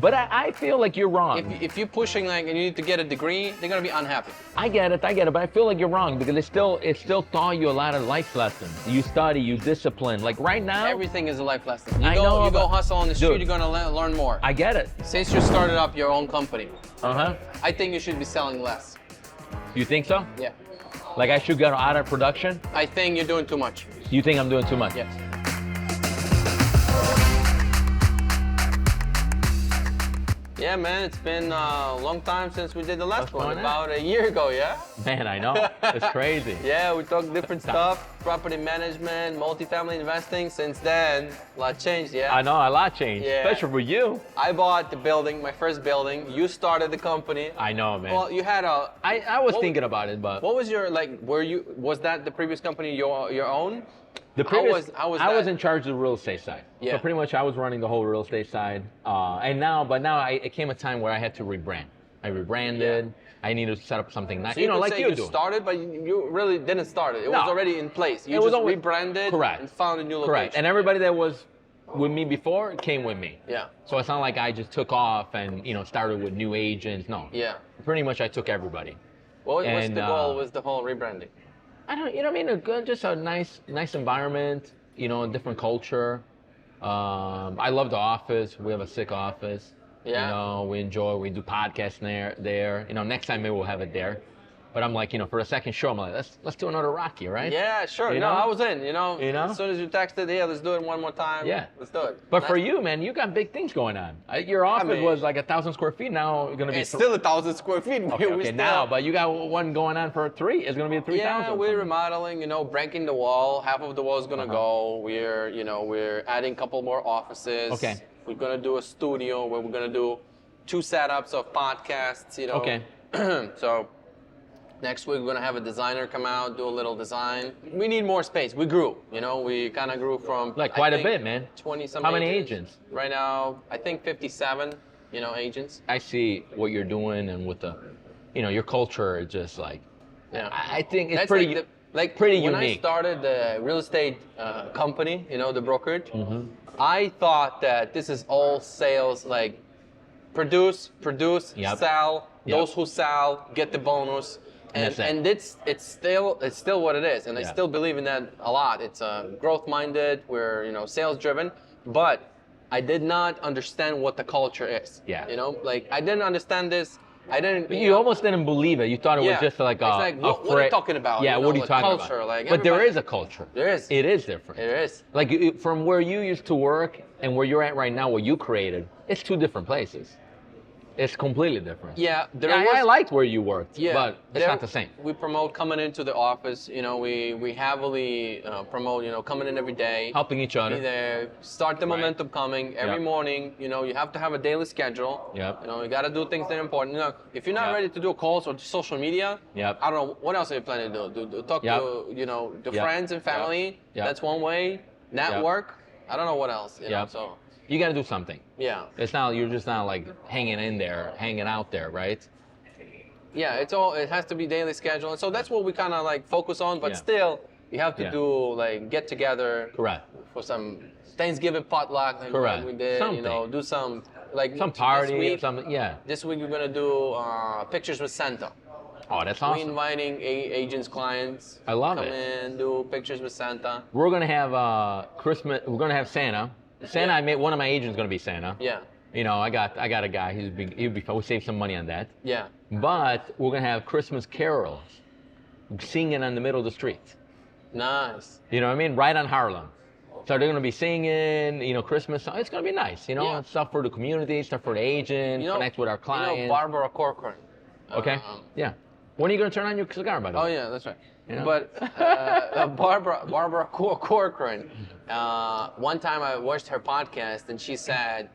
But I feel like you're wrong. If you're pushing like and you need to get a degree, they're gonna be unhappy. I get it, but I feel like you're wrong because it still taught you a lot of life lessons. You study, you discipline. Like right now, Everything is a life lesson. You I go, know, you go but- hustle on the street, Dude. you're gonna learn more. I get it. Since you started up your own company, Uh-huh. I think you should be selling less. You think so? Yeah. Like I should get out of production? I think you're doing too much. You think I'm doing too much? Yes. Yeah, man, it's been a long time since we did the last one. About a year ago, yeah? Man, I know. It's crazy. Yeah, we talked different stuff, property management, multifamily investing. Since then, a lot changed, yeah? I know, a lot changed, Yeah. especially for you. I bought the building, my first building. You started the company. I know, man. Well, you had a... I was thinking about it, but What was your, like, was that the previous company your own? the previous, how was I that? was in charge of the real estate side. Yeah. So pretty much I was running the whole real estate side. And now it came a time where I had to rebrand. I rebranded. I needed to set up something nice. So you could like say you you do. started, but you really didn't start it. It No. was already in place. You It was just always- rebranded Correct. and found a new location. Correct. And everybody that was with me before came with me. Yeah. So it's not like I just took off and started with new agents. No. Yeah. Pretty much I took everybody. What's And, the goal with the whole rebranding? I don't, you know what I mean? A good, just a nice environment, a different culture. I love the office. We have a sick office. Yeah. We enjoy, we do podcasts there. Next time maybe we'll have it there. But I'm like, for the second show, I'm like, let's do another Rocky, right? Yeah, sure. You No, know? I was in, As soon as you texted, yeah, let's do it one more time. Yeah. Let's do it. But for you, man, you got big things going on. Your office was like 1,000 square feet. Now you're gonna be It's still 1,000 square feet. okay, now, but you got one going on for 3. It's gonna be 3,000. Yeah, we're remodeling, breaking the wall. Half of the wall is gonna go. We're adding a couple more offices. Okay. We're gonna do a studio where we're gonna do 2 setups of podcasts, Okay. So next week we're gonna have a designer come out, do a little design. We need more space. We grew, we kind of grew from Like quite a bit, man. 20 some. How many agents? Right now, I think 57. Agents. I see what you're doing and with the, your culture is just like, Yeah. I think it's That's pretty, pretty when unique. I started the real estate company, the brokerage, Mm-hmm. I thought that this is all sales, like produce, Yep. sell. Yep. Those who sell get the bonus, And and that's it's still what it is, and I Yeah. still believe in that a lot. It's growth minded. We're sales driven, but I did not understand what the culture is. Yeah. Like I didn't understand this. I didn't. You almost didn't believe it. You thought it Yeah. was just like a. It's like, what are you talking about? Yeah, what are you like talking culture, about? like But there everybody- is a culture. There is. It is different. It is. Like from where you used to work and where you're at right now, what you created, it's 2 different places. It's completely different. Yeah, I liked where you worked, Yeah, but it's not the same. We promote coming into the office. We heavily promote. Coming in every day. Helping each other. Be there. Start the Right. momentum coming every Yep. morning. You have to have a daily schedule. Yep. You got to do things that are important. If you're not Yep. ready to do calls or social media, Yep. I don't know what else are you planning to do. Talk Yep. to the Yep. friends and family. Yep. That's one way. Network. I don't know what else. Yep. So You got to do something. yeah. You're just not like hanging out there, right? Yeah, it has to be daily schedule. And so that's what we kind of like focus on, but Yeah. still you have to Yeah. do like get together Correct. for some Thanksgiving potluck like Correct. we did, Something. do some like Some this party or week, something. Yeah. This week we're going to do pictures with Santa. Oh, that's We're awesome. inviting agents, clients. I love come it. in, do pictures with Santa. We're gonna have Christmas. We're gonna have Santa. Santa. Yeah. I made one of my agents gonna be Santa. Yeah. I got a guy. He'd be fun. We saved some money on that. Yeah. But we're gonna have Christmas carols, singing in the middle of the street. Nice. You know what I mean? Right on Harlem. So they're gonna be singing, Christmas songs. It's gonna be nice, Yeah. Stuff for the community, stuff for the agent, connect with our clients. Barbara Corcoran. Okay. Yeah. When are you gonna turn on your cigar, by the way? Oh yeah, that's right. You know? But Barbara Corcoran. One time I watched her podcast and she said,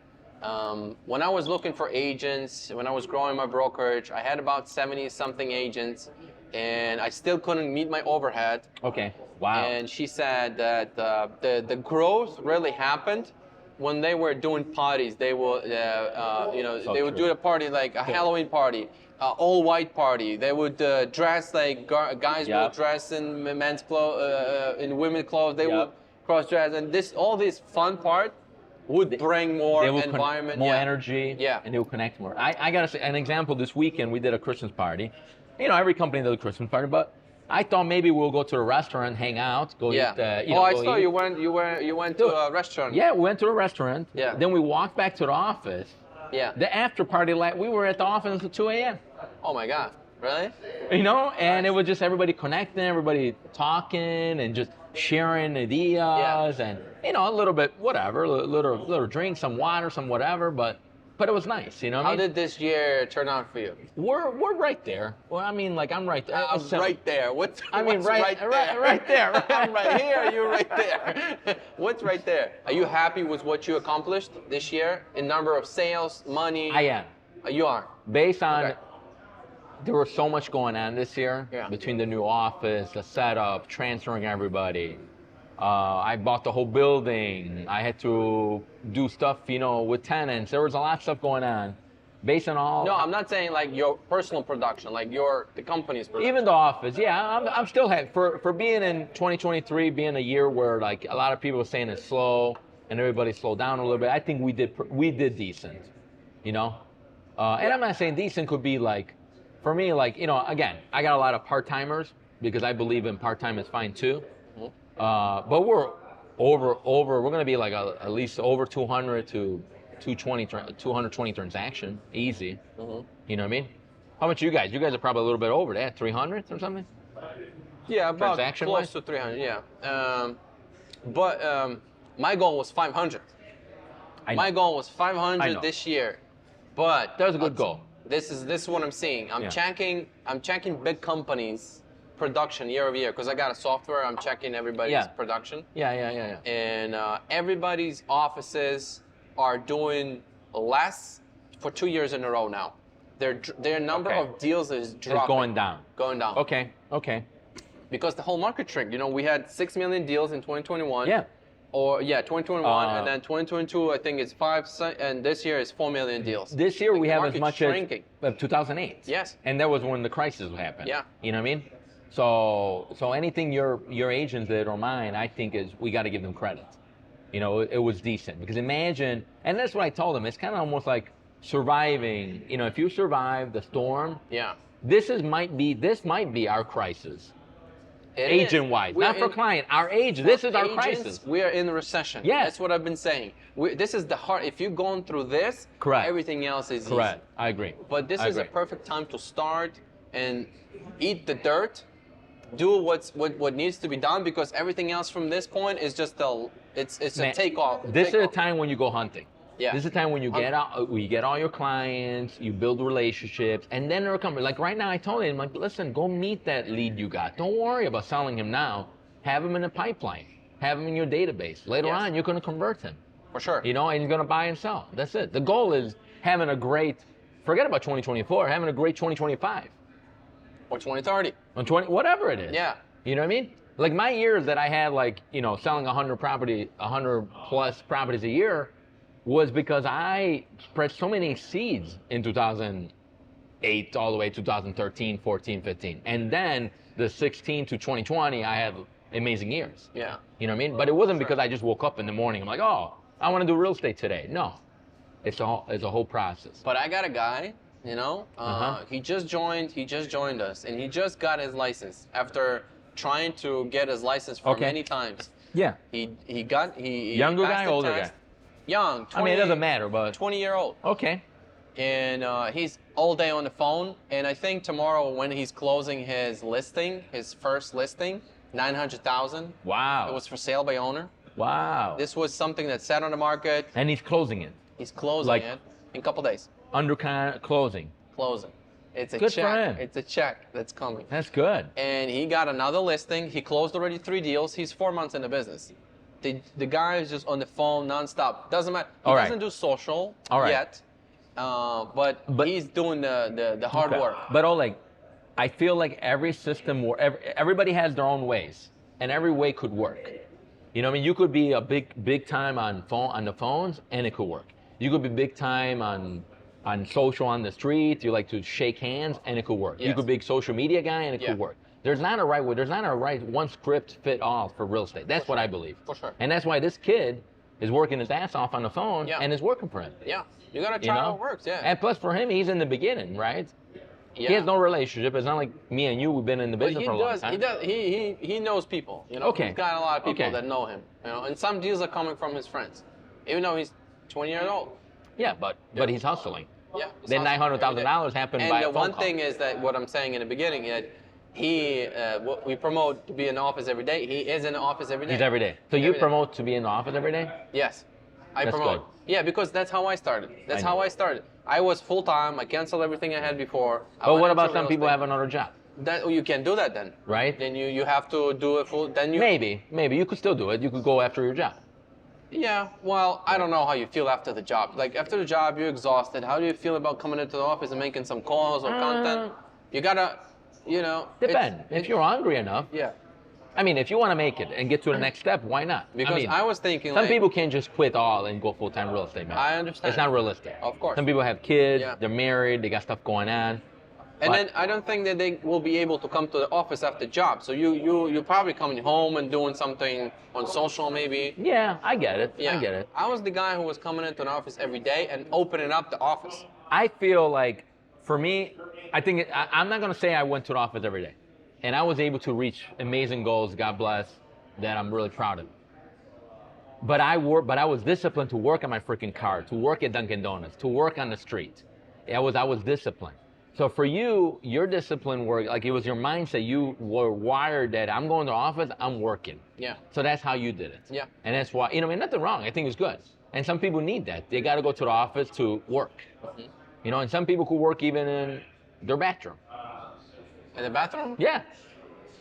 when I was looking for agents, when I was growing my brokerage, I had about 70 something agents, and I still couldn't meet my overhead. Okay. Wow. And she said that the growth really happened when they were doing parties. They would, they would true. do a party like a Halloween party, all white party. They would dress like guys Yep. would dress in men's clothes, in women's clothes. They Yep. would cross dress, and all this fun part would bring more they will environment, more yeah. energy, Yeah. and they will connect more. I gotta say an example. This weekend we did a Christmas party. You know, every company does a Christmas party, but I thought maybe we'll go to a restaurant, hang out, go Yeah. eat. I go saw eat. you went to a restaurant. Yeah, we went to a restaurant. Yeah. Then we walked back to the office. Yeah. The after party, like we were at the office until 2 a.m. Oh my God. Really? You know, and it was just everybody connecting, everybody talking, and just sharing ideas, and you know, a little bit whatever, little drink, some water, some whatever, but it was nice. You know what I How mean? did this year turn out for you? We're right there. Well, I mean, like I'm right there. I'm right there. What's right there? right there. I'm right here. You're right there. What's right there? Are you happy with what you accomplished this year in number of sales, money? I am. You are. Based on, Okay. there was so much going on this year, Yeah. between the new office, the setup, transferring everybody. I bought the whole building. I had to do stuff, you know, with tenants. There was a lot of stuff going on. Based on all. No, I'm not saying like your personal production, like the company's production. Even the office, yeah, I'm still happy for being in 2023, being a year where like a lot of people were saying it's slow and everybody slowed down a little bit. I think we did decent, you know. And I'm not saying decent could be like, for me, like, you know, again, I got a lot of part-timers because I believe in part-time is fine too. But we're we're going to be like at least over 200 to 220 transaction, easy. You know what I mean? How much you guys? You guys are probably a little bit over that, 300 or something? Yeah, about Transaction-wise? close to 300. Yeah. But my goal was 500. My goal was I 500 know. this year. But That was a good goal. This is what I'm seeing. I'm Yeah. checking big companies' production year over year because I got a software. I'm checking everybody's Yeah. production, Yeah. and everybody's offices are doing less for 2 years in a row now. Their number Okay. of deals is dropping. It's going down. Going down. Okay. Because the whole market shrink. You know, we had 6 million deals in 2021. Yeah. 2021, and then 2022, I think it's 5, and this year is 4 million deals. This year Like, we the have as market's much shrinking. as 2008. Yes. And that was when the crisis happened. Yeah. You know what I mean? So anything your agents did or mine, I think we got to give them credit. You know, it was decent because imagine, and that's what I told them. It's kind of almost like surviving. You know, if you survive the storm, Yeah. this might be our crisis. It is. Agent-wise, We not are for in- client. Our agent. This is our Agents, crisis. We are in a recession. Yes. That's what I've been saying. This is the hard. If you're going through this, Correct. everything else is Correct. easy. I agree. But this I is a agree. perfect time to start and eat the dirt, do what needs to be done because everything else from this point is just it's Man, a takeoff. This is a time when you go hunting. Yeah. This is a time when you get out, you get all your clients, you build relationships, and then they'll come. Like right now, I told him, like, listen, go meet that lead you got. Don't worry about selling him now. Have him in the pipeline. Have him in your database. Later Yes. on, you're going to convert him. For sure. You know, and he's going to buy and sell. That's it. The goal is having a great. Forget about 2024. Having a great 2025 Or 2030. on 20, whatever it is. Yeah. You know what I mean? Like my years that I had, like, you know, selling 100 plus properties a year was because I spread so many seeds in 2008 all the way to 2013, 14, 15. And then the 16 to 2020, I had amazing years. Yeah. You know what I mean? But it wasn't because I just woke up in the morning. I'm like, oh, I want to do real estate today. No, it's a whole process. But I got a guy, you know, he just joined us, and he just got his license after trying to get his license for Okay. many times. Yeah. He Younger passed guy, the older test. guy? Young. 20, I mean, it doesn't matter, but 20-year-old. okay. And he's all day on the phone. And I think tomorrow when he's closing his listing, his first listing, 900,000. Wow. It was for sale by owner. Wow. This was something that sat on the market. And he's closing it. He's closing Like- it in a couple days. Under closing. Closing. It's a Good for check. him. It's a check that's coming. That's good. And he got another listing. He closed already 3 deals. He's 4 months in the business. The guy is just on the phone nonstop. Doesn't matter. He All right. doesn't do social All right. yet, but he's doing the hard Okay. work. But Oleg, I feel like every system, everybody has their own ways, and every way could work. You know what I mean? You could be a big time on the phones, and it could work. You could be big time on social on the street. You like to shake hands, and it could work. You Yes. could be a social media guy, and it Yeah. could work. There's not a right way. There's not a right one script fit all for real estate. That's what I believe. For sure. And that's why this kid, is working his ass off on the phone, Yeah. and it's working for him. Yeah, you gotta try how it works. Yeah. And plus, for him, he's in the beginning, right? Yeah. He has no relationship. It's not like me and you. We've been in the business for a long time. He knows people. You know, Okay. he's got a lot of people Okay. that know him. You know, and some deals are coming from his friends, even though he's 20 years old. Yeah, but he's hustling. Yeah. Then $900,000 happened and by the a phone one call. thing is that what I'm saying in the beginning that what we promote to be in the office every day. He is in the office every day. He's every day. So you promote to be in the office every day? Yes, I That's promote. good. Yeah, because that's how I started. That's I know. how I started. I was full time. I canceled everything I had before. But what about some people have another job? That you can't do that then. Right? Then you have to do it full. Then you Maybe you could still do it. You could go after your job. Yeah, well, I don't know how you feel after the job. Like after the job, you're exhausted. How do you feel about coming into the office and making some calls or content? You gotta, you know. Depend. If you're hungry enough. Yeah. I mean, if you want to make it and get to the next step, why not? Because I was thinking some like, people can't just quit all and go full-time real estate, man. I understand. It's not realistic. Of course. Some people have kids, Yeah. they're married, they got stuff going on. And But- then I don't think that they will be able to come to the office after job. So you're probably coming home and doing something on social maybe. Yeah, I get it. Yeah. I get it. I was the guy who was coming into an office every day and opening up the office. I feel like, for me, I'm not going to say I went to the office every day. And I was able to reach amazing goals, God bless, that I'm really proud of. But I was disciplined to work on my freaking car, to work at Dunkin' Donuts, to work on the street. I was disciplined. So for you, your discipline work, like it was your mindset, you were wired that I'm going to the office, I'm working. Yeah. So that's how you did it. Yeah. And that's why, I mean, nothing wrong. I think it's good. And some people need that. They got to go to the office to work. Mm-hmm. And some people could work even in their bathroom. In the bathroom? Yeah.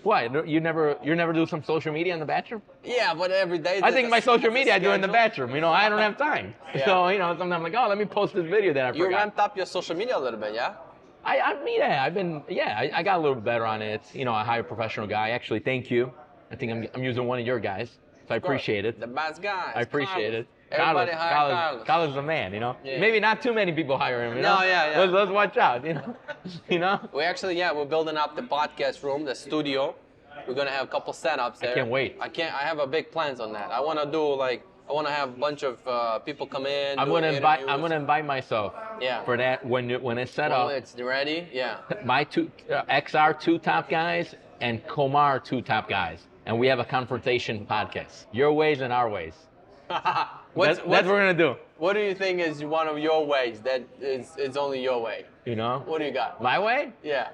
Why? You never do some social media in the bathroom? Yeah, but every day. I think my social media I do in the bathroom. I don't have time. Yeah. So, sometimes I'm like, oh, let me post this video that I You forgot. ramped up your social media a little bit, yeah? I got a little better on it. I hired a professional guy. Actually, thank you. I think I'm using one of your guys. So I appreciate it. The best guy. I appreciate it. Everybody hire Carlos. Carlos is the man, Yeah. Maybe not too many people hire him, No, yeah. Let's watch out, We actually, we're building up the podcast room, the studio. We're gonna have a couple setups there. I can't wait. I have a big plans on that. I wanna have a bunch of people come in. I'm gonna invite myself. Yeah. For that when it's set Well, up. it's ready. Yeah. My two XR two top guys and Komar two top guys, and we have a confrontation podcast. Your ways and our ways. That's what we're gonna do. What do you think is one of your ways that is only your way? What do you got? My way? Yeah.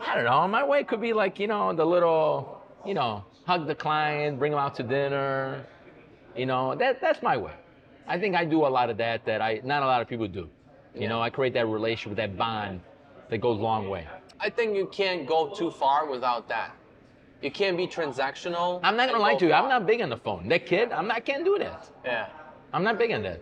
I don't know. My way could be like, the little, hug the client, bring them out to dinner. That's my way. I think I do a lot of that not a lot of people do. I create that relationship, that bond that goes a long way. I think you can't go too far without that. You can't be transactional. I'm not gonna and lie go to you. far. I'm not big on the phone. That kid, I can't do that. Yeah. I'm not big on that.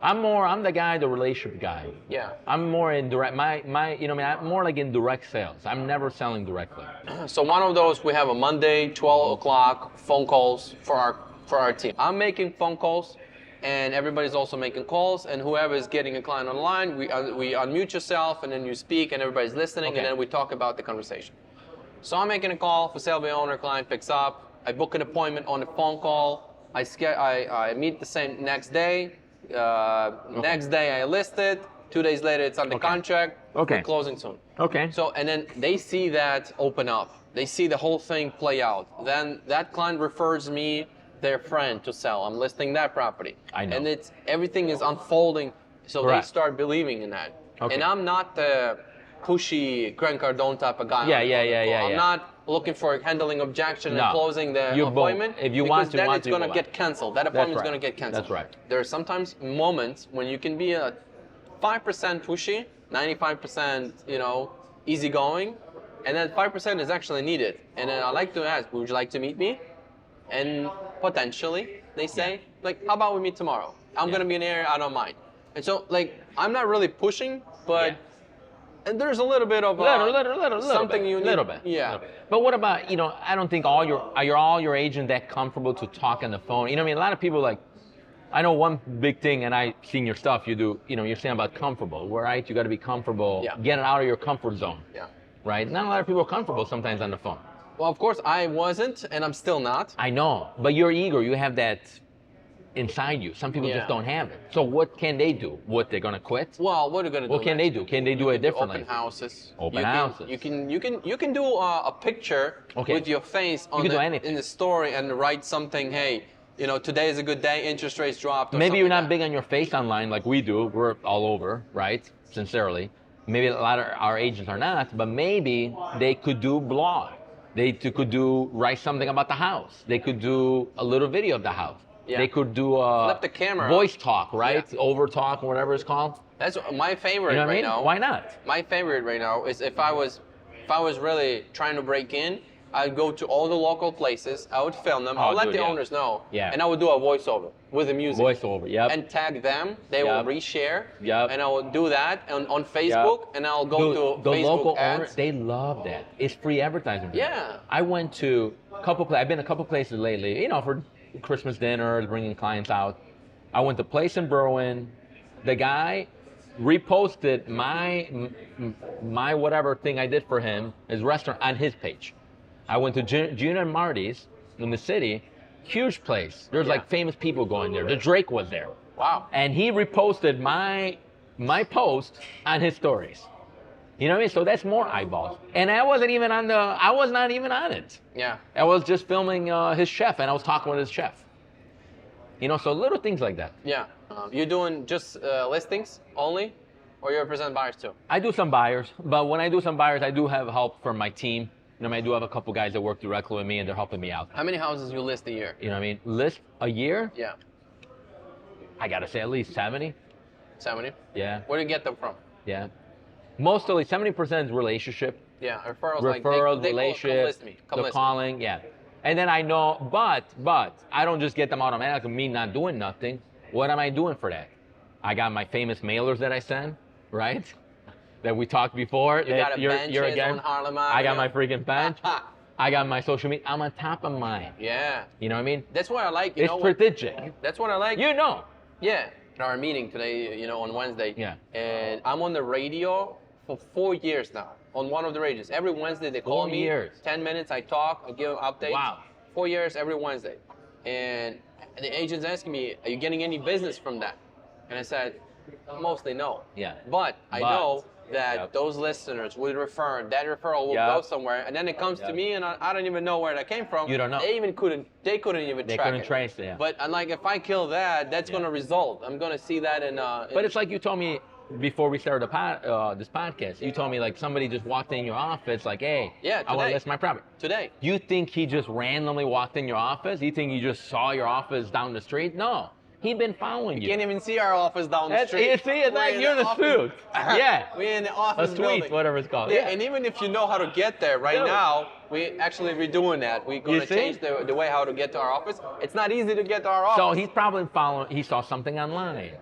I'm the guy, the relationship guy. Yeah. I'm more in direct, I'm more like in direct sales. I'm never selling directly. So one of those, we have a Monday, 12 o'clock phone calls for our team. I'm making phone calls, and everybody's also making calls. And whoever is getting a client online, we unmute yourself, and then you speak, and everybody's listening, Okay. and then we talk about the conversation. So I'm making a call for sale by owner. Client picks up. I book an appointment on the phone call. I meet the same next day. Next day I list it. 2 days later it's under Okay. contract. Okay. We're closing soon. Okay. So, and then they see that open up. They see the whole thing play out. Then that client refers me their friend to sell. I'm listing that property. I know. And everything is unfolding. So Correct. they start believing in that. Okay. And I'm not the pushy Grant Cardone type of guy. Yeah, on the yeah, phone yeah, call. yeah, I'm yeah. not looking for handling objection No. and closing the You both. appointment. If you because want to, then want it's to, going to go get on. canceled. That appointment's right. going to get canceled. That's right. There are sometimes moments when you can be a 5% pushy, 95%, easygoing, and then 5% is actually needed. And then I like to ask, would you like to meet me? And potentially, they say, how about we meet tomorrow? I'm going to be in the area, I don't mind. And so, I'm not really pushing, but Yeah. and there's a little bit of something bit, you need. little bit. Yeah. Little bit. But what about, I don't think all your agent that comfortable to talk on the phone. A lot of people I know one big thing, and I seen your stuff. You do, you're saying about comfortable, right? You got to be comfortable, Yeah. getting out of your comfort zone, Yeah. right? Not a lot of people are comfortable sometimes on the phone. Well, of course, I wasn't, and I'm still not. I know, but you're eager. You have that inside you. Some people Yeah. just don't have it. So what can they do? What, they're gonna quit? Well, what are you gonna do? What can they do? Can they do it differently? Open houses. Open you houses. Can, you can do a picture Okay. with your face on can do the, anything. in the story and write something. Hey, you know, today is a good day. Interest rates dropped. Or Maybe you're something not like big on your face online like we do. We're all over, right? Sincerely. Maybe a lot of our agents are not, but maybe they could do blog. They could do write something about the house. They could do a little video of the house. Yeah. They could do a Flip the camera. voice talk, right? Yeah. Over talk or whatever it's called. That's my favorite You know what I right mean? now. Why not? My favorite right now is if I was really trying to break in, I'd go to all the local places. I would film them. Oh, I'll let dude, the yeah. owners know. Yeah. And I would do a voiceover with the music. Voiceover, yep. And tag them. They will Yep. reshare. Yep. And I will do that on Facebook. And I'll go to the Facebook local ads. owners, they love that. It's free advertising. for them. Yeah. I went to I've been a couple places lately, you know, for Christmas dinner, bringing clients out. I went to a place in Berwyn. The guy reposted my whatever thing I did for him, his restaurant, on his page. I went to Gina and Marty's in the city, huge place. There's Yeah. like famous people going there. The Drake was there. Wow. And he reposted my post on his stories. You know what I mean? So that's more eyeballs. And I was not even on it. Yeah. I was just filming his chef, and I was talking with his chef. You know, so little things like that. Yeah. You're doing just listings only, or you represent buyers too? I do some buyers, but when I do some buyers, I do have help from my team. You know, I do have a couple guys that work directly with me, and they're helping me out. How many houses you list a year? You know what I mean? List a year, Yeah. I gotta say at least 70. 70? Yeah, Where do you get them from? yeah. Mostly 70% is relationship. Yeah, referrals. Referrals, Like they relationship, come list me. Come the list me. calling, yeah. And then I know, but I don't just get them automatically, me not doing nothing. What am I doing for that? I got my famous mailers that I send, right? That we talked before. You got a bench on Harlem I got Avenue. my freaking bench. I got my social media. I'm on top of mine. Yeah. You know what I mean? That's what I like. You It's know what? strategic. That's what I like. You know. Yeah. At our meeting today, you know, on Wednesday. Yeah. And I'm on the radio for 4 years now. On one of the radios. Every Wednesday they call 4 me. years. 10 minutes, I talk, I give them updates. Wow. 4 years every Wednesday. And the agent's asking me, are you getting any business from that? And I said, mostly no. Yeah. But I know that Yep. those listeners would refer, that referral will Yep. go somewhere, and then it comes to Yep. me, and I don't even know where that came from. You don't know. They couldn't even They track couldn't it. trace it. Yeah. But I'm like, if I kill that, that's Yeah. gonna result. I'm gonna see that in. But it's like you told me before we started this podcast. You told me like somebody just walked in your office, like, hey, Yeah, I want today. to list my property. today. You think he just randomly walked in your office? You think he just saw your office down the street? No, he been following you. You can't even see our office down the That's, street. you see, it's We're like you're in a office- suit. Yeah. We're in the A office suite, building. whatever it's called. Yeah, and even if you know how to get there right Dude. now, we actually redoing that. We're gonna see? change the way how to get to our office. It's not easy to get to our office. So he's probably following. He saw something online,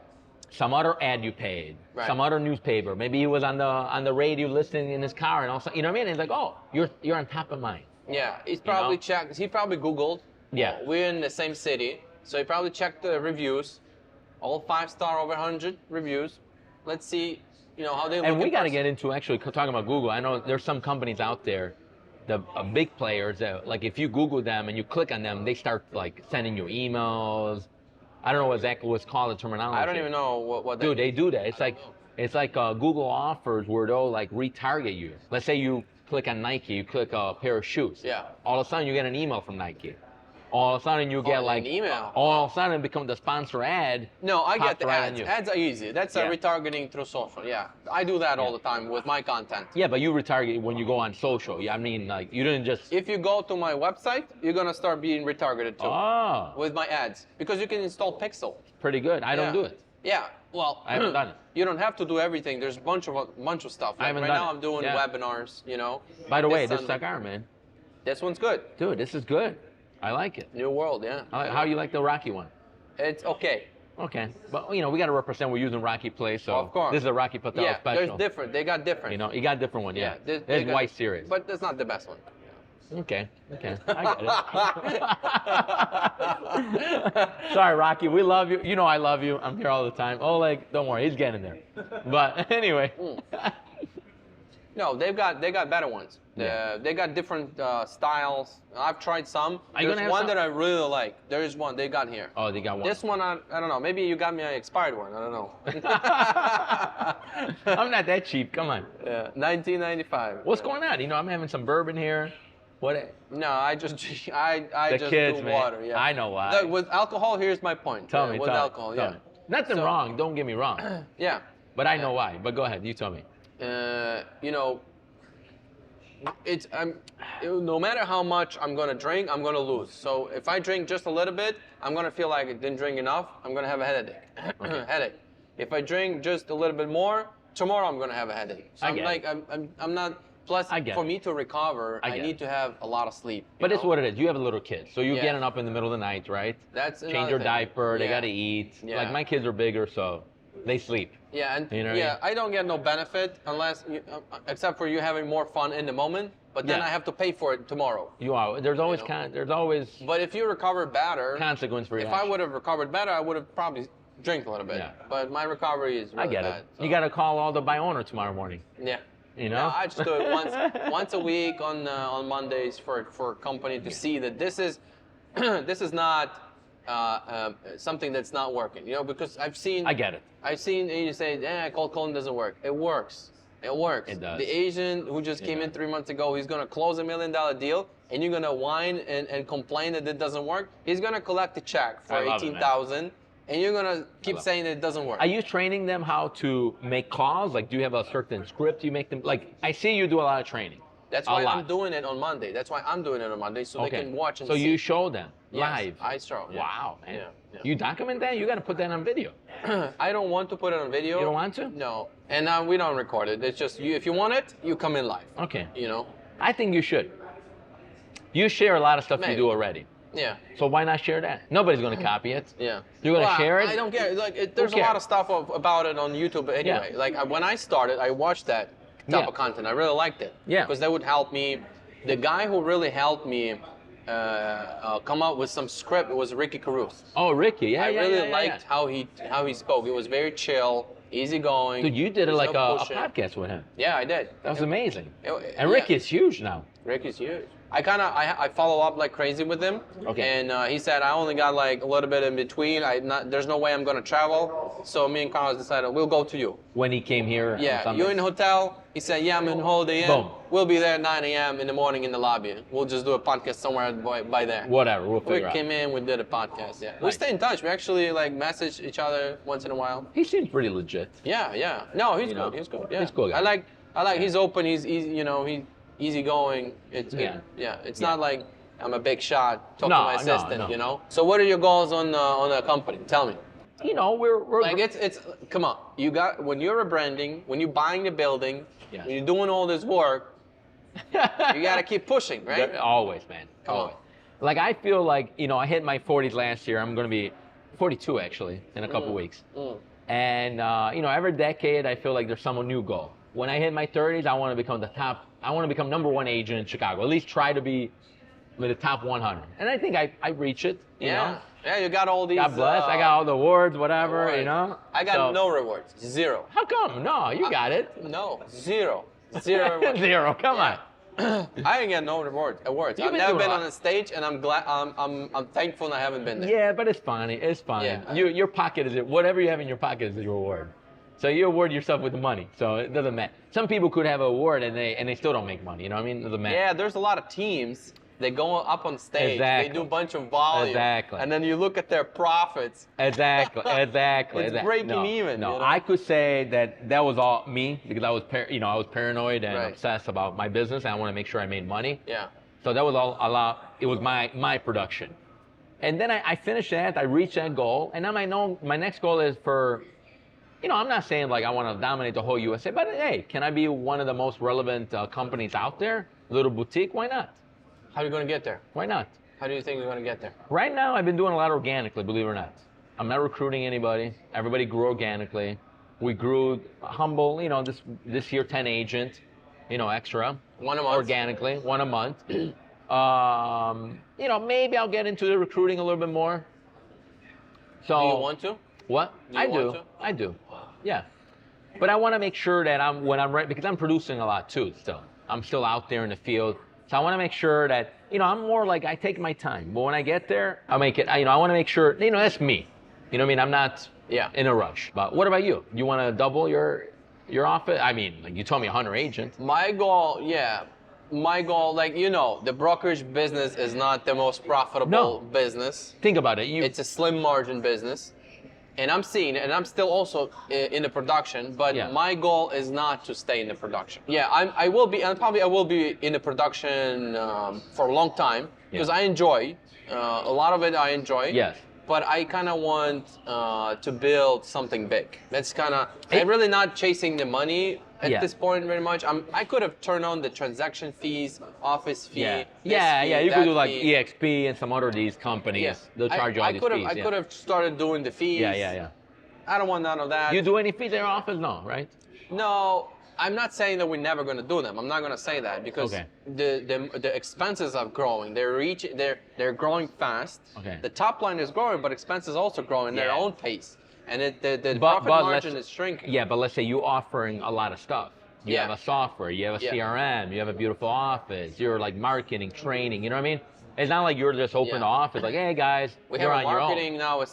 some other ad you paid, Right. some other newspaper. Maybe he was on the radio listening in his car, and also, you know what I mean? He's like, oh, you're on top of mine. Yeah, he's probably know? checked. He probably Googled. Yeah. We're in the same city, so he probably checked the reviews, all 5-star over 100 reviews. Let's see, you know how they look. And we in got to person. get into actually talking about Google. I know there's some companies out there, the big players that like if you Google them and you click on them, they start like sending you emails. I don't know exactly what's called the terminology. I don't even know what. Dude, they do that. It's like Google offers where they'll like retarget you. Let's say you click on Nike, you click a pair of shoes. Yeah. All of a sudden you get an email from Nike. All of a sudden you get an like email. All of a sudden it becomes the sponsor ad. No, I get pops the right on ads. you. Ads are easy. That's Yeah. retargeting through social. Yeah, I do that all the time with my content. Yeah, but you retarget when you go on social. Yeah, I mean like you didn't just. If you go to my website, you're gonna start being retargeted too Oh, with my ads because you can install Pixel. pretty good. I don't do it. Yeah, well, I haven't done it. You don't have to do everything. There's a bunch of stuff. I haven't right done now, it. I'm doing Yeah. webinars. You know. By the way, This this Sunday. cigar, man. This one's good. Dude, this is good. I like it. New World, yeah. How you like the Rocky one? It's okay. Okay, but you know we got to represent. We're using Rocky Place, so Of course. this is a Rocky Patel Yeah, special. there's different. They got different. You know, you got a different one. Yeah, they there's got- White Series. But that's not the best one. Okay, I get it. Sorry, Rocky. We love you. You know I love you. I'm here all the time. Oleg, don't worry, he's getting there. But anyway. No, they got better ones. Yeah. They got different styles. I've tried some. Are you There's gonna have one some? that I really like. There is one they got here. Oh, they got one. This one, I don't know. Maybe you got me an expired one. I don't know. I'm not that cheap. Come on. Yeah, 1995. What's going on? You know, I'm having some bourbon here. What? No, I just I The just kids, do man. water. Yeah. I know why. Look, with alcohol, here's my point. Tell me. With tell me, alcohol, tell yeah. me. Nothing So- wrong. Don't get me wrong. Yeah. But I know why. But go ahead. You tell me. You know, it's no matter how much I'm gonna drink, I'm gonna lose. So if I drink just a little bit, I'm gonna feel like I didn't drink enough. I'm gonna have a headache. Headache. If I drink just a little bit more, tomorrow I'm gonna have a headache. So I I'm get like, I'm not. Plus, I get for it. me to recover, I get need it. to have a lot of sleep. But you it's know? what it is. You have a little kid, so you're Yeah. getting up in the middle of the night, right? That's Change another your thing. diaper. They Yeah. gotta eat. Yeah. Like my kids are bigger, so they sleep. Yeah, and You know what I mean? I don't get no benefit unless, except for you having more fun in the moment. But then Yeah. I have to pay for it tomorrow. You are. There's always know. there's always But if you recover better, consequence for your if I action. would have recovered better, I would have probably drank a little bit. Yeah. But my recovery is really I get bad. it. so- You gotta call all the buy owner tomorrow morning. Yeah. You know? No, I just do it once a week on Mondays for a company to see that this is this is not something that's not working. You know, because I've seen I get it. I've seen you say, cold calling doesn't work. It works. It works. It does. The Asian who just came in 3 months ago, he's gonna close $1 million deal, and you're gonna whine and complain that it doesn't work. He's gonna collect a check for I love it, man. $18,000, and you're gonna keep love saying that it doesn't work. Are you training them how to make calls? Like, do you have a certain script you make them? Like, I see you do a lot of training. That's a why lot. I'm doing it on Monday. That's why I'm doing it on Monday, so they can watch and so see. you show them Yes, live. I show. Yeah. Wow, man. Yeah. You document that? You got to put that on video. I don't want to put it on video. You don't want to? No, and we don't record it. It's just you. If you want it, you come in live. Okay. You know. I think you should. You share a lot of stuff you Maybe. do already. Yeah. So why not share that? Nobody's going to copy it. Yeah. You're going to Well, share it? I don't care. Like, there's a cares? lot of stuff about it on YouTube anyway. Yeah. Like when I started, I watched that type Yeah. of content. I really liked it. Yeah. Because that would help me. The guy who really helped me come up with some script was Ricky Caruth. Oh, Ricky. Yeah, I yeah, really yeah, yeah, liked how he spoke. It was very chill, easygoing. Dude, you did it There's like no a pushing. podcast with him. Yeah, I did. That was amazing. It- And yeah. Ricky is huge now. Ricky's huge. I follow up like crazy with him. Okay. And he said I only got like a little bit in between. There's no way I'm gonna travel. So me and Carlos decided we'll go to you. When he came here. on Yeah, Sunday. you in the hotel. He said, yeah, I'm in Holiday Inn. Boom. We'll be there at 9 a.m. in the morning in the lobby. We'll just do a podcast somewhere by there. Whatever. We'll We figure out. came in, we did a podcast. Yeah, we Nice. stay in touch. We actually like message each other once in a while. He seems pretty legit. Yeah, yeah. No, he's You know, good. He's good. Yeah. he's a cool guy. I like. He's open. He's easy. You know, he's easygoing. It's Yeah. It's Yeah. not like I'm a big shot. Talk No, to my no, assistant. no. You know. So what are your goals on the company? Tell me. You know, we're Like it's come on. You got when you're rebranding, when you're buying the building, Yeah. when you're doing all this work, you gotta keep pushing, right? Always, man. Come on. Always. Like I feel like, you know, I hit my 40s last year. I'm going to be 42 actually in a couple weeks. And you know, every decade I feel like there's some new goal. When I hit my 30s, I want to become I want to become #1 agent in Chicago. At least try to be with the top 100. And I think I reach it, you Yeah. know. Yeah, you got all these. God bless. I got all the awards, whatever, you awards. know. I got So- no rewards. Zero. How come? No, you got it. No. Zero. Zero rewards. Zero. Come on. I ain't get no awards. You've I've been never doing been a on lot. a stage, and I'm glad. I'm thankful I haven't been there. Yeah, but it's funny. It's funny. Yeah. Your pocket is it. Whatever you have in your pocket is your reward. So you award yourself with the money. So it doesn't matter. Some people could have an award and they still don't make money. You know what I mean? It doesn't matter. Yeah, there's a lot of teams. They go up on stage. Exactly. They do a bunch of volume. Exactly. And then you look at their profits. Exactly. Exactly. It's exactly. breaking no, even, No, you know? I could say that was all me because I was I was paranoid and Right. obsessed about my business and I want to make sure I made money. Yeah. So that was all a lot. It was my production. And then I finished that. I reached that goal. And now I know my next goal is for, you know, I'm not saying like I want to dominate the whole USA, but hey, can I be one of the most relevant companies out there? Little boutique? Why not? How are you going to get there? Why not? How do you think you're going to get there? Right now, I've been doing a lot organically, believe it or not. I'm not recruiting anybody. Everybody grew organically. We grew humble, you know, this year 10 agent, you know, extra. One a month. Organically, one a month. You know, maybe I'll get into the recruiting a little bit more. So Do you want to? what? Do you want to? I do. Yeah. But I want to make sure that when I'm ready, because I'm producing a lot too still. I'm still out there in the field. So I want to make sure that, I'm more like I take my time. But when I get there, I make it, I want to make sure, that's me. You know what I mean? I'm not in a rush. But what about you? You want to double your office? I mean, like you told me 100 agents. My goal, like, the brokerage business is not the most profitable business. Think about it. It's a slim margin business. And I'm still also in the production, but my goal is not to stay in the production. Yeah, I will be in the production for a long time because I enjoy, a lot of it I enjoy. Yes. But I kind of want to build something big. That's I'm really not chasing the money at this point very much. I could have turned on the transaction fees, office fee. You could do like EXP and some other of these companies. Yeah. They'll charge you all these fees. I could have started doing the fees. Yeah. I don't want none of that. You do any fees in your office? No, right? No, I'm not saying that we're never going to do them. I'm not going to say that because the expenses are growing. They're growing fast. Okay. The top line is growing, but expenses also growing at their own pace. And the profit margin is shrinking. Yeah, but let's say you're offering a lot of stuff. You have a software, you have a CRM, you have a beautiful office, you're like marketing, training, you know what I mean? It's not like you're just open the office, like, hey guys, we you're have on a marketing now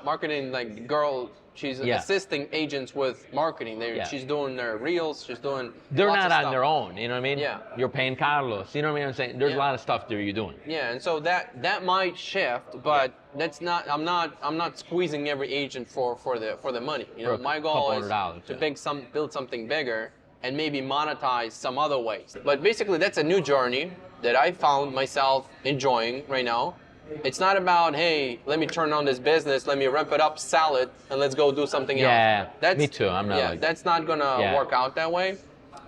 marketing like girl. She's assisting agents with marketing. She's doing their reels. She's doing. They're lots not of on stuff. their own. You know what I mean? Yeah. You're paying Carlos. You know what I mean? I'm saying there's a lot of stuff there you're doing. Yeah, and so that might shift, but that's not. I'm not squeezing every agent for the money. My goal is to build something bigger and maybe monetize some other ways. But basically, that's a new journey that I found myself enjoying right now. It's not about, hey, let me turn on this business, let me ramp it up, sell it, and let's go do something else. Yeah, me too. I'm not like that's not going to work out that way.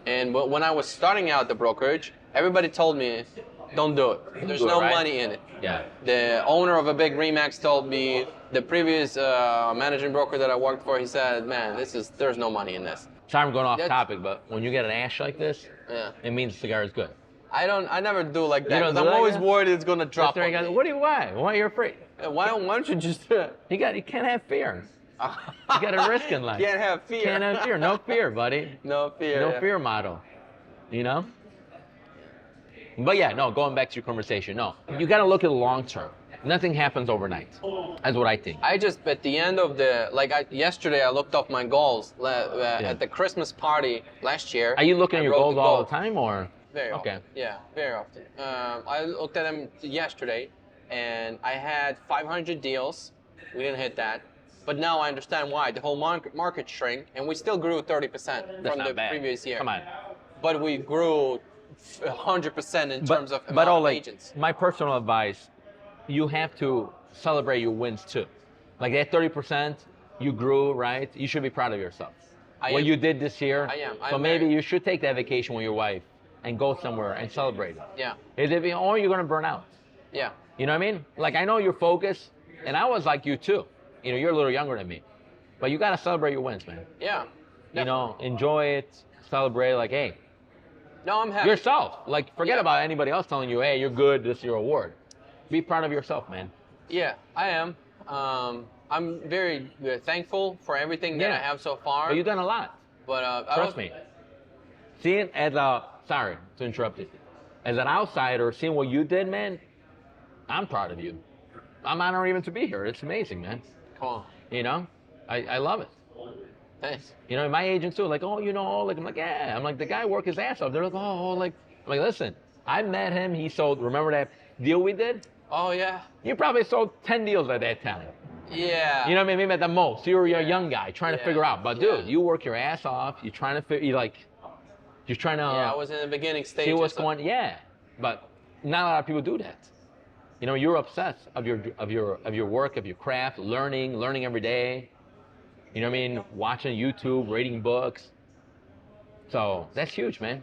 And when I was starting out the brokerage, everybody told me, don't do it. There's no money in it. Yeah. The owner of a big RE/MAX told me, the previous managing broker that I worked for, he said, man, there's no money in this. Sorry, I'm going off topic, but when you get an ash like this, it means the cigar is good. I never do like that. I'm always worried it's gonna drop. What do you why? Why are you afraid? Why don't you just? You can't have fear. You got to risk in life. Can't have fear. Can't have fear. No fear, buddy. No fear. No fear model. But going back to your conversation, you got to look at the long term. Nothing happens overnight. That's what I think. At the end of yesterday I looked up my goals at the Christmas party last year. Are you looking at your goals all the time or? Very often. Yeah, very often. I looked at them yesterday, and I had 500 deals. We didn't hit that, but now I understand why. The whole market shrank, and we still grew 30% from the previous year. Come on. But we grew 100% in terms of amount of agents. My personal advice, you have to celebrate your wins too. Like that 30% you grew, right? You should be proud of yourself. What you did this year. I am. So maybe you should take that vacation with your wife and go somewhere and celebrate it. Yeah. Or you're gonna burn out. Yeah. You know what I mean? Like I know you're focused, and I was like you too. You're a little younger than me, but you gotta celebrate your wins, man. Yeah. Enjoy it, celebrate. Like, hey. No, I'm happy. Yourself. Like, forget about anybody else telling you, hey, you're good. This is your award. Be proud of yourself, man. Yeah, I am. I'm very thankful for everything that I have so far. But you've done a lot. But trust me. Seeing sorry to interrupt you. As an outsider, seeing what you did, man, I'm proud of you. I'm honored even to be here. It's amazing, man. Come on. I love it. Thanks. My agents too, like, I'm like, yeah. I'm like, the guy worked his ass off. They're like, I'm like, listen, I met him. He sold, remember that deal we did? Oh, yeah. You probably sold 10 deals at that time. Yeah. You know what I mean? Maybe at the most. You're a young guy trying to figure out. But dude, you work your ass off. You're trying to figure, you're trying to. Yeah, I was in the beginning stage. See what's going. Yeah, but not a lot of people do that. You're obsessed of your work, of your craft, learning every day. You know what I mean? Watching YouTube, reading books. So that's huge, man.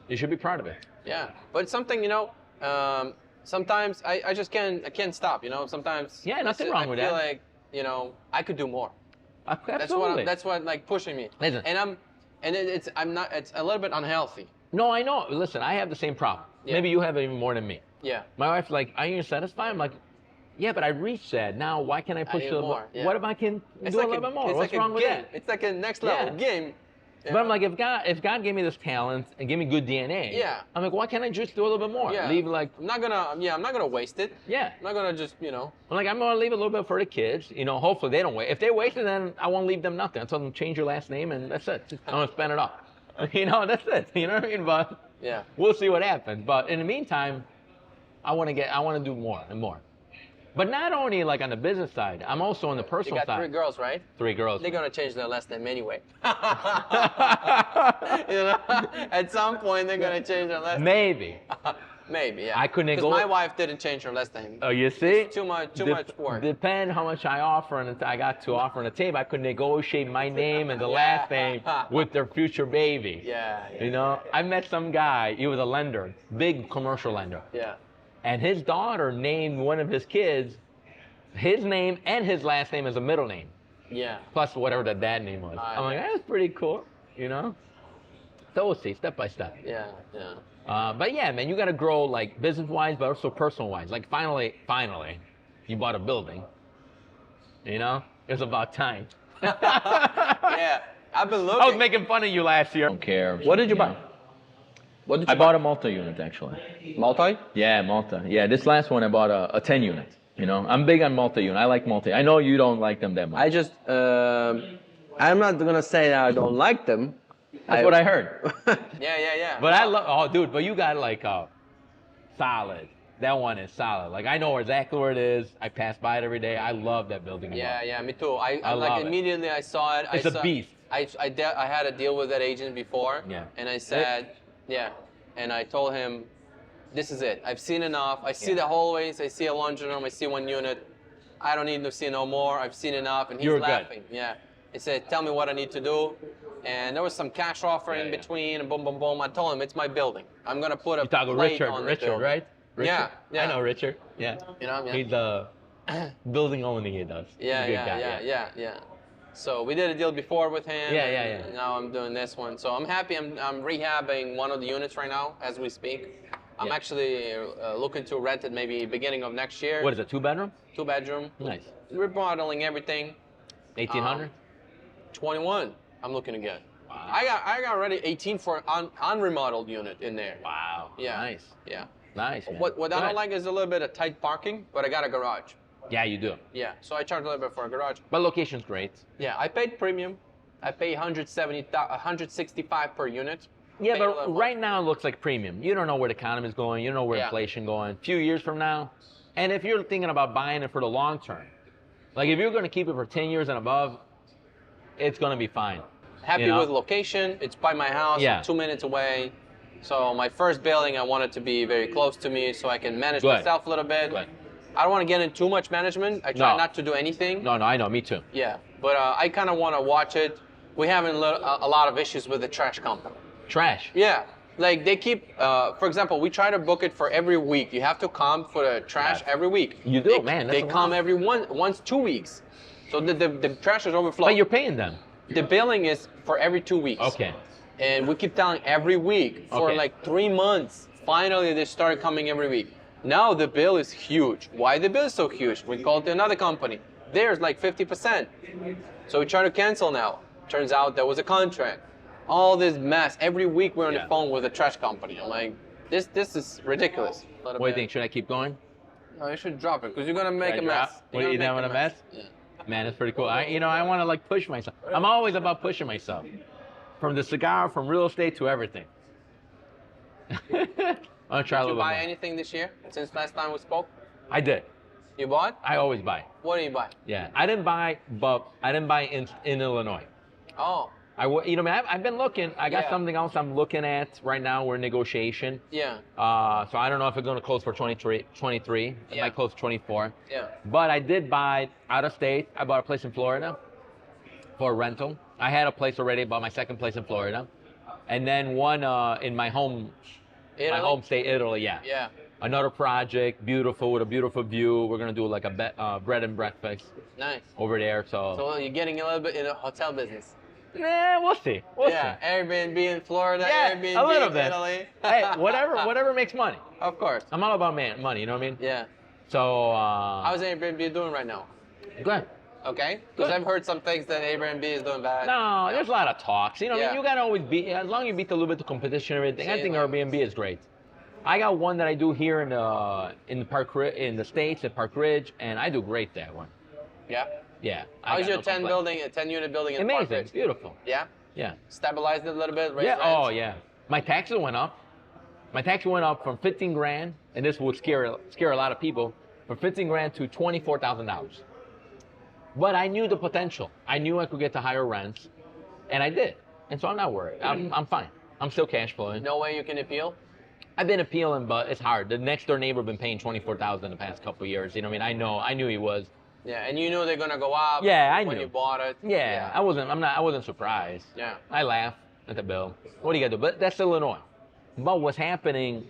You should be proud of it. Yeah, but it's something sometimes I just can't stop. Sometimes. Yeah, nothing wrong with that. I feel like I could do more. Absolutely. That's what like pushing me. Listen. It's a little bit unhealthy. No, I know. Listen, I have the same problem. Yeah. Maybe you have it even more than me. Yeah. My wife's like, are you satisfied? I'm like, Yeah, but I reached that. Now, why can't I push need a little more, bit? yeah. What if I can do a little bit more? It's What's like wrong a with game. that? It's like a next level Yeah. game. Yeah. But I'm like, if God gave me this talent and gave me good DNA, Yeah. I'm like, why can't I just do a little bit more? Yeah. Leave like, I'm not gonna waste it. yeah. I'm not gonna just, I'm like, I'm gonna leave a little bit for the kids. Hopefully they don't waste. If they waste it, then I won't leave them nothing. I tell them change your last name and that's it. I'm gonna spend it all. That's it. You know what I mean? But yeah. we'll see what happens. But in the meantime, I want to do more and more. But not only like on the business side, I'm also on the You personal got side. 3 girls, right? 3 girls. They're gonna change their last name anyway. At some point they're gonna change their last name. Maybe. Maybe, yeah. I could Because nego- my wife didn't change her last name. Oh, you see? Too much work. Depend how much I offer and I got to offer on the table. I could negotiate my name and the last name with their future baby. Yeah. I met some guy. He was a lender, big commercial lender, Yeah. and his daughter named one of his kids his name and his last name as a middle name, Yeah. plus whatever the dad name was. I'm like, that's pretty cool, So we'll see, step by step. Yeah. Yeah. But yeah, man, you got to grow like business-wise, but also personal-wise. Like finally, you bought a building. It's about time. Yeah. I've been looking. I was making fun of you last year. Don't care. What did you buy? What did you I bought a multi-unit actually. Multi? Yeah, multi. Yeah, this last one I bought a 10-unit. I'm big on multi-unit. I like multi. I know you don't like them that much. I just, I'm not gonna say that I don't like them. That's what I heard. Yeah. But I love, dude, but you got like a solid. That one is solid. Like I know exactly where it is. I pass by it every day. I love that building. Yeah, me too. I love like it. immediately I saw it. It's a beast. I had a deal with that agent before. Yeah. And I said, and I told him, this is it. I've seen enough. I see the hallways. I see a laundry room. I see 1 unit. I don't need to see no more. I've seen enough. And he's laughing. Good. Yeah. He said, tell me what I need to do. And there was some cash offer in between, and boom, boom, boom. I told him, it's my building. I'm going to put a plate on the building. Right? Richard? Yeah. I know Richard. Yeah. He's building only he does. Yeah. So we did a deal before with him. Yeah. Now I'm doing this one. So I'm happy. I'm rehabbing one of the units right now as we speak. I'm actually looking to rent it maybe beginning of next year. What is it, 2-bedroom? 2-bedroom. Nice. Remodeling everything. 1,800? 21. I'm looking to get. Wow. I got already 18 for an unremodeled unit in there. Wow. Yeah. Nice. Yeah. Nice. Man. What I don't like is a little bit of tight parking, but I got a garage. Yeah, you do. Yeah. So I charge a little bit for a garage. But location's great. Yeah, I paid premium. I pay 165 per unit. Yeah, but right now it looks like premium. You don't know where the economy is going. You don't know where inflation going. A few years from now, and if you're thinking about buying it for the long term, like if you're going to keep it for 10 years and above, it's going to be fine. Happy with location. It's by my house. Yeah. 2 minutes away. So my first building, I want it to be very close to me so I can manage myself a little bit. Good. I don't want to get in too much management. I try not to do anything. No, I know. Me too. Yeah, but I kind of want to watch it. We're having a lot of issues with the trash company. Trash? Yeah. Like they keep, for example, we try to book it for every week. You have to come for the trash every week. You do, man. They come every once 2 weeks. So the trash is overflowing. But you're paying them. The billing is for every 2 weeks. Okay. And we keep telling every week for like 3 months. Finally, they started coming every week. Now the bill is huge. Why the bill is so huge? We called another company. Theirs like 50%. So we try to cancel now. Turns out there was a contract. All this mess. Every week we're on the phone with a trash company. I'm like, this is ridiculous. What do you think? Should I keep going? No, you should drop it because you're gonna make a mess. What, you down with a mess? Yeah. Man, it's pretty cool. I want to like push myself. I'm always about pushing myself. From the cigar, from real estate to everything. I'm gonna try a little bit more. Did you buy anything this year since last time we spoke? I did. You bought? I always buy. What do you buy? Yeah, I didn't buy in Illinois. Oh. I've been looking. I got something else I'm looking at right now. We're in negotiation. Yeah. So I don't know if it's going to close for 23. It might close 24. Yeah. But I did buy out of state. I bought a place in Florida for a rental. I had a place already. Bought my second place in Florida, and then one in my home state, Italy. Yeah. Yeah. Another project, beautiful with a beautiful view. We're gonna do like a bread and breakfast. Nice. Over there. So you're getting a little bit in the hotel business. Nah, we'll see. We'll see. Airbnb in Florida, Yeah, Airbnb a little in bit. Italy. Hey, whatever makes money. Of course. I'm all about money, you know what I mean? Yeah. So How's Airbnb doing right now? good. Okay? Because Good. I've heard some things that Airbnb is doing bad. No, there's a lot of talks. You know, I Yeah. mean, you gotta always beat, as long as you beat a little bit the competition and everything. I Same think like- Airbnb is great. I got one that I do here in the States at Park Ridge, and I do great that one. Yeah. Yeah. I How's got your no 10 complaints. building, a 10 unit building in Park Amazing, Ridge? beautiful. Yeah? Yeah. Stabilized it a little bit? Raised Yeah. rents? Oh yeah. My taxes went up. My taxes went up from 15 grand, and this would scare a lot of people, from 15 grand to $24,000. But I knew the potential. I knew I could get to higher rents, and I did. And so I'm not worried. I'm fine. I'm still cash flowing. No way you can appeal? I've been appealing, but it's hard. The next door neighbor been paying $24,000 the past couple of years. You know what I mean? I knew he was. Yeah, and you knew they're gonna go up. Yeah, I when knew. you bought it. Yeah, I wasn't surprised. Yeah. I laugh at the bill. What do you got to do? But that's Illinois. But what's happening,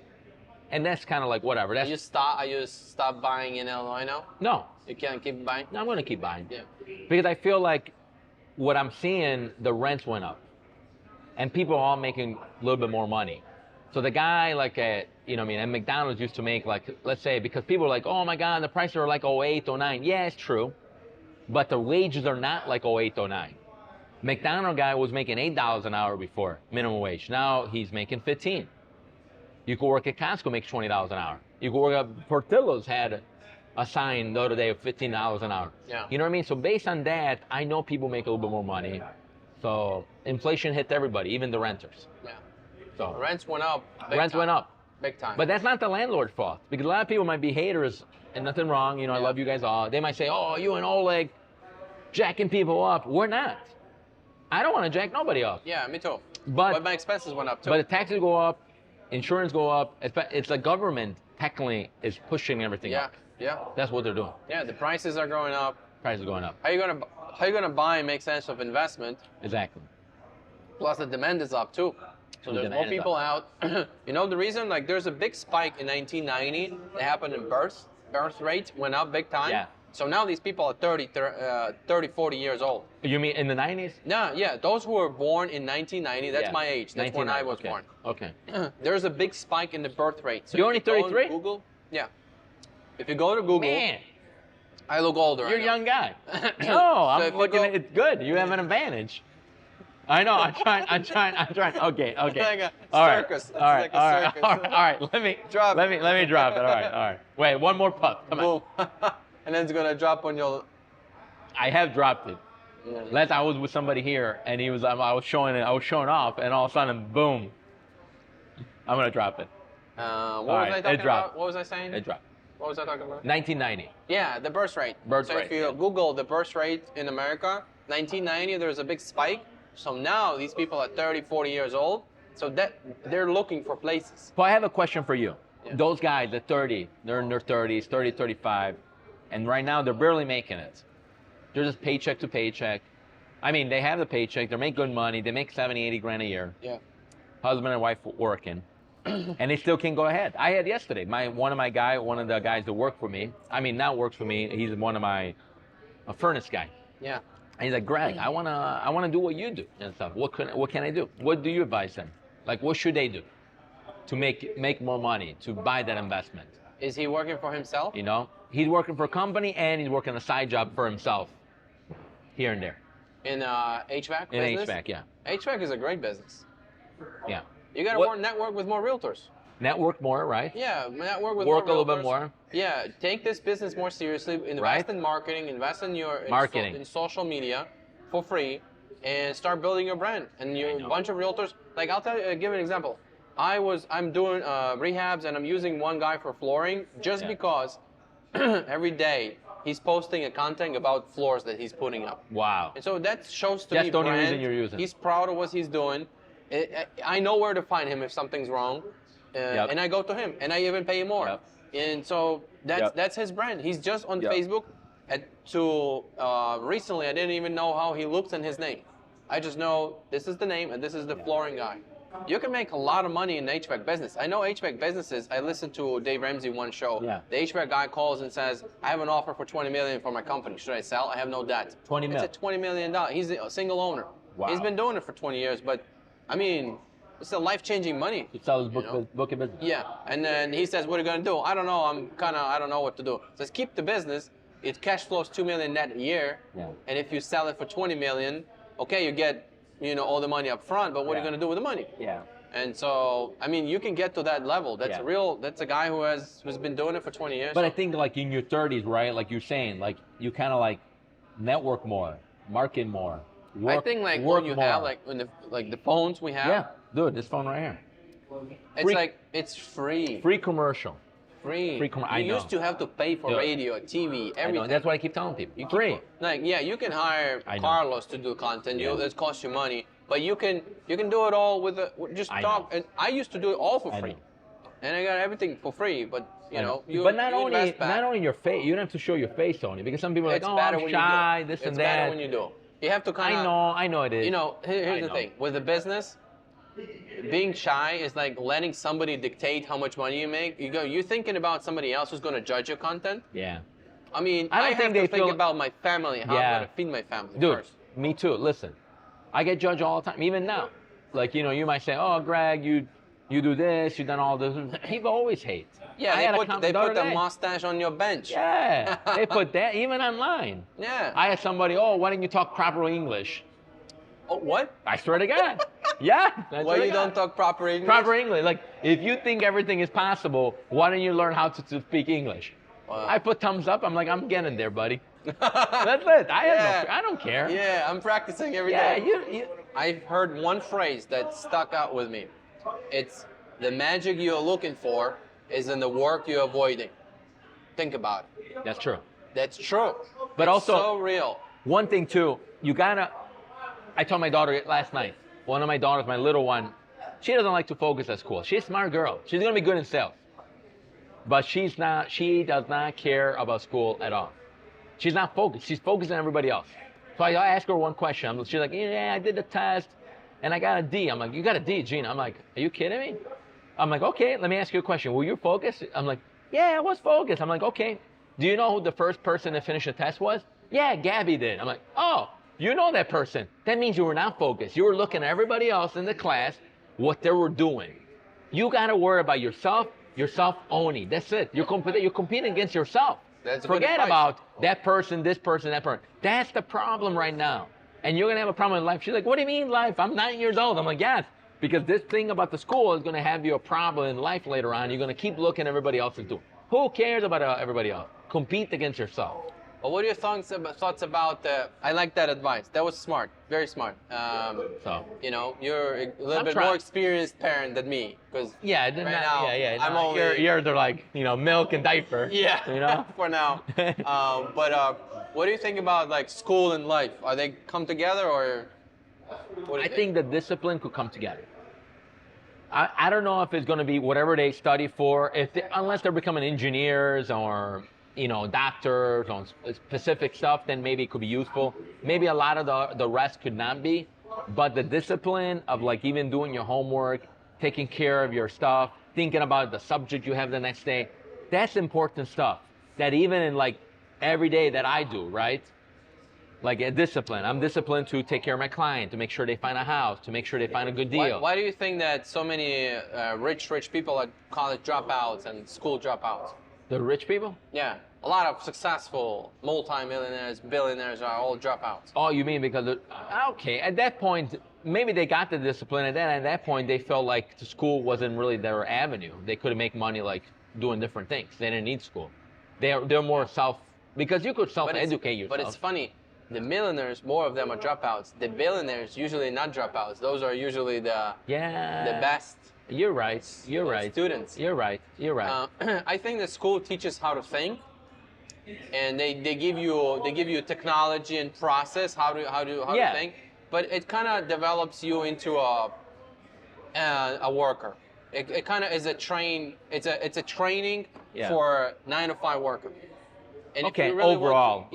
and that's kind of like whatever. That's Are you stop buying in Illinois now? no. You can't keep buying? No, I'm gonna keep buying. Yeah. Because I feel like what I'm seeing, the rents went up, and people are all making a little bit more money. So the guy like at, you know what I mean, at McDonald's used to make like, let's say, because people are like, oh my God, the prices are like 08, 09. Yeah, it's true. But the wages are not like 08, 09. McDonald guy was making $8 an hour before, minimum wage. Now he's making 15. You could work at Costco, makes $20 an hour. You could work at Portillo's, had a sign the other day of $15 an hour. Yeah. You know what I mean? So based on that, I know people make a little bit more money. So inflation hit everybody, even the renters. Yeah. So Rents went up. Big rents time. went up. Big time. But that's not the landlord's fault, because a lot of people might be haters, and nothing wrong. You know, I Yeah. love you guys all. They might say, "Oh, you and Oleg jacking people up." We're not. I don't want to jack nobody up. Yeah, me too. But my expenses went up too. But the taxes go up, insurance go up. It's the government technically is pushing everything yeah, up. yeah, That's what they're doing. yeah. The prices are going up. Prices going up. How you gonna buy and make sense of investment? Exactly. Plus the demand is up too. So The there's more demand is people out. You know the reason? Like there's a big spike in 1990 that happened in birth rate went up big time. Yeah. So now these people are 30, 40 years old. You mean in the 90s? No, yeah, those who were born in 1990, that's Yeah. my age. That's when I was 1990, okay. born. Okay. There's a big spike in the birth rate. So You're if only you go on 33? Google, yeah. If you go to Google, Man, I look older. you're I a know. young guy. No, So if I'm you looking go- at it's good. You have an advantage. I know. I'm trying. Okay. It's like a All right. circus. It's All right. like a All right. circus. All right. Let me Drop it. Let me drop it. All right. Wait, one more puff. Come on. Boom. And then it's gonna drop on your. I have dropped it. Yeah. Last I was with somebody here, and he was. I was showing it. I was showing off, and all of a sudden, boom. I'm gonna drop it. What All was right, I it talking dropped. about? What was I saying? It dropped. What was I talking about? 1990. Yeah, the birth rate. Birth so rate, if you yeah. Google the birth rate in America, 1990, there was a big spike. So now these people are 30, 40 years old. So that they're looking for places. But I have a question for you. Yeah. Those guys at 30, they're in their 30s, 30, 35, and right now they're barely making it. They're just paycheck to paycheck. I mean, they have the paycheck, they make good money, they make 70, 80 grand a year. Yeah. Husband and wife working, and they still can't go ahead. I had yesterday, one of the guys that worked for me, I mean, not works for me, he's one of a furnace guy. Yeah. And he's like, Greg, I wanna do what you do and stuff. What can I do? What do you advise them? Like, what should they do to make more money, to buy that investment? Is he working for himself? You know, he's working for a company and he's working a side job for himself, here and there. In HVAC In business? HVAC, yeah, HVAC is a great business. yeah. You gotta What- network with more realtors. Network more, right? Yeah, network with Work a more little realtors. bit more. Yeah, take this business more seriously. Invest Right. in marketing. Invest in your Marketing. in social media for free, and start building your brand. And you a bunch of realtors. Like I'll tell you, give an example. I'm doing rehabs, and I'm using one guy for flooring just Yeah. because every day he's posting a content about floors that he's putting up. Wow. And so that shows to That's me the only brand. reason you're using. He's proud of what he's doing. I know where to find him if something's wrong, Yep. and I go to him, and I even pay him more. Yep. And so Yep. that's his brand. He's just on Yep. Facebook. Recently, I didn't even know how he looks and his name. I just know this is the name and this is the flooring guy. You can make a lot of money in the HVAC business. I know HVAC businesses. I listened to Dave Ramsey one show. Yeah. The HVAC guy calls and says, "I have an offer for 20 million for my company. Should I sell? I have no debt." 20 mil. It's a $20 million. He's a single owner. Wow. He's been doing it for 20 years, but I mean, it's a life-changing money. To sell his you know? book of business. Yeah, and then he says, "What are you gonna do?" I don't know. I don't know what to do. Says, keep the business. It cash flows $2 million net a year. Yeah. And if you sell it for $20 million, okay, you get all the money up front. But what are you gonna do with the money? Yeah. And so, I mean, you can get to that level. That's That's a guy who's been doing it for 20 years. But I think like in your 30s, right? Like you're saying, like you kind of like network more, market more. I think like work when you more. have like the phones we have. Yeah, dude, this phone right here. It's free. Free commercial. Free. I You know. used to have to pay for radio, TV, I know. everything. That's what I keep telling people. You Free. you can hire Carlos to do content. Yeah. It costs you money, but you can do it all with just talk. And I used to do it all for free, and I got everything for free. But but not only your face. You don't have to show your face only, because some people are like, oh, I'm shy, this and that. It's better when you do. You have to kind of. I know it is. Here's the thing with the business. Being shy is like letting somebody dictate how much money you make. You're thinking about somebody else who's going to judge your content. Yeah. I mean, I have to think about my family, how I'm going to feed my family first. Me too. Listen, I get judged all the time, even now. Like, you might say, oh, Greg, you do this, you've done all this. People always hate. Yeah, they put the mustache on your bench. Yeah, they put that even online. Yeah. I had somebody, oh, why didn't you talk proper English? Oh, what? I swear to God. Yeah. Why you don't talk proper English? Proper English. Like, if you think everything is possible, why don't you learn how to speak English? Wow. I put thumbs up. I'm like, I'm getting there, buddy. That's it. I don't care. Yeah, I'm practicing every day. I've heard one phrase that stuck out with me. It's the magic you're looking for is in the work you're avoiding. Think about it. That's true. That's true. But it's also, so real. One thing too, I told my daughter last night, one of my daughters, my little one, she doesn't like to focus at school. She's a smart girl. She's going to be good in sales. But she does not care about school at all. She's not focused. She's focused on everybody else. So I asked her one question. She's like, yeah, I did the test and I got a D. I'm like, you got a D, Gina? I'm like, are you kidding me? I'm like, okay, let me ask you a question. Were you focused? I'm like, yeah, I was focused. I'm like, okay. Do you know who the first person to finish the test was? Yeah, Gabby did. I'm like, oh. You know that person. That means you were not focused. You were looking at everybody else in the class, what they were doing. You got to worry about yourself only. That's it. You're competing against yourself. Forget about that person, this person, that person. That's the problem right now. And you're going to have a problem in life. She's like, what do you mean life? I'm 9 years old. I'm like, yes. Because this thing about the school is going to have you a problem in life later on. You're going to keep looking at everybody else is doing. Who cares about everybody else? Compete against yourself. Well, what are your thoughts about I like that advice. That was smart, very smart. You're a little bit more experienced parent than me, because I'm only you're like milk and diaper. Yeah, for now. But what do you think about like school and life? Are they come together, or? I think the discipline could come together. I don't know if it's going to be whatever they study for, unless they're becoming engineers or doctors on specific stuff, then maybe it could be useful. Maybe a lot of the rest could not be, but the discipline of like even doing your homework, taking care of your stuff, thinking about the subject you have the next day, that's important stuff that even in like every day that I do, right? Like a discipline. I'm disciplined to take care of my client, to make sure they find a house, to make sure they find a good deal. Why do you think that so many rich people are college dropouts and school dropouts? The rich people? Yeah. A lot of successful multi-millionaires, billionaires are all dropouts. Oh, you mean because okay, at that point, maybe they got the discipline, and then at that point they felt like the school wasn't really their avenue. They couldn't make money like doing different things. They didn't need school. They're more because you could self-educate yourself. But it's funny, the millionaires, more of them are dropouts. The billionaires, usually not dropouts. Those are usually the best. You're right. Students. You're right. I think the school teaches how to think, and they give you technology and process how to think, but it kind of develops you into a worker. It kind of is it's a training for 9 to 5 worker. And okay. If you really overall,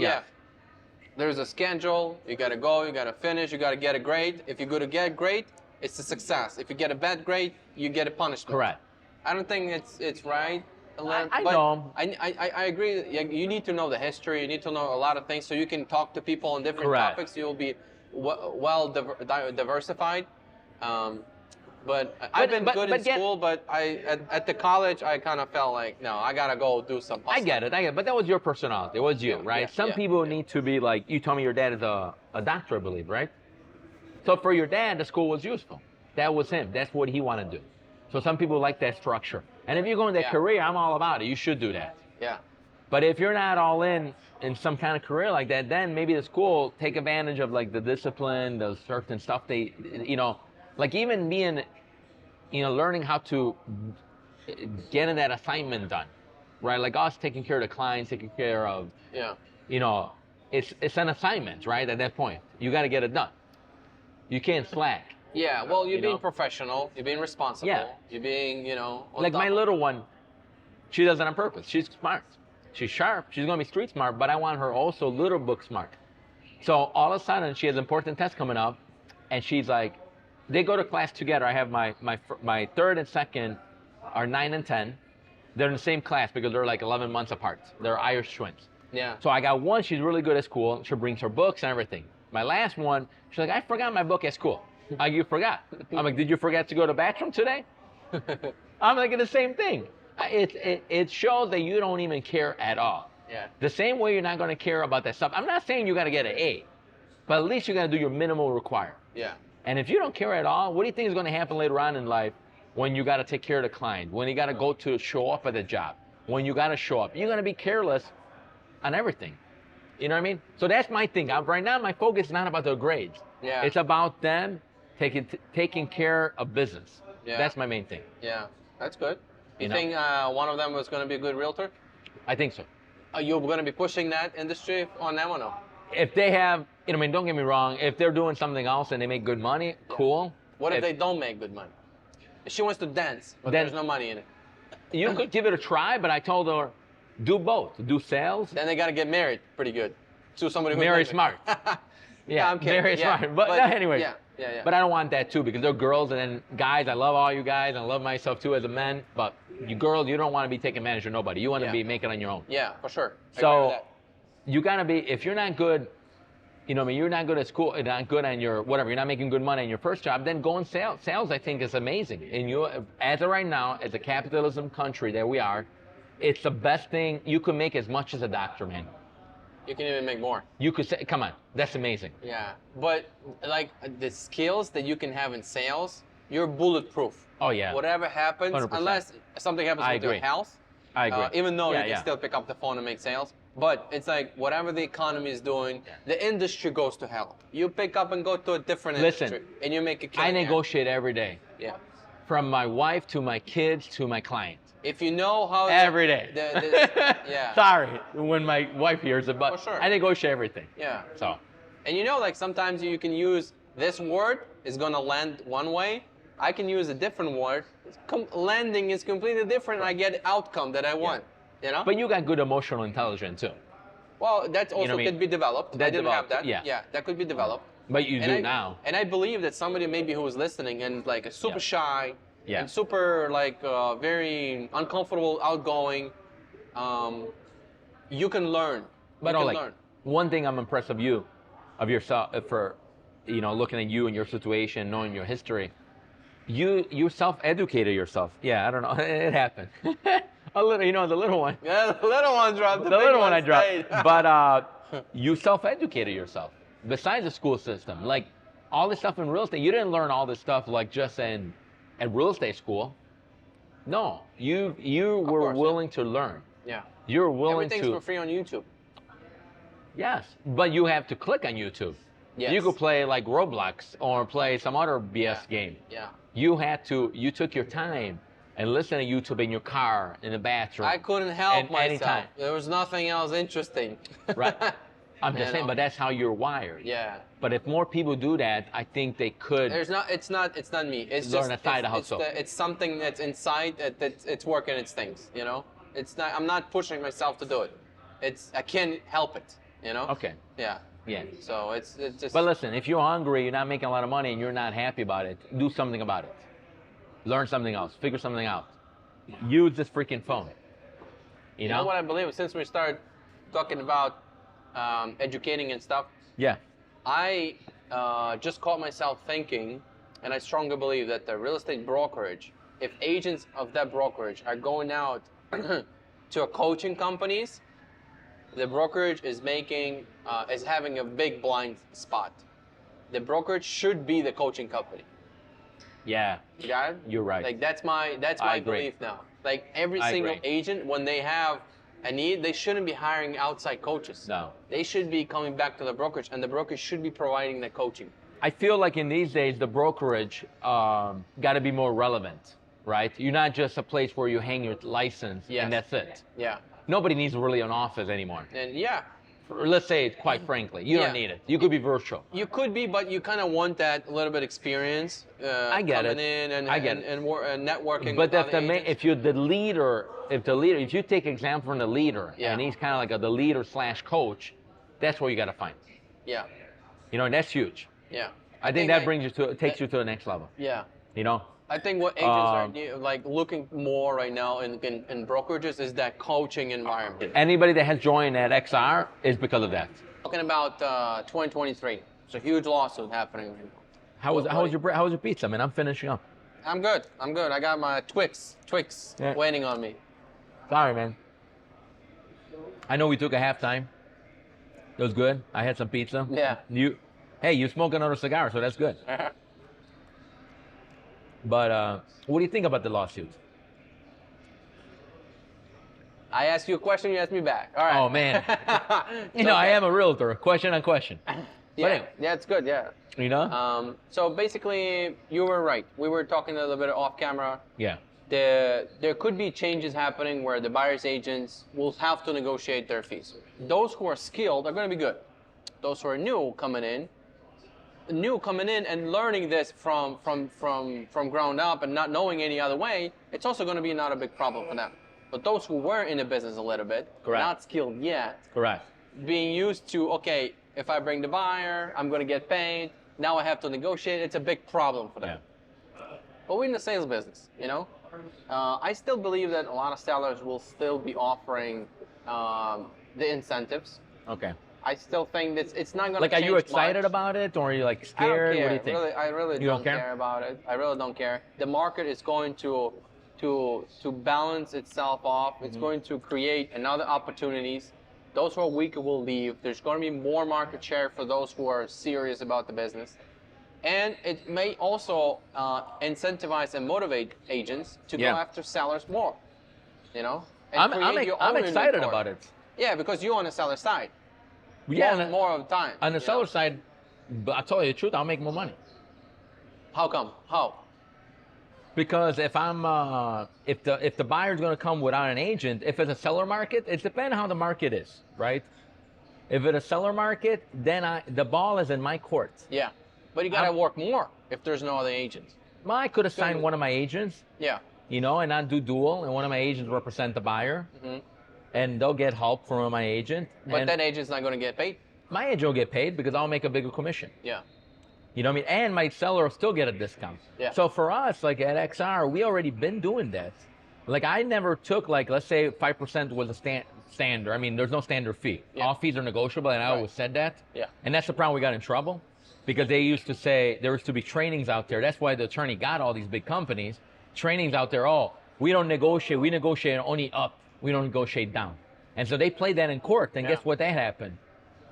there's a schedule. You gotta go. You gotta finish. You gotta get a grade. If you're gonna get a grade, it's a success. If you get a bad grade, you get a punishment. Correct. I don't think it's right. I know. I agree. You need to know the history. You need to know a lot of things so you can talk to people on different topics. You'll be well diversified. But I've been good in get- school, but at the college, I kind of felt like, no, I gotta go do some I hustling. get it, but that was your personality. It was you, Yeah, right? yeah, Some yeah, people yeah. need to be like, you told me your dad is a doctor, I believe, right? So for your dad, the school was useful. That was him. That's what he wanted to do. So some people like that structure. And if you're going that Yeah. career, I'm all about it. You should do that. Yeah. But if you're not all in some kind of career like that, then maybe the school take advantage of like the discipline, the certain stuff they, like even being, learning how to getting that assignment done, right? Like us taking care of the clients, taking care of, Yeah. it's an assignment, right? At that point, you got to get it done. You can't slack. Yeah. Well, you're You being know? professional. You're being responsible. Yeah. You're being, on Like my top. little one, she does it on purpose. She's smart. She's sharp. She's gonna be street smart, but I want her also little book smart. So all of a sudden, she has important tests coming up, and she's like, they go to class together. I have my third and second are 9 and 10. They're in the same class because they're like 11 months apart. They're Irish twins. Yeah. So I got one, she's really good at school. She brings her books and everything. My last one, she's like, I forgot my book at school. I'm like, you forgot? I'm like, did you forget to go to the bathroom today? I'm like, the same thing. It shows that you don't even care at all. Yeah. The same way you're not going to care about that stuff. I'm not saying you got to get an A, but at least you got to do your minimal require. Yeah. And if you don't care at all, what do you think is going to happen later on in life when you got to take care of the client, when you got to go to show up at the job, when you got to show up? You're going to be careless on everything. You know what I mean? So that's my thing. Right now, my focus is not about the grades. Yeah. It's about them taking care of business. Yeah. That's my main thing. Yeah. That's good. You You know? think one of them was going to be a good realtor? I think so. Are you going to be pushing that industry on them or no? If they have, I mean, don't get me wrong, if they're doing something else and they make good money, cool. What if they don't make good money? If she wants to dance, but Then- there's no money in it. You could give it a try, but I told her, do both. Do sales, Then they got to get married pretty good to somebody who's marry not- smart. Yeah, I'm kidding. Very Yeah, smart. But anyway. Yeah, yeah, yeah. But I don't want that too, because they're girls, and then guys, I love all you guys, and I love myself too as a man, but you girls, you don't want to be taking advantage of nobody. You want to Yeah. be making it on your own. Yeah, for sure. I agree So with that. you gotta be, if you're not good, you're not good at school, you're not good on your, whatever, you're not making good money in your first job, then go in sales. Sales, I think, is amazing. And as of right now, as a capitalism country that we are, it's the best thing. You could make as much as a doctor, man. You can even make more. You could say, come on, that's amazing. Yeah, but like the skills that you can have in sales, you're bulletproof. Oh, yeah. Whatever happens, 100%. unless something happens I with your agree. health, I agree. even though Yeah, you can still pick up the phone and make sales. But it's like whatever the economy is doing, the industry goes to hell. You pick up and go to a different Listen, industry, and you make a killing. I there. negotiate every day, Yeah. from my wife to my kids to my clients. If you know how Every day. yeah. Sorry when my wife hears it, but For sure. I negotiate everything. Yeah. So, And like sometimes you can use this word is gonna land one way. I can use a different word. Landing is completely different. I get the outcome that I want. You know. but you got good emotional intelligence too. Well, that also what I mean? could be developed. That I didn't have developed, that. yeah. That could be developed. But you And do I, now. And I believe that somebody maybe who is listening and like a super Yeah. shy Yeah. and super like very uncomfortable, outgoing, you can learn. But you can like learn. one thing I'm impressed of yourself, for looking at you and your situation, knowing your history. You self-educated yourself. Yeah, I don't know. It happened. A little, the little one. Yeah, the little one dropped. The big little one I dropped. stayed. But you self-educated yourself. Besides the school system, like all this stuff in real estate, you didn't learn all this stuff like just at real estate school. No, you were course, yeah. willing to learn. Yeah. You're willing Everything's to. for free on YouTube. Yes, but you have to click on YouTube. Yes. You could play like Roblox or play some other BS game. Yeah. You took your time and listen to YouTube in your car, in the bathroom. I couldn't help and myself. anytime. There was nothing else interesting. Right. I'm just You saying, know? but that's how you're wired. Yeah. But if more people do that, I think they could. It's not me. It's Learn just a side it's, hustle. it's something that's inside that it's working its things, It's not I'm not pushing myself to do it. I can't help it, Okay. Yeah. Yeah. So it's just But listen, if you're hungry, you're not making a lot of money, and you're not happy about it, do something about it. Learn something else. Figure something out. Use this freaking phone. You you know? know what I believe since we started talking about educating and stuff, Yeah. I just caught myself thinking and I strongly believe that the real estate brokerage, if agents of that brokerage are going out to a coaching companies, the brokerage is having a big blind spot. The brokerage should be the coaching company. Yeah. You got it? You're right. Like that's my belief now. Like every single agent, when they have a need, they shouldn't be hiring outside coaches. No. They should be coming back to the brokerage, and the brokerage should be providing the coaching. I feel like in these days, the brokerage got to be more relevant, right? You're not just a place where you hang your license and that's it. Yeah. Nobody needs really an office anymore. And yeah. Let's say it quite frankly, you don't need it. You could be virtual. You could be, but you kind of want that little bit experience. I get coming it. in and networking. But with other agents. if you're the leader, if you take example from the leader, and he's kind of like the leader / coach, that's where you got to find. Yeah. You know, and that's huge. Yeah. I think that takes you to the next level. Yeah. You know. I think what agents are like looking more right now in brokerages is that coaching environment. Anybody that has joined at XR is because of that. Talking about 2023, it's a huge lawsuit happening right now. How was your pizza, man? I'm finishing up. I'm good. I got my Twix waiting on me. Sorry, man. I know we took a halftime. It was good. I had some pizza. Yeah. You smoke another cigar, so that's good. But what do you think about the lawsuit? I asked you a question, you asked me back. All right. Oh, man. I am a realtor. Question on question. Yeah, it's good, yeah. You know? So basically, you were right. We were talking a little bit off camera. Yeah. There could be changes happening where the buyer's agents will have to negotiate their fees. Those who are skilled are going to be good. Those who are new coming in and learning this from ground up and not knowing any other way, it's also going to be not a big problem for them. But those who were in the business a little bit, not skilled yet, being used to, okay, if I bring the buyer, I'm going to get paid. Now I have to negotiate. It's a big problem for them. Yeah. But we're in the sales business, you know. I still believe that a lot of sellers will still be offering the incentives. Okay. I still think that it's not going to change Like, are you excited much. about it, or are you like scared? I don't care. What do you think? I really don't care about it. I really don't care. The market is going to balance itself off. It's going to create another opportunities. Those who are weaker will leave. There's going to be more market share for those who are serious about the business. And it may also incentivize and motivate agents to go after sellers more. You know? And I'm excited about it. Yeah, because you're on the seller side. Yeah, more of the time. On the seller side, but I'll tell you the truth, I'll make more money. How come? How? Because if I'm if the buyer's going to come without an agent, if it's a seller market, it depends how the market is, right? If it's a seller market, then the ball is in my court. Yeah, but you got to work more if there's no other agents. Well, I could assign one of my agents. Yeah. You know, and not do dual, and one of my agents represent the buyer. Mm-hmm. And they'll get help from my agent. But that agent's not going to get paid? My agent will get paid because I'll make a bigger commission. Yeah. You know what I mean? And my seller will still get a discount. Yeah. So for us, like at XR, we already been doing that. Like I never took like, let's say 5% was a standard. I mean, there's no standard fee. Yeah. All fees are negotiable, and I always said that. Yeah. And that's the problem we got in trouble, because they used to say there was to be trainings out there. That's why the attorney got all these big companies. Trainings out there, we don't negotiate. We negotiate only up. We don't negotiate down. And so they played that in court, and guess what that happened?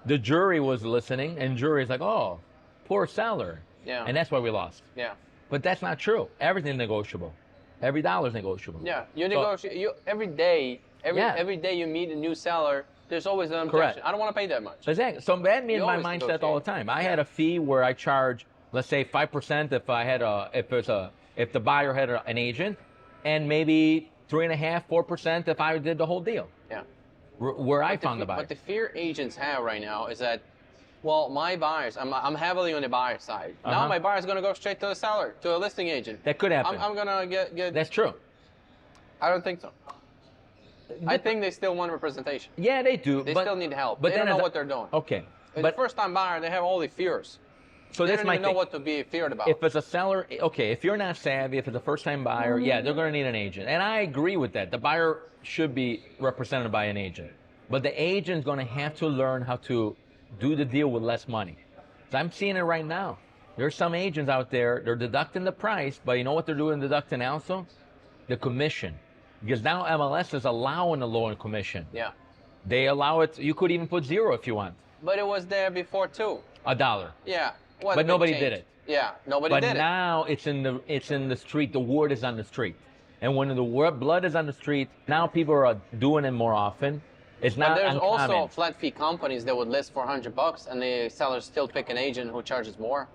The jury was listening, and jury is like, oh, poor seller. Yeah. And that's why we lost. Yeah. But that's not true. Everything's negotiable. Every dollar's negotiable. Yeah. You negotiate every day you meet a new seller, there's always an objection. Correct. I don't want to pay that much. Exactly. So that means my mindset all the time. I had a fee where I charge, let's say 5% if the buyer had an agent, and maybe 3.5%, 4% if I did the whole deal. Yeah. Where I found the buyer. What the fear agents have right now is that, well, my buyers, I'm heavily on the buyer side. Now my buyer's going to go straight to the seller, to a listing agent. That could happen. I'm going to get... That's true. I don't think so. I think they still want representation. Yeah, they do. They still need help. But they don't know what they're doing. Okay. But the first-time buyer, they have all the fears. So they that's my don't even know what to be feared about. If it's a seller, okay, if you're not savvy, if it's a first-time buyer, yeah, they're going to need an agent. And I agree with that. The buyer should be represented by an agent. But the agent is going to have to learn how to do the deal with less money. So I'm seeing it right now. There's some agents out there, they're deducting the price, but you know what they're doing deducting also? The commission. Because now MLS is allowing a lower commission. Yeah. They allow it, you could even put 0 if you want. But it was there before too. $1. Yeah. But nobody did it. Yeah, nobody But did it. now it's in the street, the word is on the street. And when the blood is on the street, now people are doing it more often. It's not But there's uncommon. also flat fee companies that would list for $100 and the sellers still pick an agent who charges more.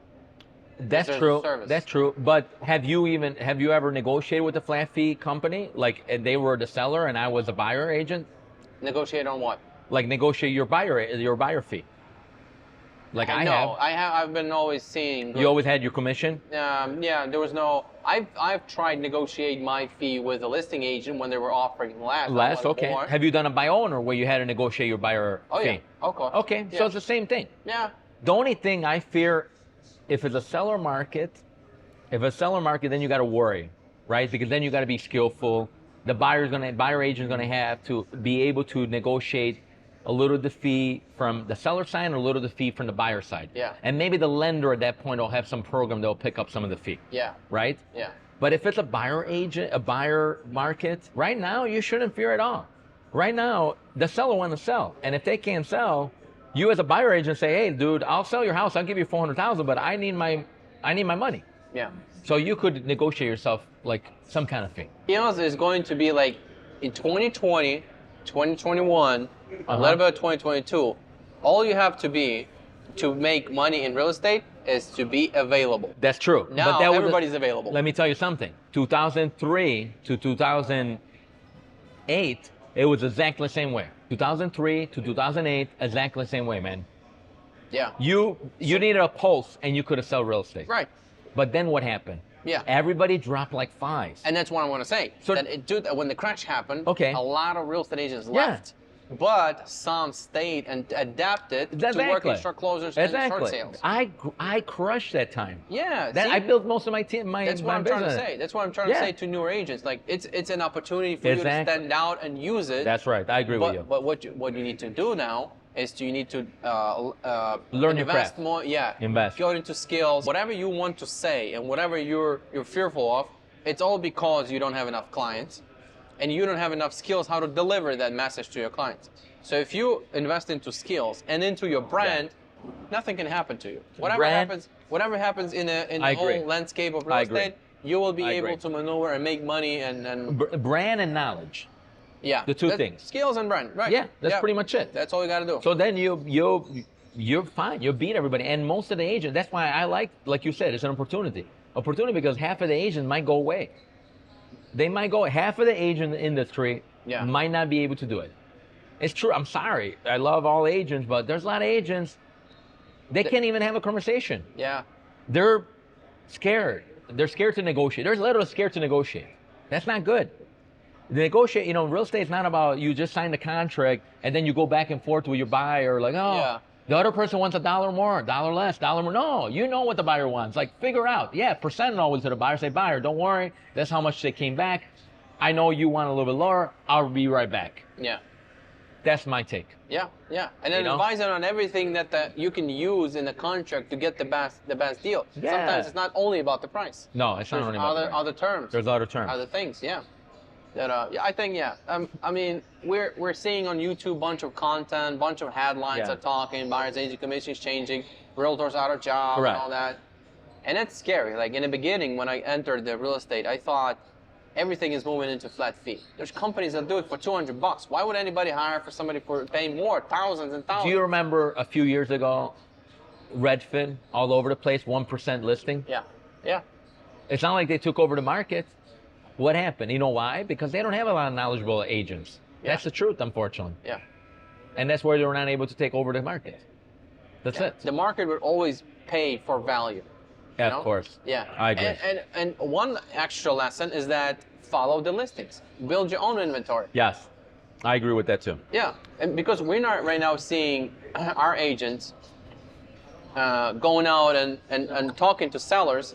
That's there's true. service. That's true. But have you ever negotiated with a flat fee company? Like, and they were the seller and I was a buyer agent? Negotiate on what? Like negotiate your buyer fee. Like I have. I've been always seeing. You always had your commission? Yeah, there was no. I've tried negotiate my fee with a listing agent when they were offering less. Less, okay. More. Have you done a by owner where you had to negotiate your buyer Oh fee? yeah. Okay. Okay, Yeah. so it's the same thing. Yeah. The only thing I fear, if it's a seller market, then you got to worry, right? Because then you got to be skillful. The buyer agent's gonna have to be able to negotiate a little of the fee from the seller side and a little of the fee from the buyer side. Yeah. And maybe the lender at that point will have some program that will pick up some of the fee. Yeah. Right? Yeah. But if it's a buyer market, right now you shouldn't fear at all. Right now, the seller wants to sell. And if they can't sell, you as a buyer agent say, hey dude, I'll sell your house, I'll give you $400,000, but I need my money. Yeah. So you could negotiate yourself like some kind of fee. You know, it's going to be like in 2020, 2021, a little bit of 2022. All you have to be to make money in real estate is to be available. That's true. Now that everybody's available. Let me tell you something. 2003 to 2008, it was exactly the same way. 2003 to 2008, exactly the same way, man. Yeah. You needed a pulse and you could have sold real estate. Right. But then what happened? Yeah. Everybody dropped like flies. And that's what I want to say. So- When the crash happened, Okay. a lot of real estate agents Yeah. left. But some stayed and adapted to work in short closers and short sales. I crushed that time. Yeah. That see? I built most of my team. That's what I'm trying to say. That's what I'm trying to say to newer agents. Like it's an opportunity for you to stand out and use it. That's right. I agree with you. But what you need to do now is you need to Learn your invest craft. more. Yeah. Invest. Go into skills. Whatever you want to say and whatever you're fearful of, it's all because you don't have enough clients, and you don't have enough skills how to deliver that message to your clients. So if you invest into skills and into your brand, nothing can happen to you. Whatever happens in the whole landscape of real estate, you will be able to maneuver and make money and brand and knowledge. yeah, the two things. Skills and brand, right? Yeah, that's pretty much it. That's all you got to do. So then you're fine. You'll beat everybody. And most of the agents, that's why I like you said, it's an opportunity. Opportunity because half of the agents might go away. They might go. Half of the agent industry might not be able to do it. It's true. I'm sorry. I love all agents, but there's a lot of agents. They can't even have a conversation. Yeah. They're scared. They're scared to negotiate. They're literally scared to negotiate. That's not good. The negotiate, real estate is not about you just sign the contract and then you go back and forth with your buyer like, the other person wants $1 more, $1 less, $1 more. No, you know what the buyer wants. Like figure out. Yeah, percent always to the buyer. Say, buyer, don't worry. That's how much they came back. I know you want a little bit lower. I'll be right back. Yeah. That's my take. Yeah, yeah, and then advise them on everything that you can use in the contract to get the best deal. Yeah. Sometimes it's not only about the price. No, it's not only about the price. Other terms. There's other terms. Other things, yeah. That I think I mean we're seeing on YouTube bunch of content, bunch of headlines are talking, buyers agent commissions changing, realtors out of job and all that, and it's scary. Like in the beginning when I entered the real estate, I thought everything is moving into flat fee. There's companies that do it for $200. Why would anybody hire for somebody for paying more, thousands and thousands? Do you remember a few years ago, Redfin all over the place, 1% listing? Yeah, yeah. It's not like they took over the market. What happened? You know why? Because they don't have a lot of knowledgeable agents. Yeah. That's the truth, unfortunately. Yeah. And that's why they were not able to take over the market. That's it. The market would always pay for value. Yeah, of course. Yeah. I agree. And one extra lesson is that follow the listings. Build your own inventory. Yes. I agree with that too. Yeah. And because we're not right now seeing our agents going out and talking to sellers,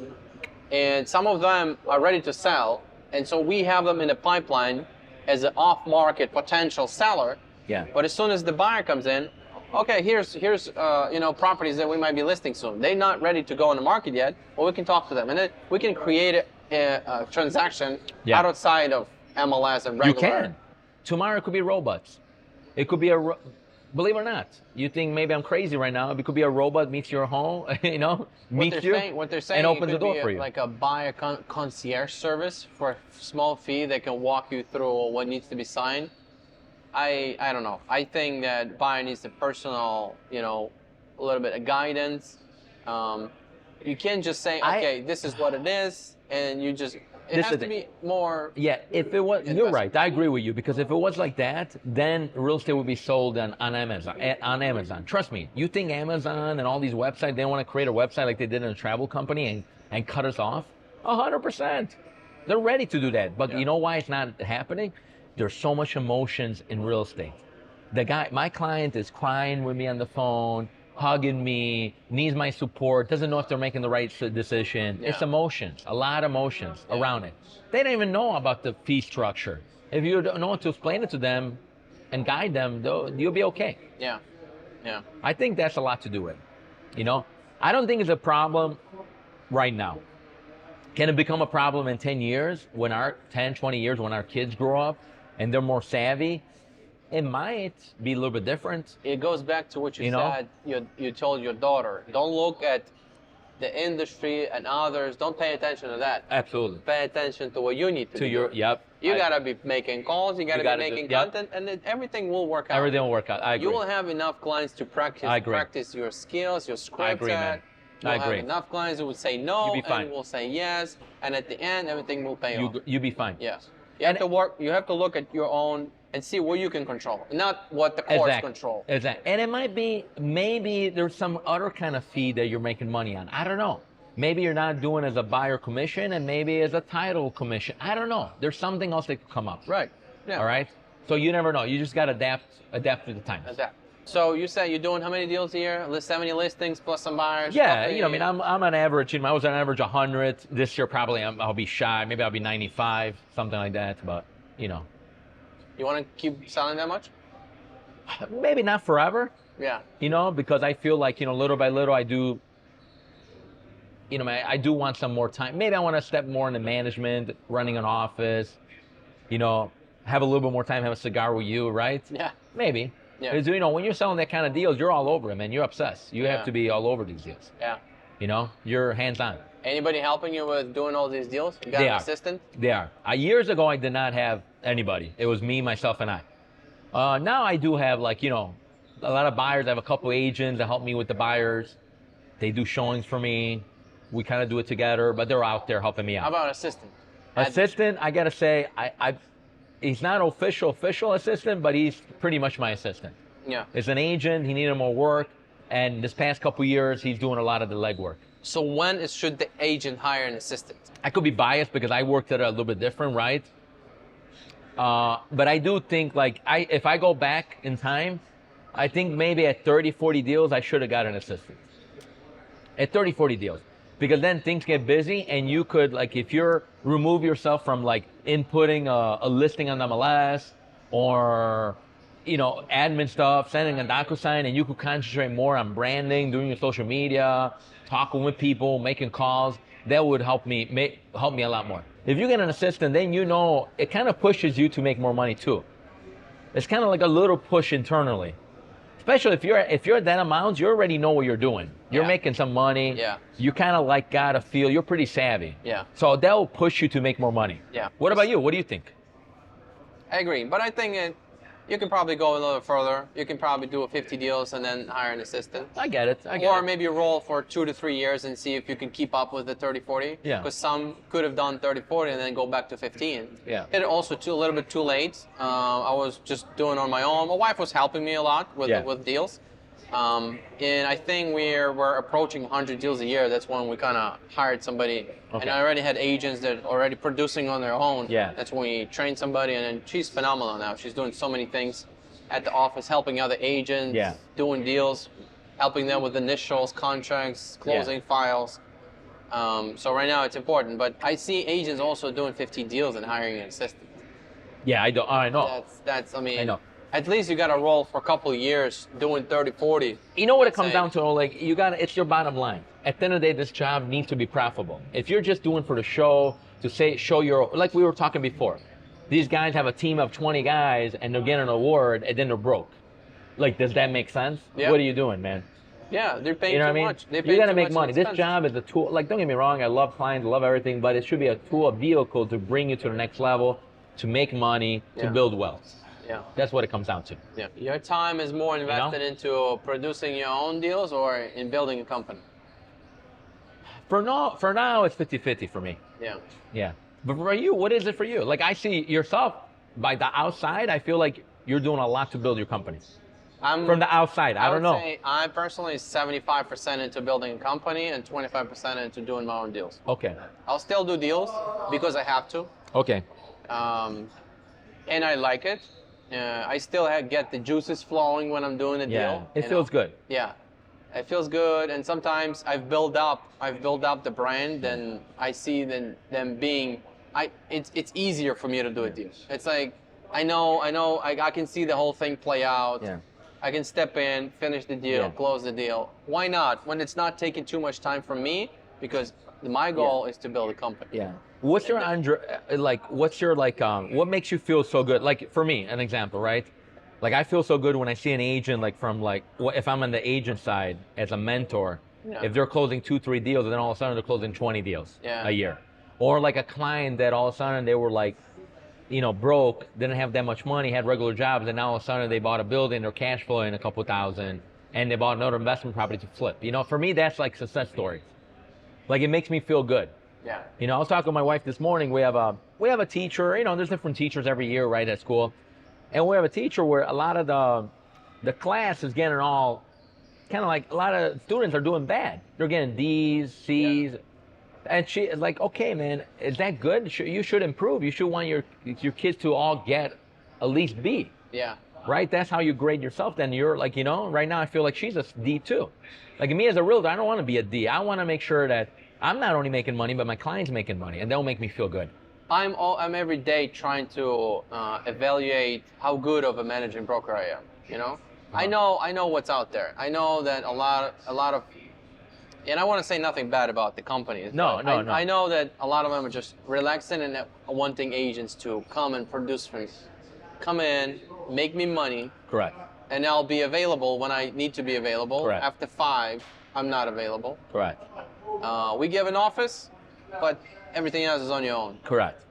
and some of them are ready to sell, and so we have them in the pipeline as an off-market potential seller. Yeah. But as soon as the buyer comes in, okay, here's properties that we might be listing soon. They're not ready to go on the market yet, but we can talk to them, and then we can create a transaction outside of MLS and regular. You can. Tomorrow it could be robots. It could be believe it or not. You think maybe I'm crazy right now. It could be a robot meets your home, meets you, what they're saying, and opens the door be for you. Like a buyer concierge service for a small fee that can walk you through what needs to be signed. I don't know. I think that buyer needs a personal, a little bit of guidance. You can't just say, okay, this is what it is, and you just. It has to be more. Yeah, if it was, you're right. I agree with you, because if it was like that, then real estate would be sold on Amazon. Trust me. You think Amazon and all these websites, they want to create a website like they did in a travel company and cut us off? 100%. They're ready to do that. But you know why it's not happening? There's so much emotions in real estate. My client is crying with me on the phone, hugging me, needs my support, doesn't know if they're making the right decision. It's emotions, a lot of emotions around it. They don't even know about the fee structure. If you don't know how to explain it to them and guide them, you'll be okay. Yeah. I think that's a lot to do with it. I don't think it's a problem right now. Can it become a problem in 10 years, 10, 20 years, when our kids grow up and they're more savvy? It might be a little bit different. It goes back to what you said. You told your daughter, don't look at the industry and others. Don't pay attention to that. Absolutely. Pay attention to what you need to do. You gotta be making calls. You gotta be making content, and then everything will work out. Everything will work out. I agree. You will have enough clients to practice your skills, your script. I agree, man. You'll have enough clients who will say no, and will say yes, and at the end, everything will pay off. You'll be fine. Yes. You have to work. You have to look at your own and see what you can control, not what the courts control. Exactly. And it might be, maybe there's some other kind of fee that you're making money on. I don't know. Maybe you're not doing as a buyer commission, and maybe as a title commission. I don't know. There's something else that could come up. Right. Yeah. All right. So you never know. You just got to adapt to the times. Adapt. So you said you're doing how many deals a year? 70 listings plus some buyers? Yeah, I'm on average. I was on average 100. This year probably I'll be shy. Maybe I'll be 95, something like that. But You want to keep selling that much? Maybe not forever. Yeah. Because I feel like little by little I do. I do want some more time. Maybe I want to step more into management, running an office. Have a little bit more time, have a cigar with you, right? Yeah. Maybe. Yeah. Because, when you're selling that kind of deals, you're all over it, man. You're obsessed. You have to be all over these deals. Yeah. You're hands-on. Anybody helping you with doing all these deals? You got an assistant? They are. Years ago, I did not have anybody. It was me, myself, and I. Now I do have, a lot of buyers. I have a couple agents that help me with the buyers. They do showings for me. We kind of do it together, but they're out there helping me out. How about assistant? Assistant, I got to say, he's not official assistant, but he's pretty much my assistant. Yeah. As an agent, he needed more work, and this past couple years, he's doing a lot of the legwork. So when should the agent hire an assistant? I could be biased because I worked at it a little bit different, right? But I do think, if I go back in time, I think maybe at 30, 40 deals, I should have got an assistant. At 30, 40 deals. Because then things get busy, and you could, if you're remove yourself from inputting a listing on MLS or admin stuff, sending a DocuSign, and you could concentrate more on branding, doing your social media, talking with people, making calls. That would help me a lot more. If you get an assistant, then it kind of pushes you to make more money too. It's kind of like a little push internally. Especially if you're at that amount, you already know what you're doing. You're making some money. Yeah. You kind of got to feel you're pretty savvy. Yeah. So that will push you to make more money. Yeah. What about you? What do you think? I agree, but I think you can probably go a little further. You can probably do 50 deals and then hire an assistant. I get it. Or maybe roll for 2 to 3 years and see if you can keep up with the 30-40. Yeah. Because some could have done 30-40 and then go back to 15. Yeah. It also a little bit too late. I was just doing on my own. My wife was helping me a lot with deals. And I think we're approaching 100 deals a year. That's when we kind of hired somebody. Okay. And I already had agents that are already producing on their own. Yeah. That's when we trained somebody, and then she's phenomenal now. She's doing so many things at the office, helping other agents, doing deals, helping them with initials, contracts, closing files. So right now it's important. But I see agents also doing 50 deals and hiring an assistant. Yeah, I know. That's I mean. I know. at least you got to roll for a couple of years doing 30, 40. You know what it Let's comes say. down to? Like, it's your bottom line. At the end of the day, this job needs to be profitable. If you're just doing for the show, show your, like we were talking before, these guys have a team of 20 guys and they're getting an award and then they're broke. Like, does that make sense? Yeah. What are you doing, man? Yeah, they're paying You know too what I mean? much. They You pay got to too make much money. in This expense. job is a tool. Like, don't get me wrong, I love clients, I love everything, but it should be a tool, a vehicle to bring you to the next level, to make money, to Yeah. build wealth. Yeah. That's what it comes down to. Yeah. Your time is more invested into producing your own deals or in building a company? For now, it's 50-50 for me. Yeah. Yeah. But for you, what is it for you? Like, I see yourself by the outside, I feel like you're doing a lot to build your company. From the outside, I don't know. would say I personally 75% into building a company and 25% into doing my own deals. Okay. I'll still do deals because I have to, Okay. and I like it. I still get the juices flowing when I'm doing a Yeah. deal. It you feels know? good. Yeah, it feels good, and sometimes I've built up the brand, and I see them being. It's easier for me to do a deal. It's like I know, I can see the whole thing play out. Yeah. I can step in, finish the deal, Yeah. close the deal. Why not? When it's not taking too much time from me, because my goal is to build a company. Yeah. What makes you feel so good? Like, for me, an example, right? Like, I feel so good when I see an agent, like, if I'm on the agent side as a mentor, Yeah. if they're closing 2-3 deals, and then all of a sudden they're closing 20 deals Yeah. a year. Or like a client that all of a sudden they were like, broke, didn't have that much money, had regular jobs, and now all of a sudden they bought a building, they're cash flowing a couple thousand, and they bought another investment property to flip. For me, that's like success stories. Like, it makes me feel good. Yeah. I was talking to my wife this morning. We have a teacher. There's different teachers every year, right, at school, and we have a teacher where a lot of the class is getting all kind of like a lot of students are doing bad. They're getting D's, C's, and she is like, okay, man, is that good? You should improve. You should want your kids to all get at least B. Yeah. Right? That's how you grade yourself. Then you're like, right now I feel like she's a D too. Like, me as a realtor, I don't want to be a D. I want to make sure that I'm not only making money, but my client's making money, and they'll make me feel good. I'm every day trying to evaluate how good of a managing broker I am. I know what's out there. I know that a lot of, and I want to say nothing bad about the companies. No. I know that a lot of them are just relaxing and wanting agents to come and produce things, come in, make me money, Correct. and I'll be available when I need to be available. Correct. After 5, I'm not available. Correct. We give an office, but everything else is on your own. Correct.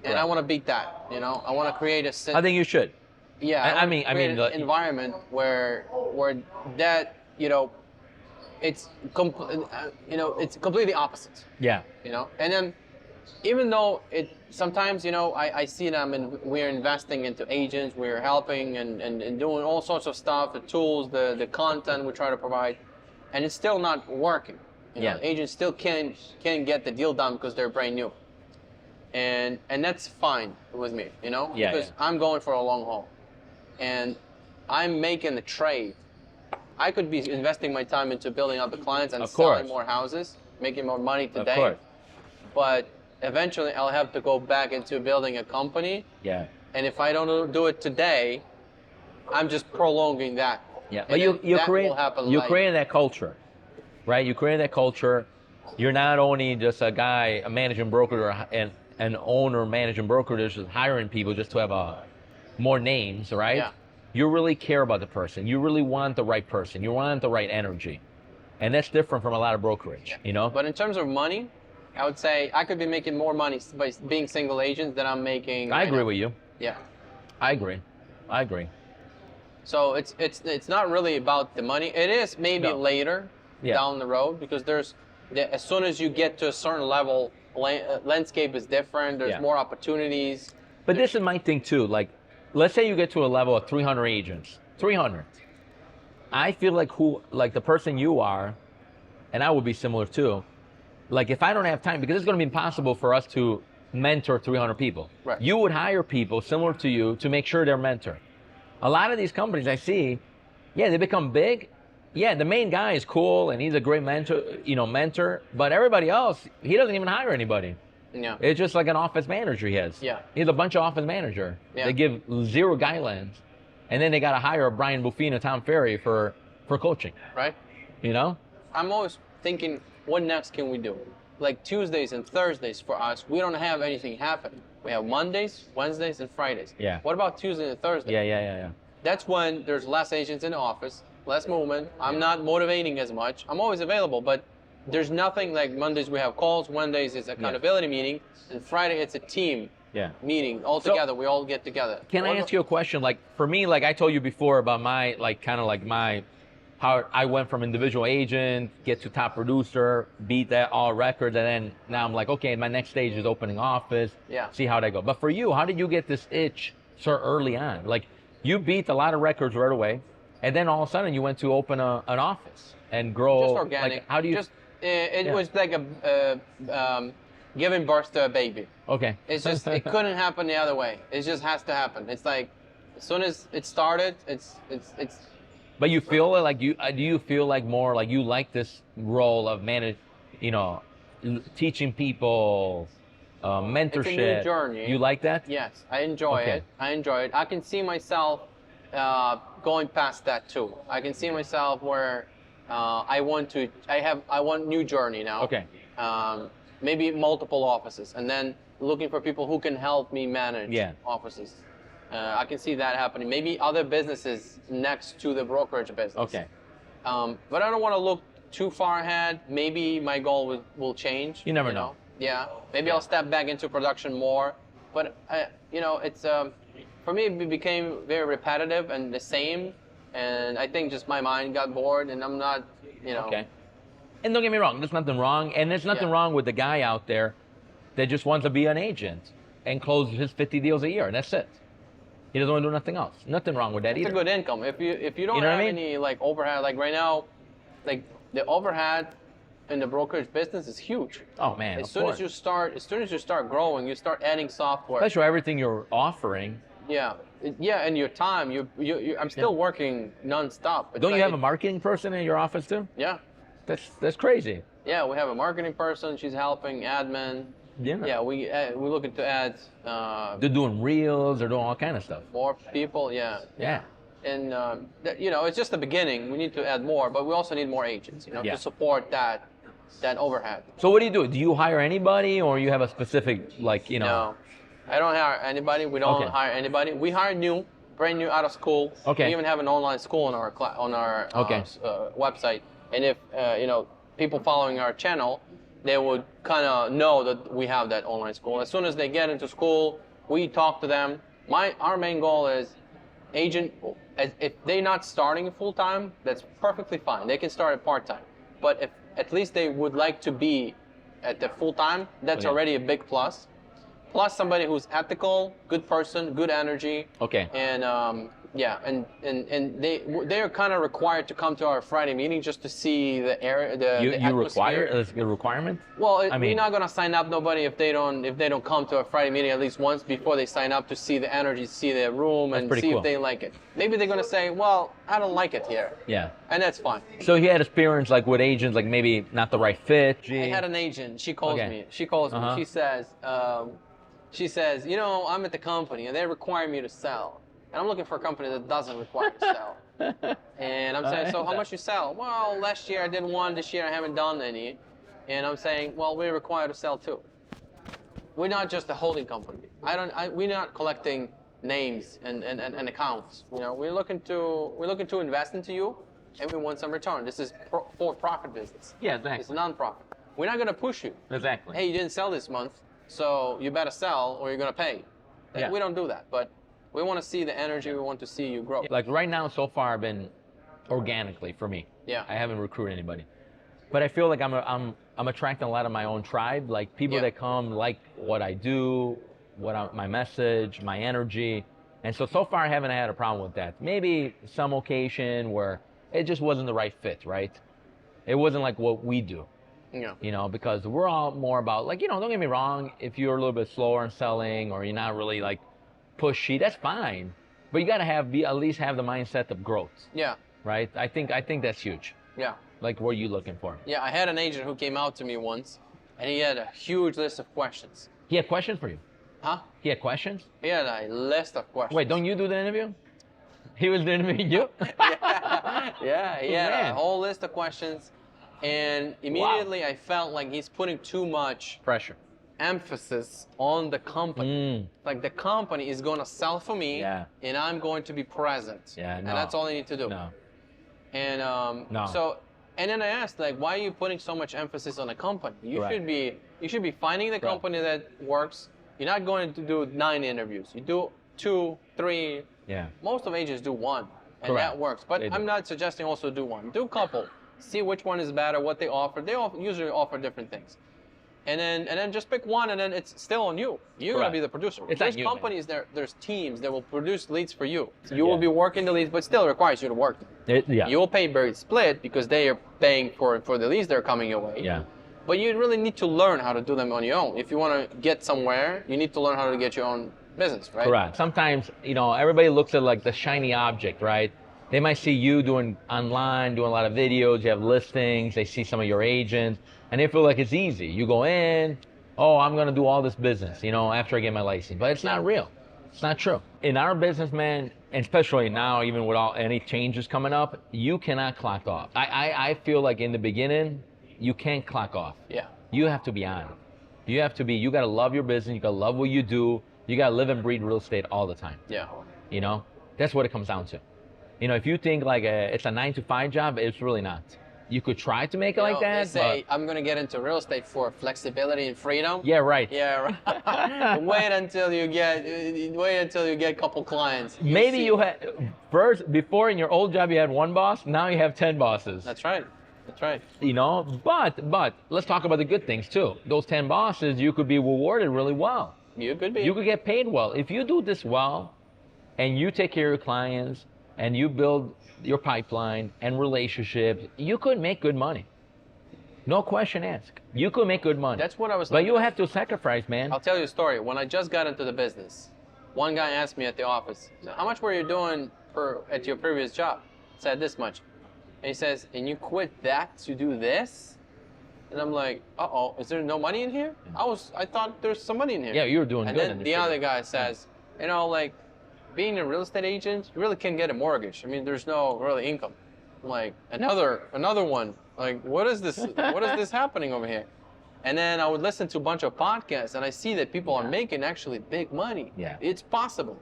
And I want to beat that. I want to create a. I think you should. Yeah. I mean, an environment where that it's it's completely opposite. Yeah. And then even though sometimes I see them and we're investing into agents, we're helping and doing all sorts of stuff, the tools, the content we try to provide, and it's still not working. Agents still can't get the deal done because they're brand new. And that's fine with me, because I'm going for a long haul, and I'm making the trade. I could be investing my time into building up the clients and selling more houses, making more money today. Of course. But eventually, I'll have to go back into building a company. Yeah. And if I don't do it today, I'm just prolonging that. Yeah. But you're creating that culture, right? You create that culture. You're not only just a guy, a managing broker, or an owner managing broker that's just hiring people just to have more names, right? Yeah. You really care about the person. You really want the right person. You want the right energy. And that's different from a lot of brokerage, But in terms of money, I would say I could be making more money by being single agent than I'm making. I agree with you. Yeah. I agree. So it's not really about the money. It is maybe later down the road, because as soon as you get to a certain level, landscape is different. There's more opportunities. But this is my thing too. Like, let's say you get to a level of 300 agents. 300. I feel like the person you are, and I would be similar too. Like, if I don't have time, because it's going to be impossible for us to mentor 300 people. Right. You would hire people similar to you to make sure they're mentored. A lot of these companies I see, they become big. Yeah, the main guy is cool and he's a great mentor, but everybody else, he doesn't even hire anybody. Yeah. It's just like an office manager he has. Yeah. He's a bunch of office manager. Yeah. They give 0 guidelines. and then they got to hire Brian Buffino, Tom Ferry for coaching. Right. You know? I'm always thinking, what next can we do? Like Tuesdays and Thursdays for us, we don't have anything happening. We have Mondays, Wednesdays, and Fridays. Yeah. What about Tuesday and Thursday? Yeah. That's when there's less agents in the office, less movement. I'm not motivating as much. I'm always available, but there's nothing like Mondays we have calls, Wednesdays is accountability meeting, and Friday it's a team meeting all together. We all get together. Can I ask you a question? Like for me, like I told you before about my how I went from individual agent, get to top producer, beat that all records, and then now I'm like, okay, my next stage is opening office. Yeah. See how that go. But for you, how did you get this itch so early on? Like you beat a lot of records right away, and then all of a sudden you went to open an office and grow. Just organic. Like, how do you? It was like giving birth to a baby. Okay. It's just it couldn't happen the other way. It just has to happen. It's like as soon as it started, it's. But you feel like do you feel like more like you like this role of teaching people, mentorship? It's a new journey. You like that? Yes, I enjoy it. I can see myself going past that too. I can see myself where I want new journey now. Okay. Maybe multiple offices, and then looking for people who can help me manage offices. I can see that happening. Maybe other businesses next to the brokerage business. Okay. But I don't want to look too far ahead. Maybe my goal will change. You never know. Yeah. Maybe I'll step back into production more. But it's for me it became very repetitive and the same. And I think just my mind got bored, and I'm not, Okay. And don't get me wrong. There's nothing wrong, and there's nothing wrong with the guy out there that just wants to be an agent and close his 50 deals a year, and that's it. He doesn't want to do nothing else. Nothing wrong with that either. It's a good income. If you don't have any like overhead, like right now, like the overhead in the brokerage business is huge. Oh man, as soon as you start growing, you start adding software. Especially everything you're offering. Yeah, and your time. I'm still working nonstop. Don't you have a marketing person in your office too? Yeah. That's crazy. Yeah, we have a marketing person. She's helping admin. Yeah, we're looking to add. They're doing reels. They're doing all kind of stuff. More people, yeah. Yeah. And it's just the beginning. We need to add more, but we also need more agents, to support that overhead. So what do? Do you hire anybody, or you have a specific No, I don't hire anybody. We don't hire anybody. We hire brand new out of school. Okay. We even have an online school on our website. And if people following our channel, they would kind of know that we have that online school. As soon as they get into school, we talk to them. Our main goal is agent. If they're not starting full time, that's perfectly fine. They can start at part time. But if at least they would like to be at the full time, that's already a big plus. Plus somebody who's ethical, good person, good energy. Okay. And and they're kind of required to come to our Friday meeting just to see the area. You require it's a requirement? Well, we're not gonna sign up nobody if they don't come to a Friday meeting at least once before they sign up to see the energy, see the room, and see if they like it. Maybe they're gonna say, well, I don't like it here. Yeah. And that's fine. So you had experience like with agents, like maybe not the right fit. I had an agent. She calls me. She calls me. She says, I'm at the company and they require me to sell. And I'm looking for a company that doesn't require to sell. And I'm saying, so how much you sell? Well, last year I did one, this year I haven't done any. And I'm saying, well, we're required to sell too. We're not just a holding company. We're not collecting names and accounts. We're looking to invest into you, and we want some return. This is for-profit business. Yeah, exactly. It's a non-profit. We're not going to push you. Exactly. Hey, you didn't sell this month, so you better sell or you're going to pay. Yeah. We don't do that, but we want to see the energy. We want to see you grow. Like right now, so far, I've been organically for me. Yeah. I haven't recruited anybody, but I feel like I'm attracting a lot of my own tribe. Like people that come like what I do, my message, my energy, and so far I haven't had a problem with that. Maybe some occasion where it just wasn't the right fit, right? It wasn't like what we do. Yeah. Because we're all more about don't get me wrong. If you're a little bit slower in selling or you're not really like pushy, that's fine, but you got to at least have the mindset of growth. Yeah. Right. I think that's huge. Yeah. Like, what are you looking for? Yeah, I had an agent who came out to me once, and he had a huge list of questions. He had questions for you? Huh? He had questions? He had a list of questions. Wait, don't you do the interview? He was interviewing you? Yeah, he had Man. a whole list of questions, and immediately I felt like he's putting too much Pressure. emphasis on the company. Like the company is going to sell for me, Yeah. and I'm going to be present. Yeah, And no. that's all I need to do. No. And No. so, and then I asked, like, why are you putting so much emphasis on the company? You should be finding the company that works. You're not going to do 9 interviews. You do 2, 3. Yeah. Most of agents do 1, and Correct. that works. But They do. I'm not suggesting also do 1. Do a couple. See which one is better, what they offer. They usually offer different things. And then just pick one, and then it's still on you. You're gonna Correct. be the producer. It's There's on you, man. companies there's teams that will produce leads for you. You will Yeah. be working the leads, but still requires you to work them. Yeah. You will pay very split because they are paying for the leads that are coming your way. Yeah. But you really need to learn how to do them on your own. If you want to get somewhere, you need to learn how to get your own business, right? Correct. Sometimes, everybody looks at like the shiny object, right? They might see you doing online, doing a lot of videos, you have listings, they see some of your agents, and they feel like it's easy. You go in, oh, I'm gonna do all this business, after I get my license. But it's not real. It's not true. In our business, man, and especially now, even with any changes coming up, you cannot clock off. I feel like in the beginning, you can't clock off. Yeah. You have to be on. You gotta love your business, you gotta love what you do, you gotta live and breathe real estate all the time. Yeah. That's what it comes down to. If you think like it's a 9-to-5 job, it's really not. You could try to make it like that. They say, I'm going to get into real estate for flexibility and freedom. Yeah, right. Yeah, right. Wait until you get a couple clients. Maybe you had before in your old job you had 1 boss. Now you have 10 bosses. That's right. But let's talk about the good things too. Those 10 bosses, you could be rewarded really well. You could be. You could get paid well if you do this well, and you take care of your clients, and you build your pipeline and relationships. You could make good money. No question asked. You could make good money. That's what I was. But you have to sacrifice, man. I'll tell you a story. When I just got into the business, one guy asked me at the office, "How much were you doing at your previous job?" I said, "This much." And he says, "And you quit that to do this?" And I'm like, "Uh-oh, is there no money in here?" I thought there's some money in here. Yeah, you were doing and good. And then the other guy says, like, being a real estate agent, you really can't get a mortgage. I mean, there's no really income. I'm like, another one. Like, what is this? What is this happening over here? And then I would listen to a bunch of podcasts, and I see that people are making actually big money. Yeah. It's possible.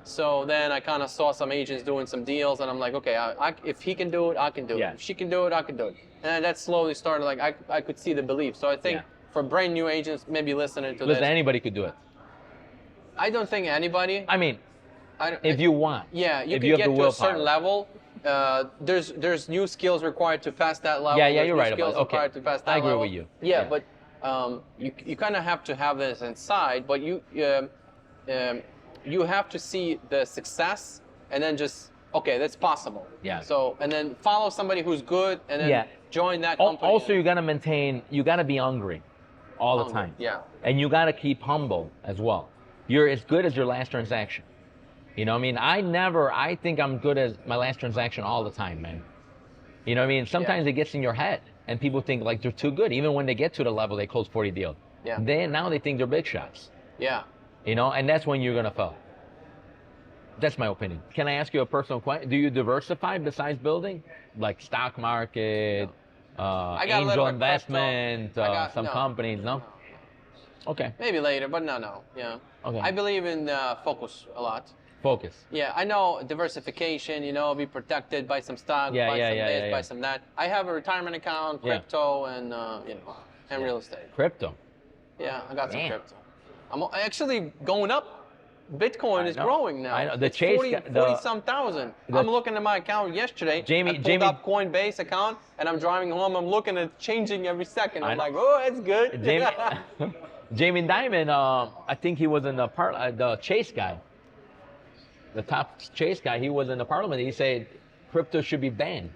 So then I kind of saw some agents doing some deals, and I'm like, okay, if he can do it, I can do it. If she can do it, I can do it. And that slowly started, like, I could see the belief. So I think for brand new agents, maybe listening to this. Anybody could do it. I don't think anybody. I mean, if you want. Yeah, you if can you get have the to a certain willpower. level. There's new skills required to pass that level. Yeah, There's you're new right about skills it. Okay. required to pass that I agree level. with you. Yeah, Yeah. but you kind of have to have this inside, but you have to see the success and then just, okay, that's possible. Yeah. So, and then follow somebody who's good and then join that company. Also, you gotta be hungry all the time. Yeah. And you gotta keep humble as well. You're as good as your last transaction. I think I'm good as my last transaction all the time, man. Sometimes it gets in your head and people think like they're too good. Even when they get to the level, they close 40 deals. Yeah. Now they think they're big shots. Yeah. And that's when you're gonna fail. That's my opinion. Can I ask you a personal question? Do you diversify besides building? Like stock market, angel investment, some companies, no? Okay. Maybe later, but no. Yeah. Okay. I believe in focus a lot. Focus. Yeah, I know diversification, be protected by some stock, by some that. I have a retirement account, crypto, and and real estate. Crypto. Yeah, I got some crypto. I'm actually going up. Bitcoin is growing now. I know. The it's Chase 40-some thousand. I'm looking at my account yesterday. I pulled up Coinbase account, and I'm driving home. I'm looking at changing every second. I'm like, oh, it's good. Jamie Dimon, I think he was in the Chase guy. The top Chase guy, he was in the parliament. He said crypto should be banned.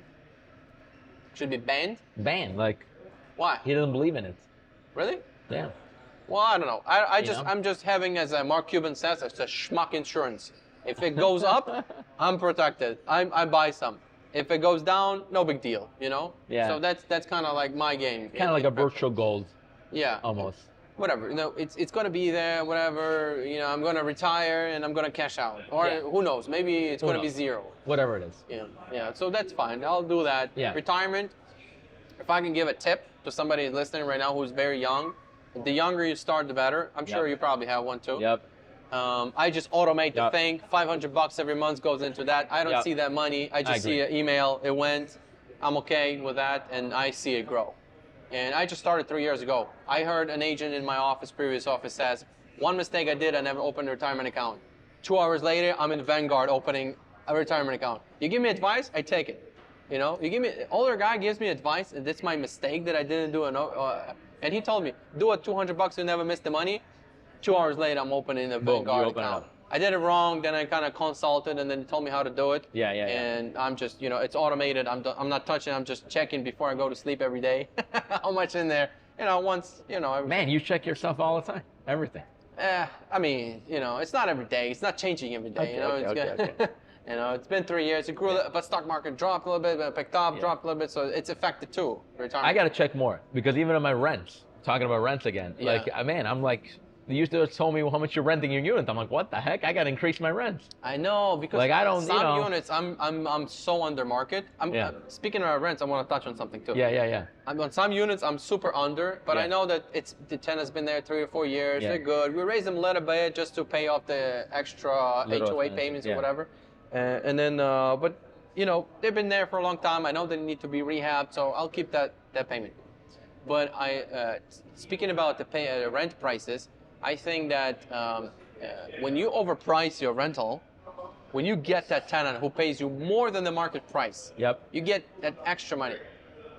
Should be banned? Banned, like. Why? He doesn't believe in it. Really? Yeah. Well, I don't know. I'm just having, as Mark Cuban says, it's a schmuck insurance. If it goes up, I'm protected. I buy some. If it goes down, no big deal. Yeah. So that's kind of like my game. Kind of like a virtual gold. Yeah. Almost. whatever, it's gonna be there, whatever, I'm gonna retire and I'm gonna cash out, or Yeah. who knows, maybe it's Who gonna be knows? zero. Whatever it is. Yeah. So that's fine. I'll do that. Yeah. Retirement. If I can give a tip to somebody listening right now who's very young, the younger you start, the better. I'm sure you probably have one too. Yep. I just automate the Yep. thing. $500 every month goes into that. I don't Yep. see that money. I just see agree. an email. It went. I'm okay with that, and I see it grow. And I just started 3 years ago. I heard an agent in my previous office says, one mistake I did, I never opened a retirement account. 2 hours later, I'm in Vanguard opening a retirement account. You give me advice, I take it. You give me, older guy gives me advice, and that's my mistake that I didn't do. And he told me, do it $200, you never miss the money. 2 hours later, I'm opening a Boom, Vanguard you open it account. up. I did it wrong, then I kind of consulted, and then he told me how to do it. Yeah. And I'm just, it's automated. I'm not touching. I'm just checking before I go to sleep every day how much in there. Once, Man, you check yourself all the time. Everything. I mean, it's not every day. It's not changing every day. Okay. It's been 3 years. It grew, but stock market dropped a little bit, but picked up, dropped a little bit, so it's affected too. Retirement. I got to check more because even on my rents, talking about rents again, I'm like, you used to tell me how much you're renting your unit. I'm like, what the heck? I got to increase my rents. I know, because I don't, some units, I'm so under market. Speaking of rents, I want to touch on something too. Yeah. On some units, I'm super under, but I know that the tenant's been there 3 or 4 years. They're good. We raise them a little bit just to pay off the extra HOA payments or whatever. And then, but they've been there for a long time. I know they need to be rehabbed, so I'll keep that payment. But speaking about the rent prices, I think that when you overprice your rental, when you get that tenant who pays you more than the market price, you get that extra money.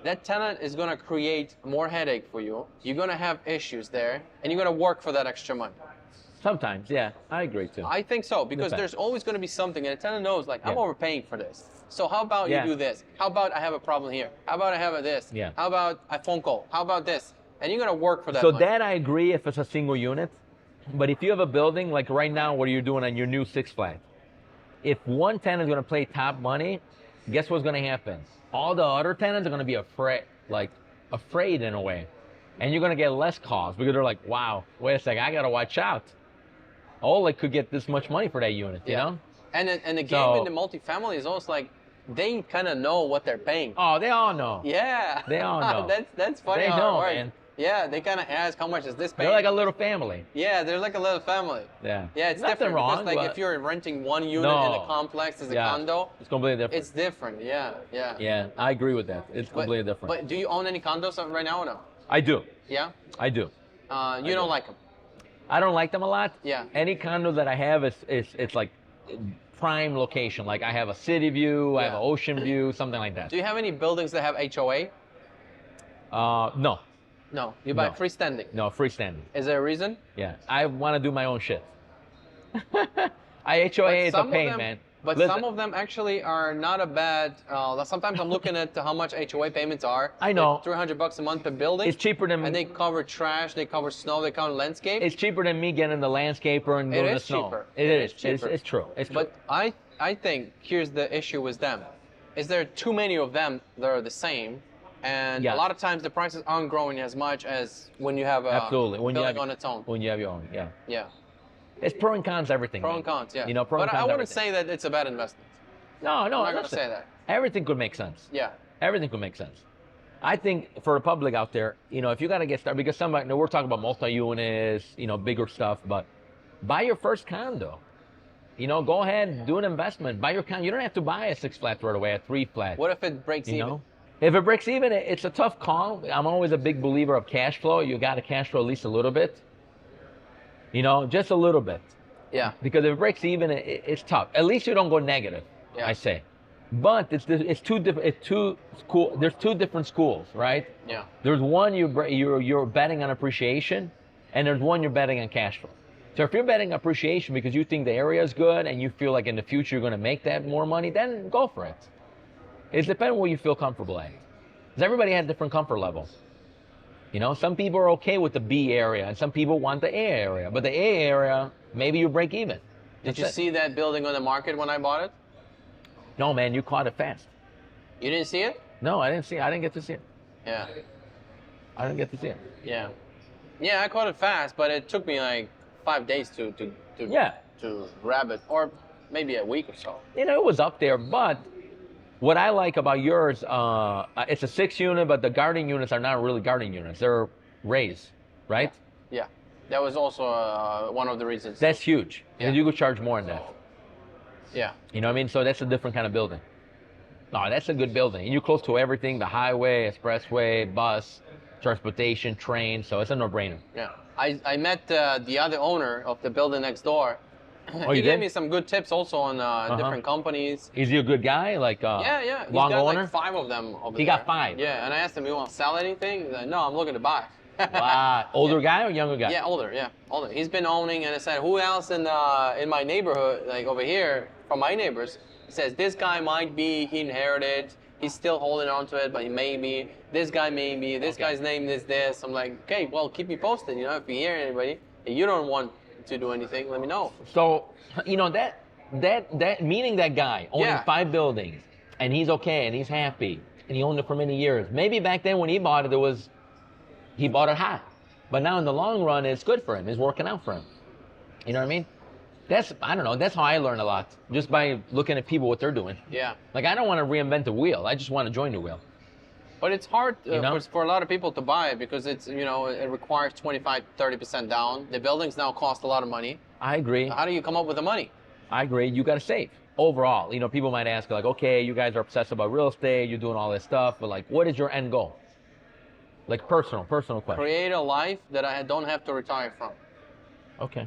That tenant is going to create more headache for you. You're going to have issues there, and you're going to work for that extra money. Sometimes, yeah, I agree too. I think so, because there's always going to be something, and the tenant knows, like, I'm overpaying for this. So how about you do this? How about I have a problem here? How about I have this? How about a phone call? How about this? And you're going to work for that money. That I agree if it's a single unit. But if you have a building, like right now, what are you doing on your new 6 flat? If one tenant is going to play top money, guess what's going to happen? All the other tenants are going to be afraid in a way. And you're going to get less calls because they're like, wow, wait a second, I got to watch out. Oh, I could get this much money for that unit, you know? And the game in the multifamily is almost like they kind of know what they're paying. Oh, they all know. Yeah. They all know. That's funny. They know, man. Yeah, they kind of ask how much is this paying. They're like a little family. Yeah, they're like a little family. Yeah. Yeah, it's Nothing different wrong, because if you're renting one unit in a complex as a condo, it's completely different. It's different. Yeah. Yeah, I agree with that. It's completely different. But do you own any condos right now or no? I do. Yeah. I do. You don't like them? I don't like them a lot. Yeah. Any condo that I have it's like prime location. Like I have a city view, I have an ocean view, something like that. Do you have any buildings that have HOA? No. No. You buy freestanding? No, freestanding. Is there a reason? Yeah. I want to do my own shit. HOA is a pain, man. But some of them actually are not a bad. Sometimes I'm looking at how much HOA payments are. I know. Like $300 a month per building. It's cheaper than. And they cover trash, they cover snow, they cover landscape. It's cheaper than me getting the landscaper and doing the snow. Cheaper. It is cheaper. It's true. It's true. But I think here's the issue with them. Is there too many of them that are the same? And a lot of times the prices aren't growing as much as when you have a building on its own. When you have your own, yeah. Yeah. It's pro and cons, everything. Pro and cons, yeah. Pro and cons. But I wouldn't say that it's a bad investment. No, I'm not going to say that. Everything could make sense. Yeah. Everything could make sense. I think for the public out there, if you got to get started, because we're talking about multi-units, bigger stuff, but buy your first condo. Go ahead, do an investment, buy your condo. You don't have to buy a 6 flat right away, a 3 flat. What if it breaks even? If it breaks even, it's a tough call. I'm always a big believer of cash flow. You got to cash flow at least a little bit. Just a little bit. Yeah. Because if it breaks even, it's tough. At least you don't go negative, I say. But it's two different. There's two different schools, right? Yeah. There's one you're betting on appreciation, and there's one you're betting on cash flow. So if you're betting appreciation because you think the area is good and you feel like in the future you're going to make that more money, then go for it. It depends on what you feel comfortable at. Because everybody has different comfort levels. Some people are okay with the B area, and some people want the A area. But the A area, maybe you break even. Did you see that building on the market when I bought it? No, man, you caught it fast. You didn't see it? No, I didn't see it. I didn't get to see it. Yeah. I didn't get to see it. Yeah. Yeah, I caught it fast, but it took me like 5 days to Yeah. to grab it, or maybe a week or so. It was up there, but what I like about yours, it's a 6 unit, but the garden units are not really garden units. They're raised, right? Yeah, that was also one of the reasons. That's huge. Yeah. And you could charge more than that. Yeah. You know what I mean? So that's a different kind of building. No, that's a good building. And you're close to everything, the highway, expressway, bus, transportation, train. So it's a no-brainer. Yeah. I met the other owner of the building next door. Oh, He you gave did? me some good tips also on different companies. Is he a good guy? Like, Yeah. He's long got owner? like 5 of them over He there. got 5. Yeah, and I asked him, you want to sell anything? He's like, no, I'm looking to buy. Wow. Older guy or younger guy? Yeah, older. He's been owning, and I said, who else in my neighborhood, like over here, from my neighbors? He says, this guy might be, he inherited, he's still holding on to it, but he may be. This guy may be. This guy's name is this. I'm like, okay, well, keep me posted. You know, if you hear anybody, and you don't want to do anything, let me know. So, that meeting that guy owning Yeah. 5 buildings, and he's okay, and he's happy, and he owned it for many years. Maybe back then when he bought it, he bought it high. But now in the long run, it's good for him. It's working out for him. You know what I mean? I don't know, that's how I learn a lot, just by looking at people, what they're doing. Yeah. Like, I don't want to reinvent the wheel. I just want to join the wheel. But it's hard You know? for a lot of people to buy it because it's, it requires 25-30% down. The buildings now cost a lot of money. I agree. How do you come up with the money? I agree. You got to save. Overall, people might ask, like, okay, you guys are obsessed about real estate, you're doing all this stuff, but like, what is your end goal? Like personal question. Create a life that I don't have to retire from. Okay.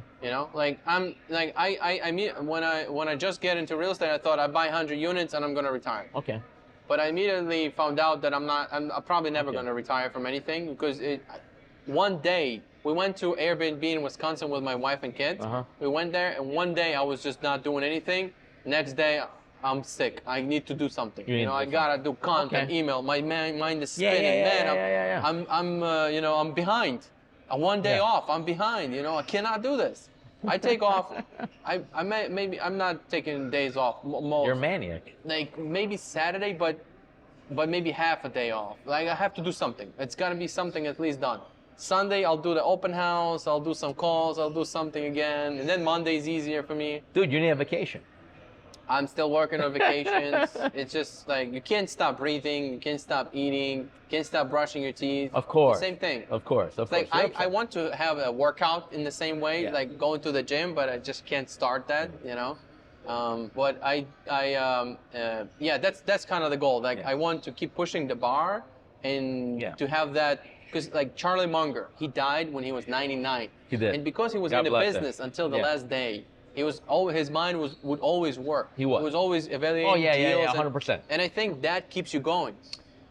Like I mean, when I just get into real estate, I thought I'd buy 100 units and I'm gonna retire. Okay. But I immediately found out that I'm probably never Okay. gonna retire from anything because one day we went to Airbnb in Wisconsin with my wife and kids. Uh-huh. We went there and one day I was just not doing anything. Next day I'm sick. I need to do something. You need to I do gotta do content, Okay. email. My mind is Yeah, spinning. yeah. I'm behind. One day Yeah. off, I'm behind. I cannot do this. I take off. Maybe I'm not taking days off. Most. You're maniac. Like maybe Saturday, but maybe half a day off. Like I have to do something. It's gotta be something at least done. Sunday I'll do the open house. I'll do some calls. I'll do something again, and then Monday's easier for me. Dude, you need a vacation. I'm still working on vacations. It's just like you can't stop breathing, you can't stop eating, you can't stop brushing your teeth. Of course. Same thing. Of course. It's like I want to have a workout in the same way, Yeah. like going to the gym, but I just can't start that, But that's kind of the goal. Like Yeah. I want to keep pushing the bar and Yeah. to have that, because like Charlie Munger, he died when he was 99. He did. And because he was God in the bless him. business until the Yeah. last day, his mind would always work. He was. He was always evaluating Oh, yeah, deals. 100%. And I think that keeps you going.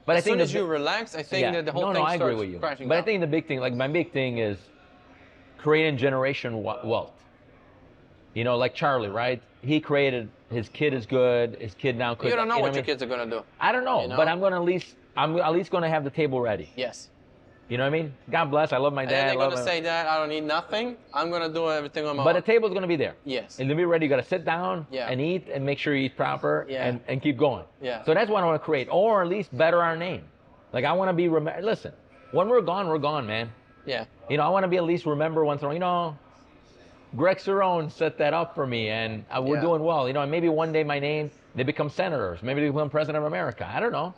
But As soon as the- you relax, I think that the whole no, thing I agree starts with you. crashing But down. I think the big thing, like my big thing is creating generation wealth. Like Charlie, right? He created, his kid is good, his kid now could. You don't know what your I mean? kids are gonna do. I don't know, you know? but I'm at least gonna have the table ready. Yes. You know what I mean? God bless. I love my And dad. then I they're love gonna my- say that I don't need nothing. I'm gonna do everything on my But own. the table's gonna be there. Yes. And to be ready, you gotta sit down Yeah. and eat and make sure you eat proper Yeah. and keep going. Yeah. So that's what I want to create, or at least better our name. Like I want to be listen, when we're gone, man. Yeah. I want to be at least remember once in a while, Greg Cerrone set that up for me, and we're Yeah. doing well. And maybe one day my name, they become senators. Maybe they become president of America. I don't know.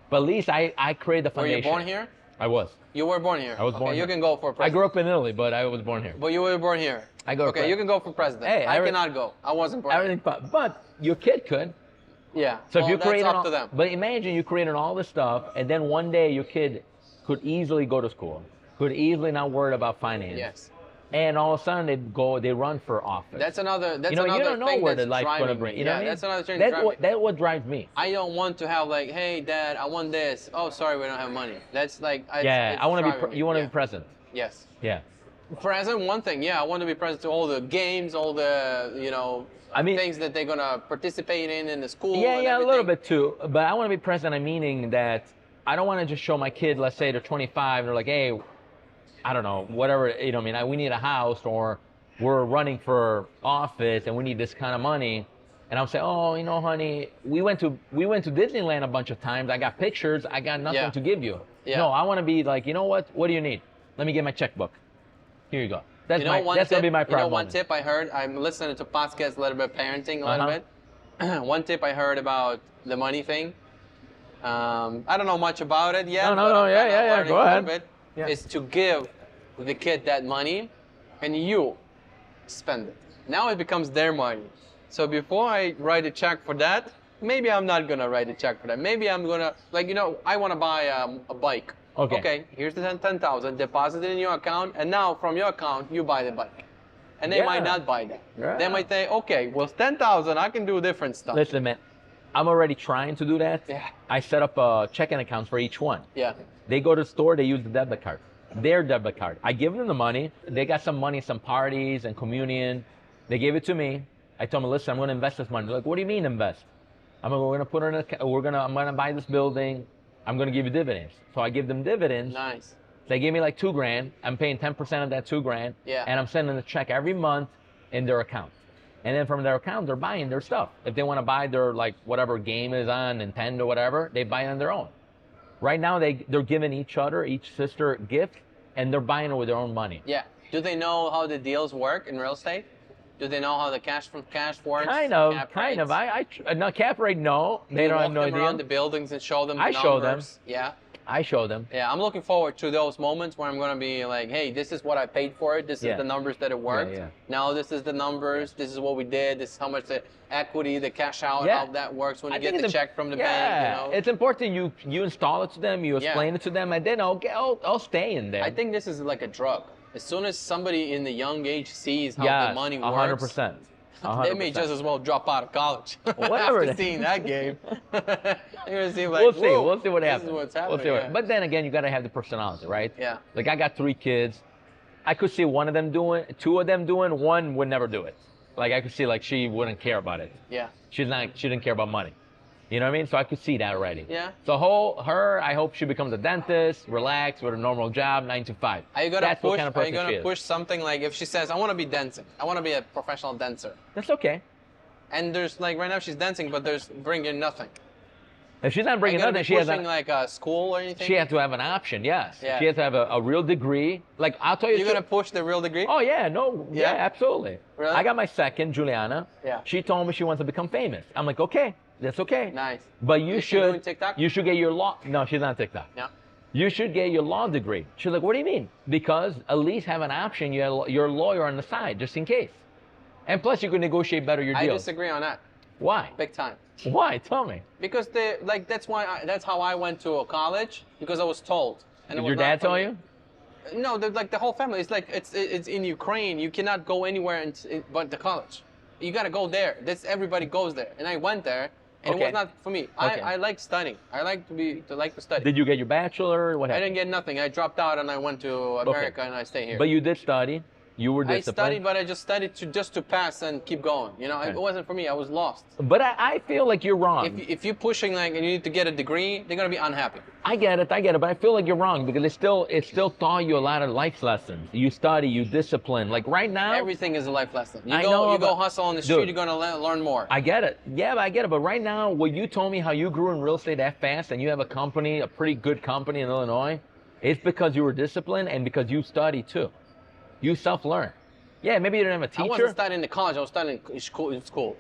But at least I created the Were foundation. you born here? I was. You were born here. I was born Okay, you here. can go for I president. grew up in Italy, but I was born here. But you were born here. I go. Okay, you can go for president. Hey, I cannot go. I wasn't born. Everything, but your kid could. Yeah. So well, if you that's created up to them. But imagine you created all this stuff, and then one day your kid could easily go to school, could easily not worry about finance. Yes. And all of a sudden they run for office. That's another. That's you another don't know thing where that's the life's driving gonna bring. me. You know Yeah, what I mean? that's another thing. That's driving me. that's what drives me. I don't want to have like, hey, Dad, I want this. Oh, sorry, we don't have money. That's like. Yeah, I want to driving be. me. You want to Yeah. be present. Yes. Yeah. Present, one thing. Yeah, I want to be present to all the games, all the I mean- things that they're gonna participate in the school. Yeah, and yeah, a little everything. bit too. But I want to be present. I'm meaning that I don't want to just show my kid. Let's say they're 25, and they're like, hey, I don't know, whatever. We need a house, or we're running for office, and we need this kind of money. And I'll say, oh, honey, we went to Disneyland a bunch of times. I got pictures. I got nothing Yeah. to give you. Yeah. No, I want to be like, you know what? What do you need? Let me get my checkbook. Here you go. That's You know, that's gonna be my you proud know, one moment. tip I heard. I'm listening to podcasts a little bit, parenting a little Uh-huh. bit. One tip I heard about the money thing. I don't know much about it yet, No, but I'm yeah, kind of yeah, yeah. learning Go a little ahead. bit. Yeah. Is to give the kid that money, and you spend it. Now it becomes their money. So before I write a check for that, maybe I'm not gonna write a check for that. Maybe I'm gonna, like, I want to buy a bike. Okay. Okay, here's the 10,000, deposit it in your account, and now from your account you buy the bike. And they might Yeah. not buy that. Yeah. They might say, okay, well, 10,000, I can do different stuff. Listen, man, I'm already trying to do that. Yeah. I set up checking accounts for each one. Yeah. They go to the store, they use the debit card, their debit card. I give them the money. They got some money, some parties and communion. They gave it to me. I told them, listen, I'm going to invest this money. They're like, what do you mean invest? We're going to put it in I'm going to buy this building. I'm going to give you dividends. So I give them dividends. Nice. They gave me like $2,000. I'm paying 10% of that $2,000. Yeah. And I'm sending a check every month in their account. And then from their account, they're buying their stuff. If they want to buy their, like, whatever game is on, Nintendo, whatever, they buy it on their own. Right now, they're giving each other, each sister, a gift, and they're buying it with their own money. Yeah. Do they know how the deals work in real estate? Do they know how the cash from cash works? Kind of. Cap rates? No, cap rate, no. They don't have no walk them idea. around the buildings and show them the I show them. numbers? Yeah. I show them. Yeah, I'm looking forward to those moments where I'm going to be like, hey, this is what I paid for it. This Yeah. is the numbers that it worked. yeah. Now this is the numbers. This is what we did. This is how much the equity, the cash out, Yeah. how that works when you I get think the it's check from the yeah. bank. You know? It's important you install it to them, you explain it to them, and then I'll stay in there. I think this is like a drug. As soon as somebody in the young age sees how yes, the money works, 100%. they may just as well drop out of college Whatever it after is. seeing that game. They're gonna see like, We'll see. "Whoa, We'll see what this happens. is what's happening. We'll see yeah. But then again, you gotta have the personality, right? Yeah. Like I got 3 kids. I could see one of them doing, 2 of them doing, one would never do it. Like I could see like she wouldn't care about it. Yeah. She didn't care about money. You know what I mean? So I could see that already. Yeah. So her, I hope she becomes a dentist, relaxed with a normal job, 9 to 5. Are you gonna That's what push? kind of Are you person she gonna is. push something like if she says, "I want to be dancing. I want to be a professional dancer," That's okay. and there's like right now she's dancing, but there's bringing nothing. If she's not Are you bringing gonna nothing, be she has pushing a, like a school or anything? she has to have an option. Yes. Yeah. She has to have a real degree. Like I'll tell you. You're gonna push the real degree? Oh yeah, no, yeah, Yeah? absolutely. Really? I got my second, Juliana. Yeah. She told me she wants to become famous. I'm like, okay, that's okay. Nice. But you Is she doing should. TikTok? You should get your law. No, she's not on TikTok. Yeah. You should get your law degree. She's like, what do you mean? Because at least have an option. You're a lawyer on the side, just in case. And plus, you can negotiate better your I deals. disagree on that, Why? big time. Why? Tell me. Because that's how I went to a college, because I was told. And it was Your not dad from told me. you? No, like the whole family. It's like it's in Ukraine. You cannot go anywhere but the college. You gotta go there. Everybody goes there, and I went there, and it Okay. was not for me. Okay. I like studying. I like to study. Did you get your bachelor? What I happened? didn't get nothing. I dropped out and I went to America and I stay here. But you did study. You were I disciplined. studied, but I just studied to pass and keep going. You know, it wasn't for me. I was lost. But I feel like you're wrong. If you're pushing like and you need to get a degree, they're gonna be unhappy. I get it, but I feel like you're wrong because it still taught you a lot of life lessons. You study, you discipline. Like right now, Everything is a life lesson. You I go know, you go but- hustle on the street, Dude. you're gonna learn more. I get it. Yeah, but I get it. But right now, what you told me how you grew in real estate that fast and you have a company, a pretty good company in Illinois, it's because you were disciplined and because you studied too. You self-learn. Yeah, maybe you didn't have a I teacher. wasn't studying in college. I was studying in school.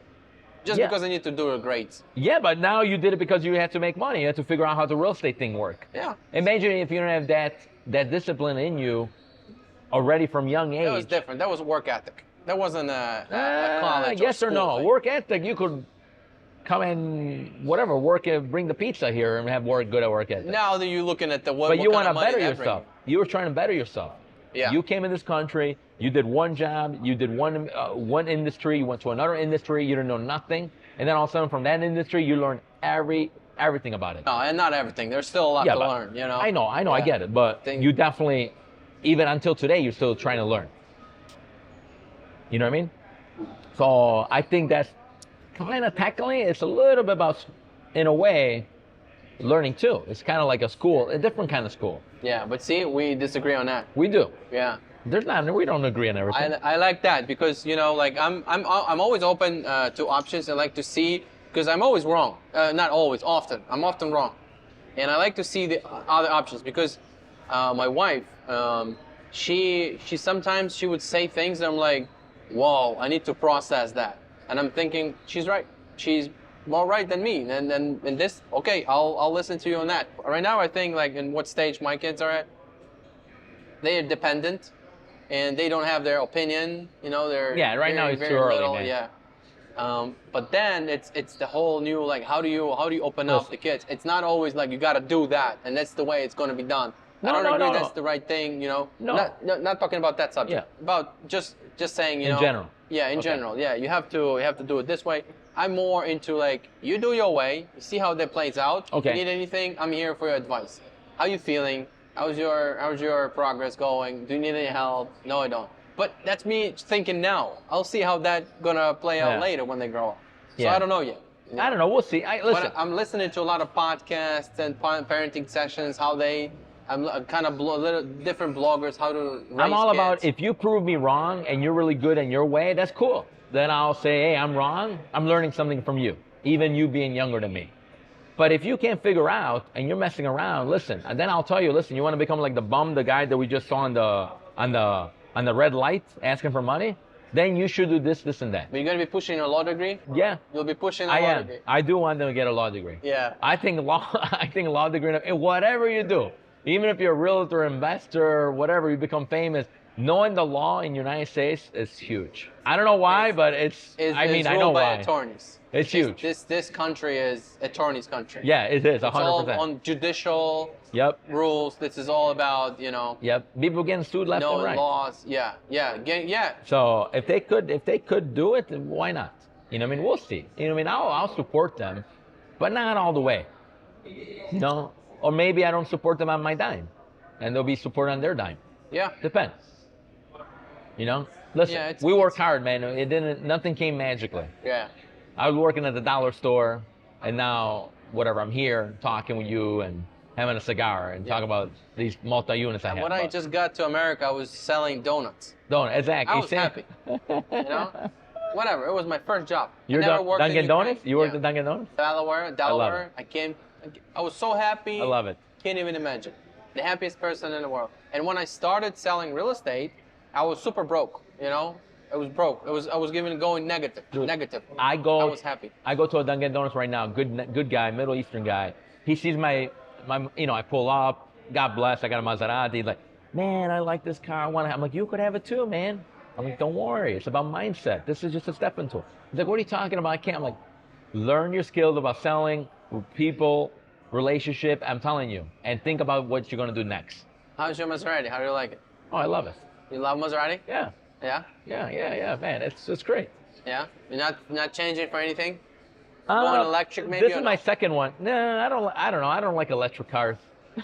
Just Yeah. because I need to do grades. Yeah, but now you did it because you had to make money. You had to figure out how the real estate thing work. Yeah. Imagine if you don't have that discipline in you already from young age. That was different. That was work ethic. That wasn't a college. Yes or school no? thing. Work ethic. You could come and whatever bring the pizza here and have good at work ethic. Now that you're looking at but what you kind want to of money better that yourself. brings. You were trying to better yourself. Yeah. You came in this country. You did one job. You did one industry. You went to another industry. You didn't know nothing, and then all of a sudden from that industry you learned everything about it. No, and not everything. There's still a lot to but learn. You know. I know. I Yeah. get it. But Thing- you definitely, even until today, you're still trying to learn. You know what I mean? So I think that's kind of technically, it's a little bit about, in a way, learning too. It's kind of like a school, a different kind of school. Yeah, but see, we disagree on that. We do. Yeah. We don't agree on everything. I like that because like I'm always open to options. I like to see because I'm always wrong. Not always, often. I'm often wrong, and I like to see the other options because my wife she sometimes she would say things and I'm like, whoa, I need to process that. And I'm thinking, she's right. She's more right than me. And in this, okay, I'll listen to you on that. Right now, I think like in what stage my kids are at, they are dependent and they don't have their opinion. You know, they're Yeah, right now very, it's very too early, little, man. yeah. But then it's the whole new like how do you open up the kids? It's not always like you got to do that and that's the way it's going to be done. I don't agree that's the right thing, you know. No. Not talking about that subject. Yeah. About just saying, you In know. general. Yeah, in general. Yeah, you have to do it this way. I'm more into like you do your way, you see how that plays out. Okay. If you need anything, I'm here for your advice. How you feeling? How's your progress going? Do you need any help? No, I don't. But that's me thinking now. I'll see how that's gonna play out later when they grow up. So Yeah. I don't know yet. You know? I don't know. We'll see. Listen. But I'm listening to a lot of podcasts and parenting sessions. I'm kind of little different bloggers how to raise I'm all about kids. if you prove me wrong and you're really good in your way, that's cool. Then I'll say, hey, I'm wrong. I'm learning something from you, even you being younger than me. But if you can't figure out and you're messing around, listen. And then I'll tell you, listen, you want to become like the bum, the guy that we just saw on the red light asking for money? Then you should do this, this, and that. But you're gonna be pushing a law degree. Yeah. You'll be pushing a I law am. degree. I do want them to get a law degree. Yeah. I think law degree, whatever you do, even if you're a realtor, investor, whatever, you become famous, knowing the law in the United States is huge. I don't know why, but it's I know ruled by why. attorneys. It's huge. This country is attorneys' country. Yeah, it is, 100%. It's all on judicial Yep. rules. This is all about, you know, Yep. People getting sued left and knowing right. laws. Yeah. So if they could do it, then why not? You know what I mean? We'll see. You know what I mean? I'll support them, but not all the way. You know? Or maybe I don't support them on my dime, and they'll be supported on their dime. Yeah. Depends. You know? Listen, Yeah, we worked hard, man. Nothing came magically. Yeah. I was working at the dollar store, and now, whatever, I'm here talking with you and having a cigar and talking about these multi-units I have. When I just got to America, I was selling donuts. Don't, exactly. I was happy. You know? Whatever. It was my first job. You're I never worked in Dunkin' Ukraine. Donuts? You worked Yeah. at Dunkin' Donuts? Delaware. I was so happy. I love it. Can't even imagine. The happiest person in the world. And when I started selling real estate, I was super broke, you know? I was broke. I was going negative. Dude, Negative. I was happy. I go to a Dunkin' Donuts right now. Good guy, Middle Eastern guy. He sees my, I pull up. God bless. I got a Maserati. He's like, man, I like this car. I'm like, you could have it too, man. I'm like, don't worry. It's about mindset. This is just a stepping tool. He's like, what are you talking about? I can't. I'm like, learn your skills about selling, with people, relationship. I'm telling you, and think about what you're gonna do next. How's your Maserati? How do you like it? Oh, I love it. You love Maserati? Yeah. Yeah? Yeah, man. It's great. Yeah? You're not changing for anything? Going electric maybe? This is my second one. No, I don't know. I don't like electric cars.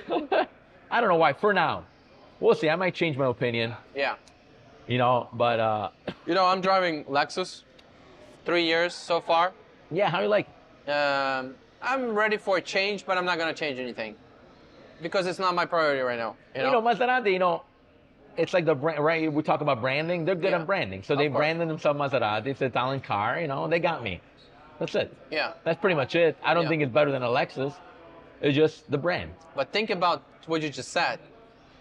I don't know why. For now, we'll see. I might change my opinion. Yeah. You know, but You know, I'm driving Lexus. 3 years so far. yeah. How you like? I'm ready for a change, but I'm not gonna change anything because it's not my priority right now. You know? Maserati. You know, it's like the brand, right? We talk about branding. They're good Yeah. at branding, so they Of course. branded themselves Maserati. It's an Italian car. You know, they got me. That's it. Yeah. That's pretty much it. I don't Yeah. think it's better than a Lexus. It's just the brand. But think about what you just said.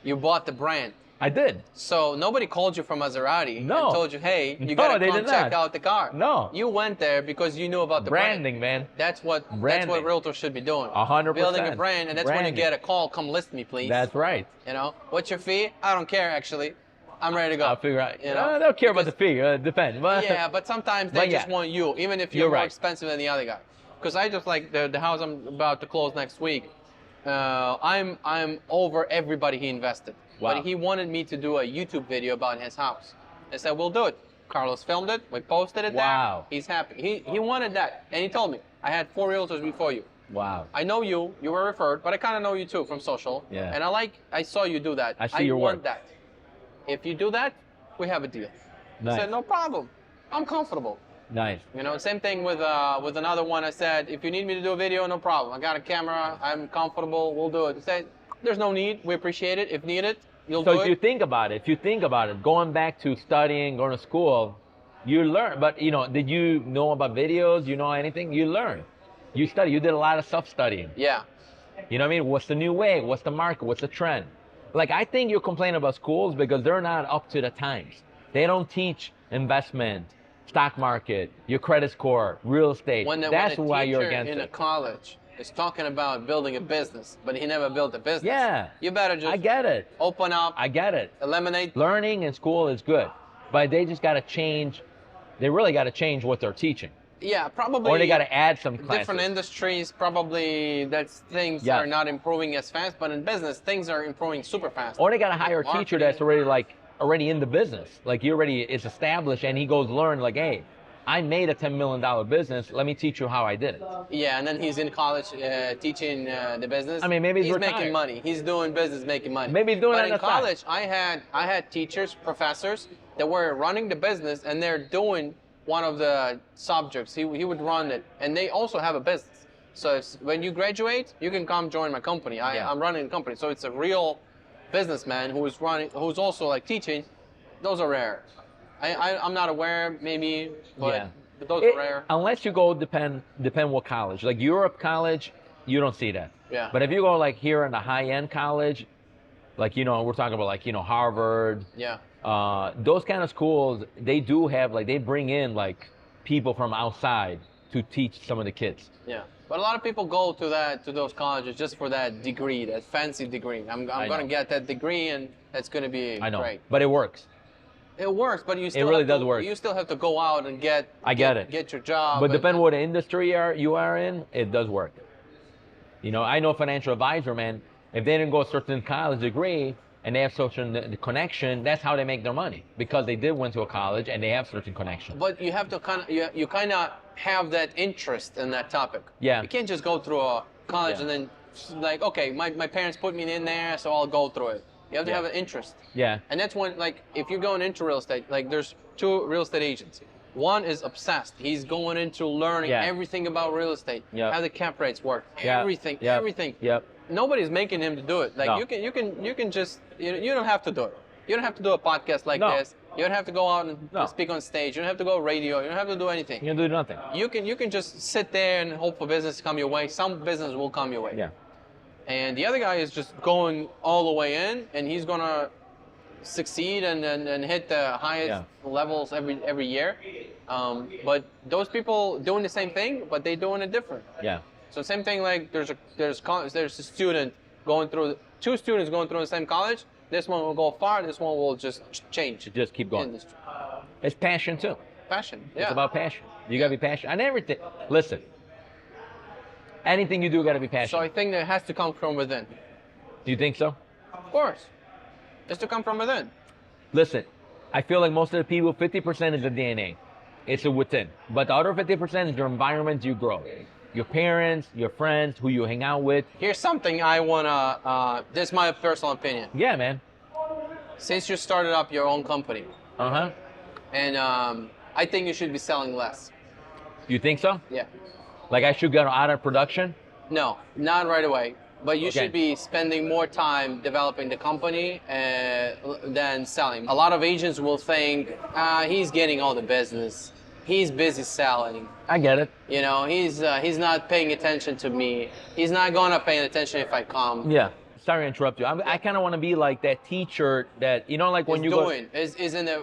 You bought the brand. I did. So nobody called you from Maserati No. and told you, hey, you No, gotta they come did check not. out the car. No. You went there because you knew about the Branding, brand. man. That's what Branding. realtors should be doing. 100%. Building a brand, and that's when you Branding. get a call, come list me, please. That's right. You know, what's your fee? I don't care actually. I'm ready to go. I'll figure out. You know? They don't care about the fee. Depends. But Yeah, but sometimes they But just yeah. want you, even if you're You're more right. expensive than the other guy. Because I just like the house I'm about to close next week. I'm over everybody he invested. Wow. But he wanted me to do a YouTube video about his house. I said, we'll do it. Carlos filmed it. We posted it Wow. there. He's happy. He wanted that. And he told me, I had 4 realtors before you. Wow. I know you. You were referred, but I kind of know you too from social. Yeah. And I saw you do that. I see your want work. that. If you do that, we have a deal. Nice. I said, no problem. I'm comfortable. Nice. You know, same thing with another one. I said, if you need me to do a video, no problem. I got a camera. I'm comfortable. We'll do it. He said, there's no need. We appreciate it. If needed, you'll So do if it. you think about it, going back to studying, going to school, you learn. But did you know about videos? You know anything? You learn. You study. You did a lot of self-studying. Yeah. You know what I mean? What's the new way? What's the market? What's the trend? Like, I think you're complaining about schools because they're not up to the times. They don't teach investment, stock market, your credit score, real estate. That's why you're against it. In a college is talking about building a business, but he never built a business. Yeah. You better just I get it. open up. I get it. Eliminate. Learning in school is good, but they just got to change. They really got to change what they're teaching. Yeah, probably. Or they got to add some classes. Different industries, probably things are not improving as fast, but in business, things are improving super fast. Or they got to hire a teacher that's already in the business. Like, he already is established and he goes learn, like, hey, I made a $10 million business. Let me teach you how I did it. Yeah, and then he's in college teaching the business. I mean, maybe he's retired. Making money. He's doing business, making money. Maybe he's doing it in college, I had teachers, professors that were running the business, and they're doing one of the subjects. He would run it, and they also have a business. So when you graduate, you can come join my company. I'm running a company, so it's a real businessman who's also like teaching. Those are rare. I'm not aware, maybe, but those are rare. Unless you go depend what college. Like Europe college, you don't see that. Yeah. But if you go like here in a high-end college, like, we're talking about like, Harvard. Yeah. Those kind of schools, they do have they bring in like people from outside to teach some of the kids. Yeah. But a lot of people go to those colleges just for that degree, that fancy degree. I'm going to get that degree, and that's going to be great. But it works. It works, but you still does work. You still have to go out and get your job. But depending what industry you are in, it does work. I know a financial advisor, man. If they didn't go a certain college degree and they have certain connection, that's how they make their money, because they went to a college and they have certain connections. But you have to you kind of have that interest in that topic. Yeah. You can't just go through a college and then like, okay, my parents put me in there, so I'll go through it. You have to have an interest. Yeah. And that's when, like, if you're going into real estate, like, there's two real estate agents. One is obsessed. He's going into learning everything about real estate, how the cap rates work, everything. Yep. Nobody's making him to do it. Like, you can just, you don't have to do it. You don't have to do a podcast like this. You don't have to go out and speak on stage. You don't have to go radio. You don't have to do anything. You don't do nothing. You can just sit there and hope for business to come your way. Some business will come your way. Yeah. And the other guy is just going all the way in, and he's gonna succeed and hit the highest levels every year. But those people doing the same thing, but they doing it different. Yeah. So same thing, like there's a student going through, two students going through the same college. This one will go far. This one will just change. Just keep going. Industry. It's passion too. Passion. Yeah. It's about passion. You gotta be passionate and everything. Listen. Anything you do got to be passionate. So I think that has to come from within. Do you think so? Of course. It's to come from within. Listen, I feel like most of the people, 50% is the DNA. It's a within. But the other 50% is your environment you grow. Your parents, your friends, who you hang out with. Here's something I want to, this is my personal opinion. Yeah, man. Since you started up your own company. Uh-huh. And I think you should be selling less. You think so? Yeah. Like I should get out of production? No, not right away. But you should be spending more time developing the company than selling. A lot of agents will think, he's getting all the business. He's busy selling. I get it. He's not paying attention to me. He's not going to pay attention if I come. Yeah. Sorry to interrupt you. I kind of want to be like that teacher that, like when you go... Is in a...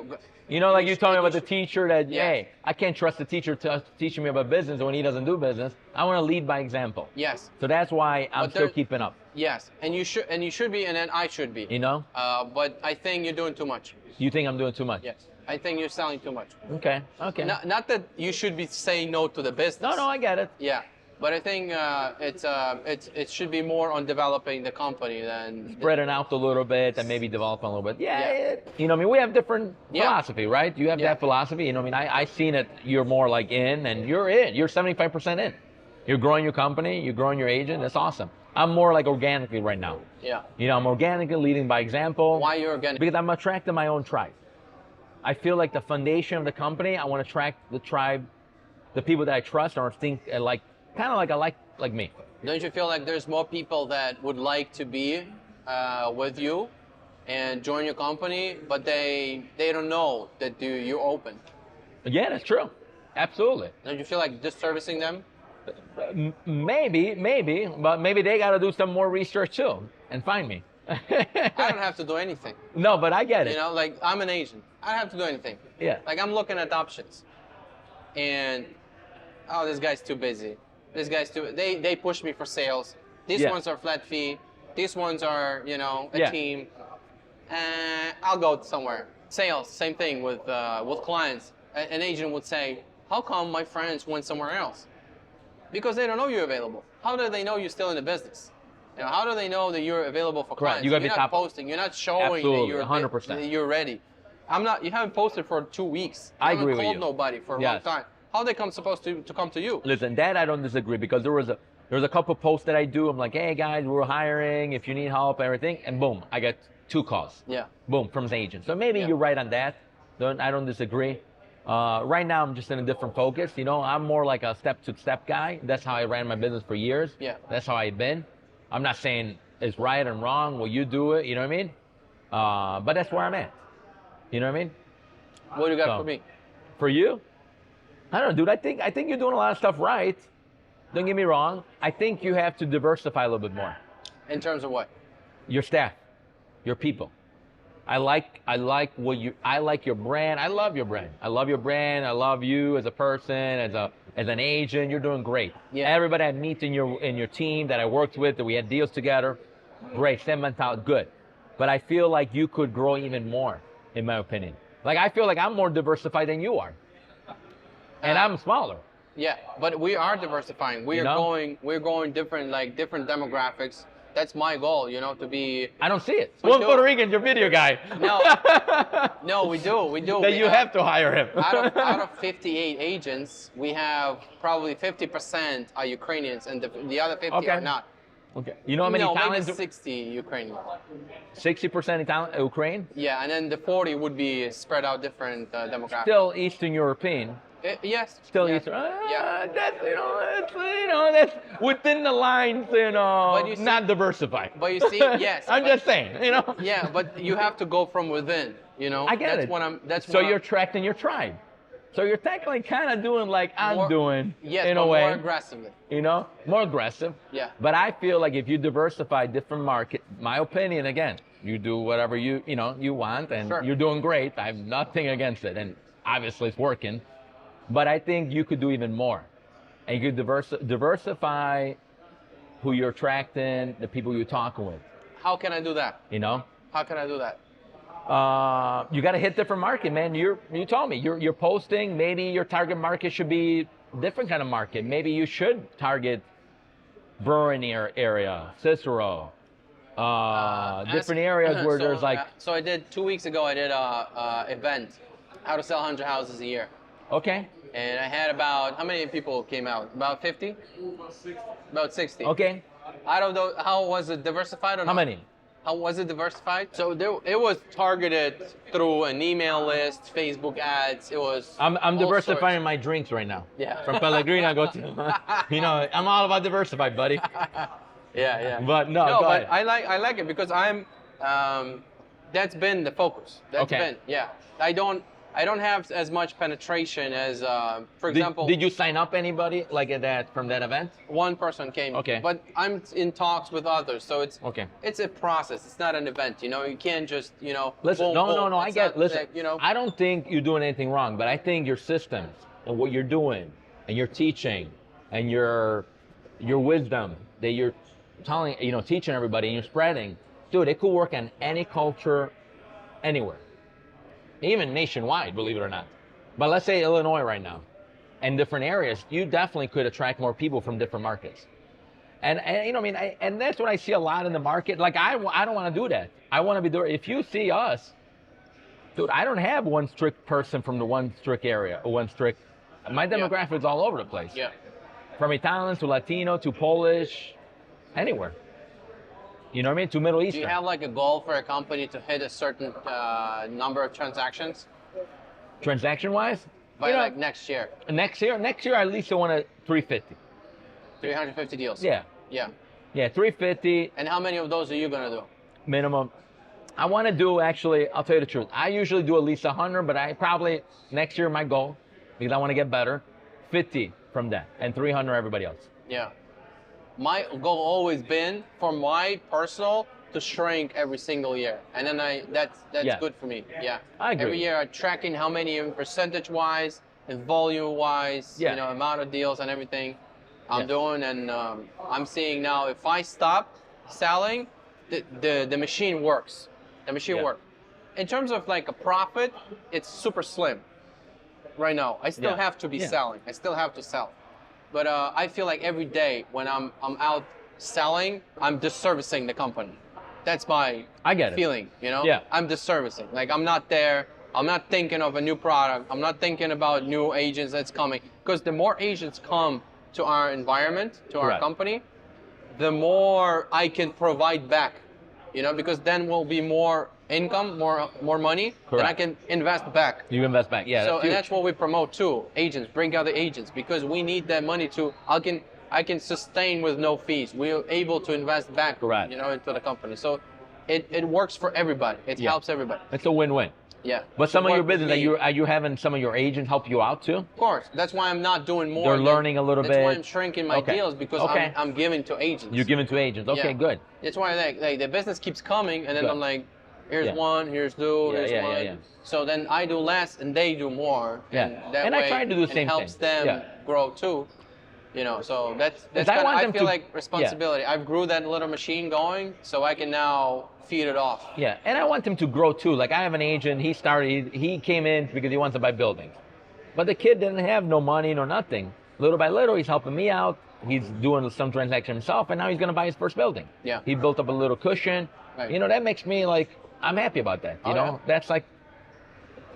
like you told me about the teacher that, hey, I can't trust the teacher teaching me about business when he doesn't do business. I want to lead by example. Yes. So that's why I'm still keeping up. Yes, and you should be, and then I should be. But I think you're doing too much. You think I'm doing too much? Yes. I think you're selling too much. Okay. Not that you should be saying no to the business. No, I get it. Yeah. But I think it should be more on developing the company than spreading out a little bit and maybe developing a little bit. We have different philosophy, right? You have that philosophy. I seen it. You're more like in, and you're in. You're 75% in. You're growing your company. You're growing your agent. That's awesome. I'm more like organically right now. Yeah. I'm organically leading by example. Why you're organic? Because I'm attracting my own tribe. I feel like the foundation of the company. I want to attract the tribe, the people that I trust or think like. Kind of like me. Don't you feel like there's more people that would like to be with you and join your company, but they don't know that you're open? Yeah, that's true. Absolutely. Don't you feel like disservicing them? Maybe, but maybe they got to do some more research too and find me. I don't have to do anything. No, but I get it. You know, like I'm an agent. I don't have to do anything. Yeah. Like I'm looking at options, and oh, this guy's too busy. This guy's too. They push me for sales. These Yeah. ones are flat fee. These ones are, you know, a Yeah. team. I'll go somewhere. Sales, same thing with clients. An agent would say, "How come my friends went somewhere else?" Because they don't know you're available. How do they know you're still in the business? You know, how do they know that you're available for Correct. clients? You gotta be You're top- not posting. You're not showing Absolutely, that you're 100%. that you're ready. I'm not. You haven't posted for 2 weeks. You I haven't agree with called you. nobody for a Yes. long time. How they supposed to come to you? Listen, that I don't disagree because there was a couple posts that I do. I'm like, hey guys, we're hiring. If you need help, everything, and boom, I got 2 calls. Yeah. Boom, from agents. So maybe Yeah. you're right on that. I don't disagree. Right now, I'm just in a different focus. You know, I'm more like a step-to-step guy. That's how I ran my business for years. Yeah. That's how I've been. I'm not saying it's right and wrong. Well, you do it. You know what I mean? But that's where I'm at. You know what I mean? What do you got So, for me? For you, I don't know, dude. I think you're doing a lot of stuff right. Don't get me wrong. I think you have to diversify a little bit more. In terms of what? Your staff, your people. I like your brand. I love your brand. I love your brand. I love you as a person, as an agent. You're doing great. Yeah. Everybody I meet in your team that I worked with, that we had deals together, great. Same mentality, good. But I feel like you could grow even more, in my opinion. Like I feel like I'm more diversified than you are, and I'm smaller. Yeah, but we are diversifying. You know? We're going different demographics. That's my goal, you know, to be. I don't see it. We Well, do. Puerto Rican's your video guy. No. No, we do. That you have to hire him. out of 58 agents, we have probably 50% are Ukrainians, and the other 50 Okay. are not. Okay. You know how many No, Italians? maybe 60 Ukrainians. 60% Italian, Ukraine. Yeah, and then the 40 would be spread out different demographics. Still Eastern European. Yes. Still yeah. Eastern. Yeah. That's within the lines. But you see- not diversified. But you see, yes. I'm but- just saying. Yeah, but you have to go from within. You know. I get that's it. What I'm. That's So what you're I'm, attracting your tribe. So you're technically kind of doing like I'm More- doing yes, in but a way. more aggressively. More aggressive. Yeah. But I feel like if you diversify different market, my opinion again, you do whatever you want, and Sure. you're doing great. I have nothing against it, and obviously it's working. But I think you could do even more, and you could diversify who you're attracting, the people you're talking with. How can I do that? How can I do that? You got to hit different market, man. You told me you're posting. Maybe your target market should be different kind of market. Maybe you should target Veronier area, Cicero, different areas where there's like. So I did 2 weeks ago. I did a event, how to sell 100 houses a year, Okay. and I had about how many people came out? About 50. About 60. Okay. Out of those, how was it diversified or not? How many? How was it diversified? So it was targeted through an email list, Facebook ads. It was. I'm all diversifying my drinks right now. Yeah. From Pellegrino, I go to. I'm all about diversified, buddy. sorts. Yeah. But no, No, go but ahead. I like it because I'm. That's been the focus. That's Okay. been I don't have as much penetration as, for Did, example, did you sign up anybody like at that from that event? one person came. Okay. But I'm in talks with others, so it's Okay. it's a process. It's not an event. You can't just Listen, boom, no, boom. I It's get. not Listen, like, I don't think you're doing anything wrong, but I think your systems and what you're doing and your teaching and your wisdom that you're telling, teaching everybody and you're spreading, dude, it could work on any culture, anywhere, even nationwide, believe it or not. But let's say Illinois right now, and different areas, you definitely could attract more people from different markets. And and that's what I see a lot in the market. Like I don't want to do that. I want to be doing. If you see us, dude, I don't have one strict person from the one strict area or one strict. My demographic is all over the place. Yeah. From Italians to Latino to Polish, anywhere. You know what I mean? To Middle Do Eastern. you have like a goal for a company to hit a certain number of transactions Transaction-wise, by like next year? next year at least I want a 350. 350 deals. Yeah, Yeah. 350 And how many of those are you gonna do? minimum. I want to do actually. I'll tell you the truth. I usually do at least 100, but I probably next year my goal, because I want to get better, 50 from that and 300 everybody else. Yeah. My goal always been for my personal to shrink every single year, and then that's Yeah. good for me. Yeah. I agree. Every year I'm tracking how many percentage wise and volume wise, Yeah. you know, amount of deals and everything I'm Yeah. doing, and I'm seeing now if I stop selling, the machine works. The machine Yeah. works. In terms of like a profit, it's super slim right now. I still Yeah. have to be Yeah. selling. I still have to sell. But I feel like every day when I'm out selling, I'm disservicing the company. That's my I get it. feeling, you know? Yeah. I'm disservicing. Like I'm not there. I'm not thinking of a new product. I'm not thinking about new agents that's coming. Because the more agents come to our environment, to our Correct. company, the more I can provide back. You know, because then will be more income, more money, and I Correct. can invest back. You invest back. Yeah. So That's and huge. that's what we promote too. Agents, bring other agents because we need that money to. I can sustain with no fees. We're able to invest back, Correct. you know, into the company. So it works for everybody. It Yeah. helps everybody. It's a win-win. Yeah. But some of your Work with business, me. are you having some of your agents help you out too? Of course. That's why I'm not doing more. They're learning a little That's why bit. I'm shrinking my Okay. deals because Okay. I'm giving to agents. You're giving to agents. Okay, Yeah. good. That's why like the business keeps coming, and then Good. I'm like, here's Yeah. one, here's two, Yeah, here's yeah, one. yeah, yeah. So then I do less and they do more. Yeah. And that And I way try to do the same it helps thing. them Yeah. grow too. You know, so that's I kinda, want I them feel to- like responsibility. I've grew that little machine going, so I can now feed it off. Yeah, and I want him to grow too. Like I have an agent. He came in because he wants to buy buildings, but the kid didn't have no money nor nothing. Little by little, he's helping me out. He's doing some transaction himself, and now he's going to buy his first building. Yeah. He built up a little cushion. Right. You know, that makes me like I'm happy about that. You Oh, know, yeah. that's like,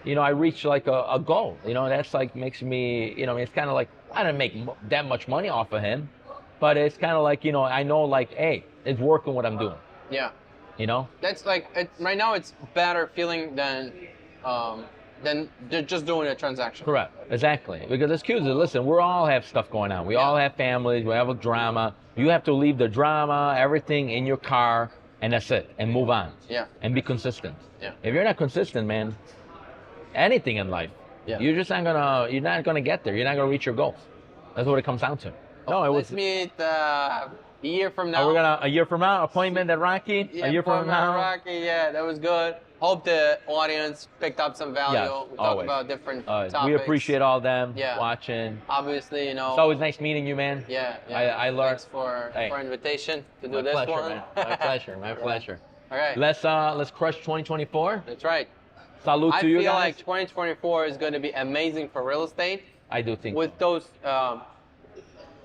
you know, I reached like a goal. You know, that's like makes me. You know, it's kind of like I didn't make that much money off of him, but it's kind of like, you know, I know like, hey, it's working what I'm doing. Yeah. You know. That's like right now it's better feeling than they're just doing a transaction. Correct. Exactly. Because excuses, listen, we all have stuff going on. We all have families. We have a drama. You have to leave the drama, everything in your car, and that's it, and move on. Yeah. And be consistent. Yeah. If you're not consistent, man, anything in life, Yeah. you're not gonna get there. You're not gonna reach your goals. That's what it comes down to. No, it was. Let's meet a year from now. We're gonna a year from now appointment at Rocky. Yeah, a year from Appointment now. Rocky, yeah, that was good. Hope the audience picked up some value. Yes, We talked always. about different Always. topics. We appreciate all them Yeah. watching. Obviously, you know. It's always nice meeting you, man. Yeah, yeah. I learned. Thanks for Hey. invitation to do My this pleasure, one. man. My pleasure. My pleasure. All right. Let's crush 2024. That's right. Salute I to you feel guys. like 2024 is going to be amazing for real estate. I do think. With those,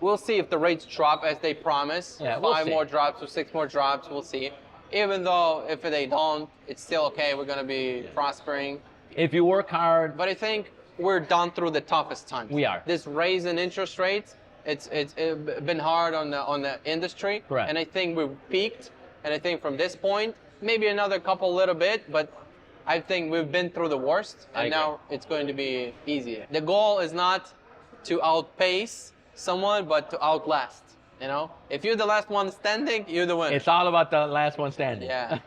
we'll see if the rates drop as they promise. Yeah, we'll 5 see. more drops or 6 more drops. We'll see. Even though if they don't, it's still okay. We're going to be prospering. If you work hard, But I think we're done through the toughest times. We are. This raise in interest rates, it's been hard on the industry. Correct. And I think we've peaked. And I think from this point, maybe another couple little bit, but I think we've been through the worst, I and agree. now it's going to be easier. The goal is not to outpace someone, but to outlast. You know, if you're the last one standing, you're the winner. it's all about the last one standing. Yeah.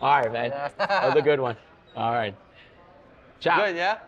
All right, man. That was a good one. All right. Ciao. Good, yeah.